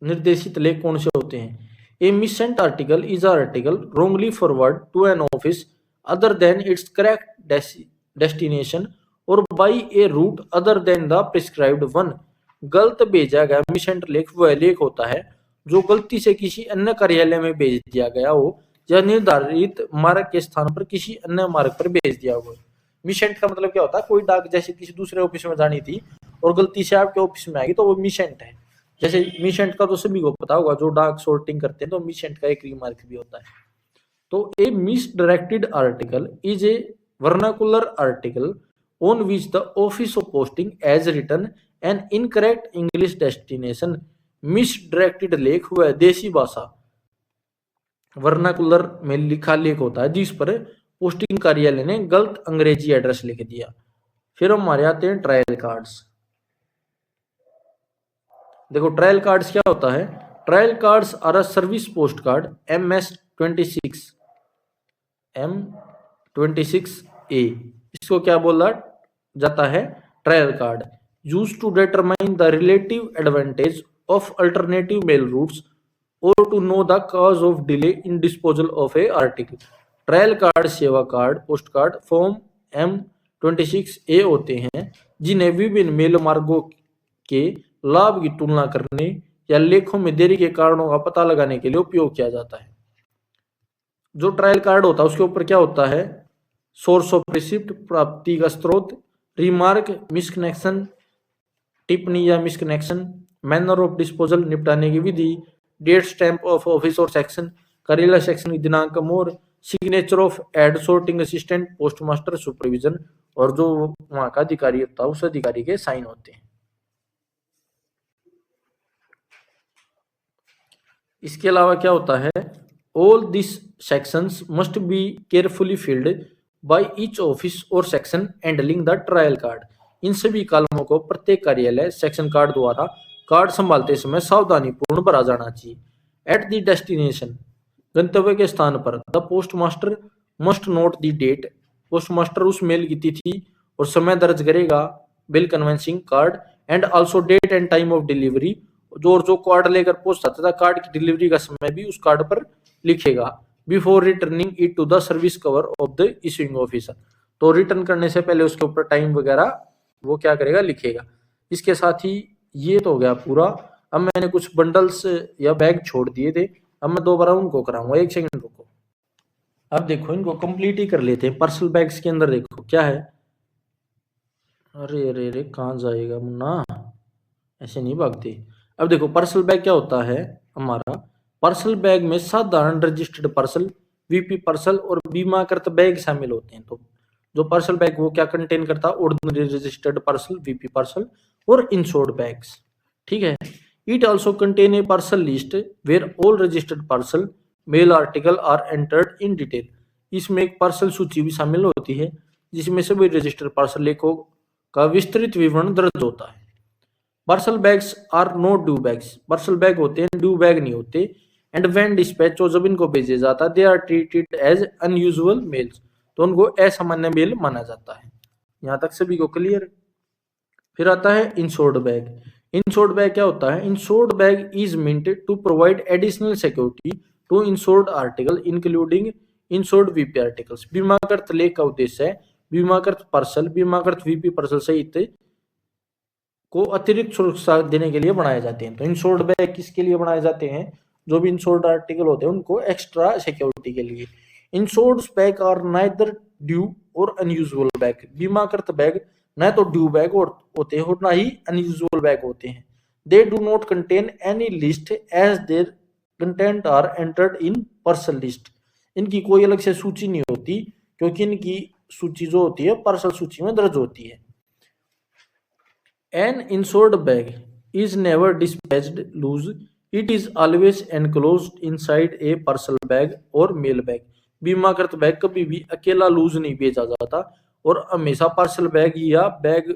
निर्देशित लेख कौन से होते हैं? A missent article is article wrongly forward to an office other than its correct destination or by a route other than the prescribed one। गलत भेजा गया मिस सेंट लेख वह लेख होता है जो गलती से किसी अन्य कार्यालय में भेज दिया गया हो या निर्धारित मार्ग के स्थान पर किसी अन्य मार्ग पर भेज दिया हो। मिस सेंट का मतलब क्या होता है? कोई डाक जैसे किसी दूसरे ऑफिस में जानी थी और गलती से आपके ऑफिस में आएगी तो वो मिस सेंट है। जैसे मिस सेंट का तो सभी को पता होगा, जो डाक सॉर्टिंग करते हैं तो मिस सेंट का एक रीमार्क भी होता है। तो a misdirected article is a vernacular article on which the office of posting as written an incorrect English destination. Misdirected लेख वह देसी भाषा वर्नाकुलर में लिखा लेख होता है जिस पर पोस्टिंग कार्यालय ने गलत अंग्रेजी एड्रेस लिख दिया। फिर हमारे आते हैं ट्रायल कार्ड्स। देखो ट्रायल कार्ड्स क्या होता है? Trial cards are a service post card M26A। इसको क्या बोला जाता है? Trial card use to determine the relative advantage of alternative mail routes or to know the cause of delay in disposal of a article. Trial card सेवा card post card form M26A होते हैं जिन्हें विभिन्न mail मार्गों के लाभ की तुलना करने या लेखों में देरी के कारणों का पता लगाने के लिए उपयोग किया जाता है। जो ट्रायल कार्ड होता है उसके ऊपर क्या होता है? सोर्स ऑफ रिसिप्ट प्राप्ति का स्रोत, रिमार्क, मिसकनेक्शन टिप्पणी या मिसकनेक्शन, मैनर ऑफ डिस्पोजल निपटाने की विधि, डेट स्टैंप ऑफ ऑफिस और सेक्शन कार्यालय सेक्शन की दिनांक मोर, signature of head sorting assistant post master supervision or जो वहां का अधिकारी होता है उस अधिकारी के साइन होते हैं। इसके अलावा क्या होता है? All this sections must be carefully filled by each office और section handling the trial card. इन सभी कॉलमों को प्रत्येक कार्यालय सेक्शन कार्ड द्वारा कार्ड संभालते समय सावधानी पूर्ण भरा जाना चाहिए। एट द डेस्टिनेशन गंतव्य के स्थान पर the postmaster must note the date. Postmaster उस मेल की तिथि और समय दर्ज करेगा bill conveying card and also date and time of delivery. जो कार्ड लेकर पहुंचता था कार्ड की डिलीवरी का समय भी उस कार्ड पर लिखेगा before returning it to the service cover of the issuing officer. तो रिटर्न करने से पहले उसके ऊपर टाइम वगैरह वो क्या करेगा? लिखेगा। इसके साथ ही ये तो हो गया पूरा। अब मैंने कुछ बंडल्स या बैग छोड़ दिए थे, अब मैं दोबारा उनको कराऊंगा। एक सेकंड रुको। अब देखो इनको कंप्लीट ही कर लेते हैं। पार्सल बैग्स के अंदर देखो क्या है। अरे अरे अरे कहाँ जाएगा मुन्ना, ऐसे नहीं भागते। अब देखो पार्सल बैग क्या होता है हमारा। पार्सल बैग में साधारण रजिस्टर्ड पार्सल, वीपी पार्सल और बीमाकृत बैग शामिल होते हैं। तो जो पार्सल बैग वो क्या कंटेन करता है? Ordinary registered parcel, VP parcel और इंश्योर्ड बैग्स। ठीक है। It also contain a parcel list where all registered parcel mail article are entered in detail. इसमें एक पार्सल सूची भी शामिल होती है जिसमें सभी रजिस्टर्ड पार्सल लेखों का विस्तृत विवरण दर्ज होता है। Parcel bags are not due bags. Parcel bag होते हैं, ड्यू बैग नहीं होते। एंड व्हेन डिस्पैच, और जब इनको भेजे जाता है, they are treated as unusual mails. तो उनको असामान्य मेल माना जाता है। यहाँ तक सभी को क्लियर? फिर आता है इंश्योर्ड बैग। इंश्योर्ड बैग क्या होता है? Insured bag is meant to provide additional security to insured article including insured VP articles. बीमाकृत लेख का उद्देश्य है बीमाकृत पार्सल, बीमाकृत वीपी पार्सल सहित को अतिरिक्त सुरक्षा देने के लिए बनाए जाते हैं। तो इंश्योर्ड बैग किसके लिए बनाए जाते हैं? जो भी इंश्योर्ड आर्टिकल होते हैं उनको एक्स्ट्रा सिक्योरिटी के लिए। Insured bag are neither due nor unusual bag. बीमाकृत बैग न तो ड्यू बैग होते हैं और ना ही अनयूजुअल बैग होते हैं। They do not contain any list as their content are entered in parcel list. इनकी कोई अलग से सूची नहीं होती क्योंकि इनकी सूची जो होती है पार्सल सूची में दर्ज होती है। An insured bag is never dispatched loose. It is always enclosed inside a parcel bag or mail bag. बीमाकृत बैग कभी भी अकेला लूज नहीं भेजा जाता और हमेशा पार्सल बैग या बैग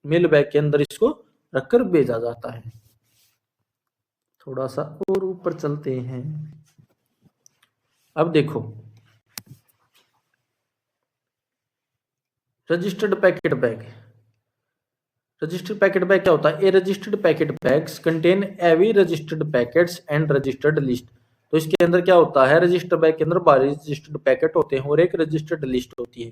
मेल बैग के अंदर इसको रखकर भेजा जाता है। थोड़ा सा और ऊपर चलते हैं। अब देखो, registered packet bag. Registered packet bag क्या होता है? A registered packet bags contain AV registered packets and registered list. तो इसके अंदर क्या होता है? रजिस्टर्ड बैग के अंदर 12 रजिस्टर्ड पैकेट होते हैं और एक रजिस्टर्ड लिस्ट होती है।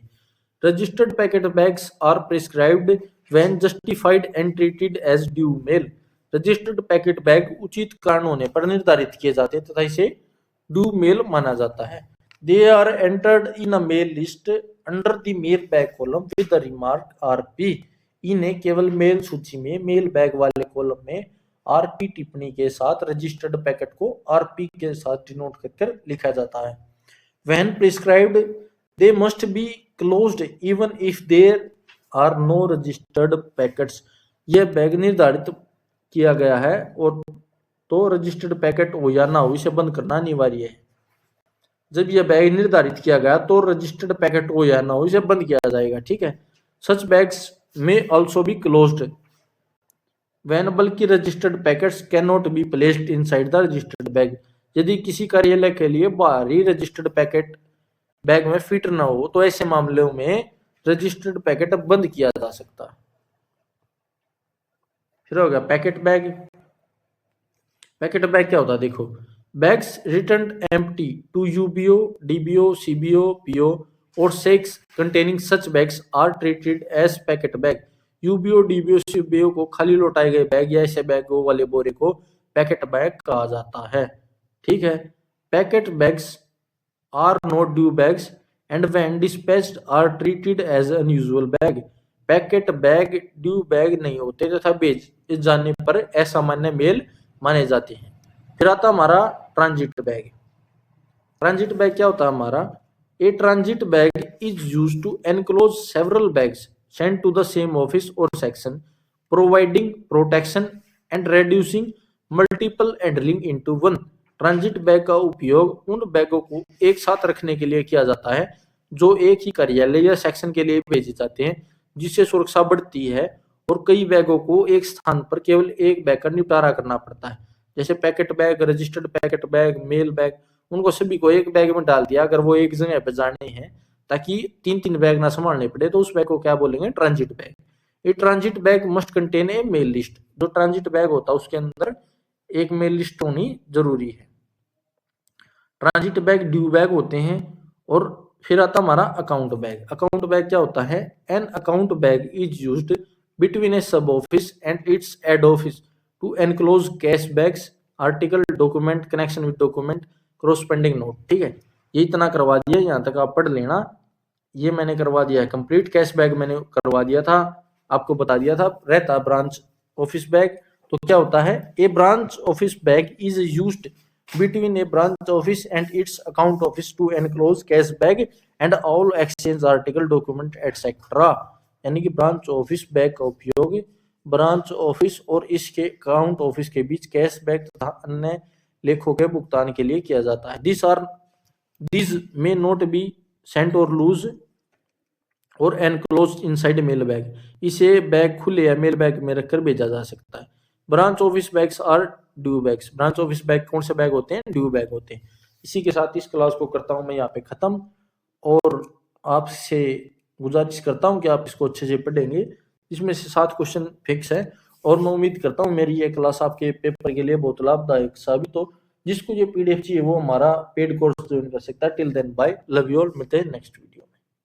Registered packet bags are prescribed when justified and treated as due mail. Registered packet bag उचित कारण होने पर निर्धारित किए जाते हैं तथा इसे ड्यू मेल माना जाता है। They are entered in a mail list under the mail bag column with the remark RP. इन्हें केवल मेल सूची में मेल बैग वाले कॉलम में आरपी टिप्पणी के साथ रजिस्टर्ड पैकेट को आरपी के साथ डिनोट कर लिखा जाता है। When prescribed they must be closed even if there are no registered packets. यह बैग निर्धारित किया गया है और तो रजिस्टर्ड पैकेट हो या ना हो इसे बंद करना अनिवार्य है। जब यह बैग निर्धारित किया गया तो रजिस्टर्ड पैकेट हो या ना हो इसे बंद किया जाएगा। ठीक है। सच बैग्स में ऑल्सो बी क्लोज्ड व्हेन, बल्कि registered packets can not be placed inside the registered bag. यदि किसी कार्यालय के लिए बाहरी रजिस्टर्ड पैकेट बैग में फिट ना हो तो ऐसे मामलों में रजिस्टर्ड पैकेट बंद किया जा सकता है। फिर हो गया पैकेट बैग। पैकेट बैग क्या होता है? देखो, bags return empty to UBO, DBO, CBO, PO or sacks containing such bags are treated as packet bag. UBO, DBO, CBO को खाली लौटाए गए बैग या ऐसे बैगों वाले बोरे को पैकेट बैग कहा जाता है। ठीक है। Packet bags are not due bags and when dispatched are treated as unusual bag. Packet bag due bag नहीं होते तथा बेच जाने पर असामान्य मेल माने जाते हैं। फिर आता हमारा ट्रांजिट बैग। ट्रांजिट बैग क्या होता है हमारा? A transit bag is used to enclose several bags sent to the same office और section, providing protection and reducing multiple handling into one. Transit bag का उपयोग उन बैगों को एक साथ रखने के लिए किया जाता है जो एक ही कार्यालय या सेक्शन के लिए भेजे जाते हैं, जिससे सुरक्षा बढ़ती है और कई बैगों को एक स्थान पर केवल एक बैग का निपटारा करना पड़ता है। जैसे packet bag, registered packet bag, mail bag, उनको सभी को एक बैग में डाल दिया अगर वो एक जगह पे जाने हैं ताकि 3-3 बैग ना संभालने पड़े, तो उस बैग को क्या बोलेंगे? Transit bag. ये transit bag must contain a mail list. जो ट्रांजिट बैग होता है उसके अंदर एक मेल लिस्ट होनी जरूरी है। ट्रांजिट बैग ड्यू बैग होते हैं। और फिर आता हमारा अकाउंट बैग। अकाउंट बैग क्या होता है? An account bag is used between a sub office and its head office to enclose cash bags, article, document, connection with document, correspondence note. ठीक है। ये इतना करवा दिया, यहाँ तक आप पढ़ लेना। ये मैंने करवा दिया है कंप्लीट। कैश बैग मैंने करवा दिया था, आपको बता दिया था। रहता ब्रांच ऑफिस बैग। तो क्या होता है? A branch office bag is used between a branch office and its account office to enclose cash bag and all exchange article document etc। यानी कि ब्रांच ऑफिस बैग का उपयोग ब्रांच ऑफिस और इसके अकाउंट ऑफिस के बीच cash bag तथा अन्य लेखों के भुगतान के लिए किया जाता है। This may not be sent और लूज और एनक्लोज इनसाइड मेल बैग। इसे बैग खुले या मेल बैग में रखकर भेजा जा सकता है। Branch office bags are due bags. Branch office bag कौन से बैग होते हैं? ड्यू बैग होते हैं। इसी के साथ इस क्लास को करता हूं मैं यहाँ पे खत्म और आपसे गुजारिश करता हूं कि आप इसको अच्छे से पढ़ेंगे। इसमें से 7 क्वेश्चन फिक्स है और मैं उम्मीद करता हूं मेरी ये क्लास आपके पेपर के लिए बहुत लाभदायक साबित हो। जिसको ये पीडीएफ चाहिए वो हमारा पेड कोर्स ज्वाइन कर सकता है। Till then bye, love you all, मिलते हैं नेक्स्ट वीडियो।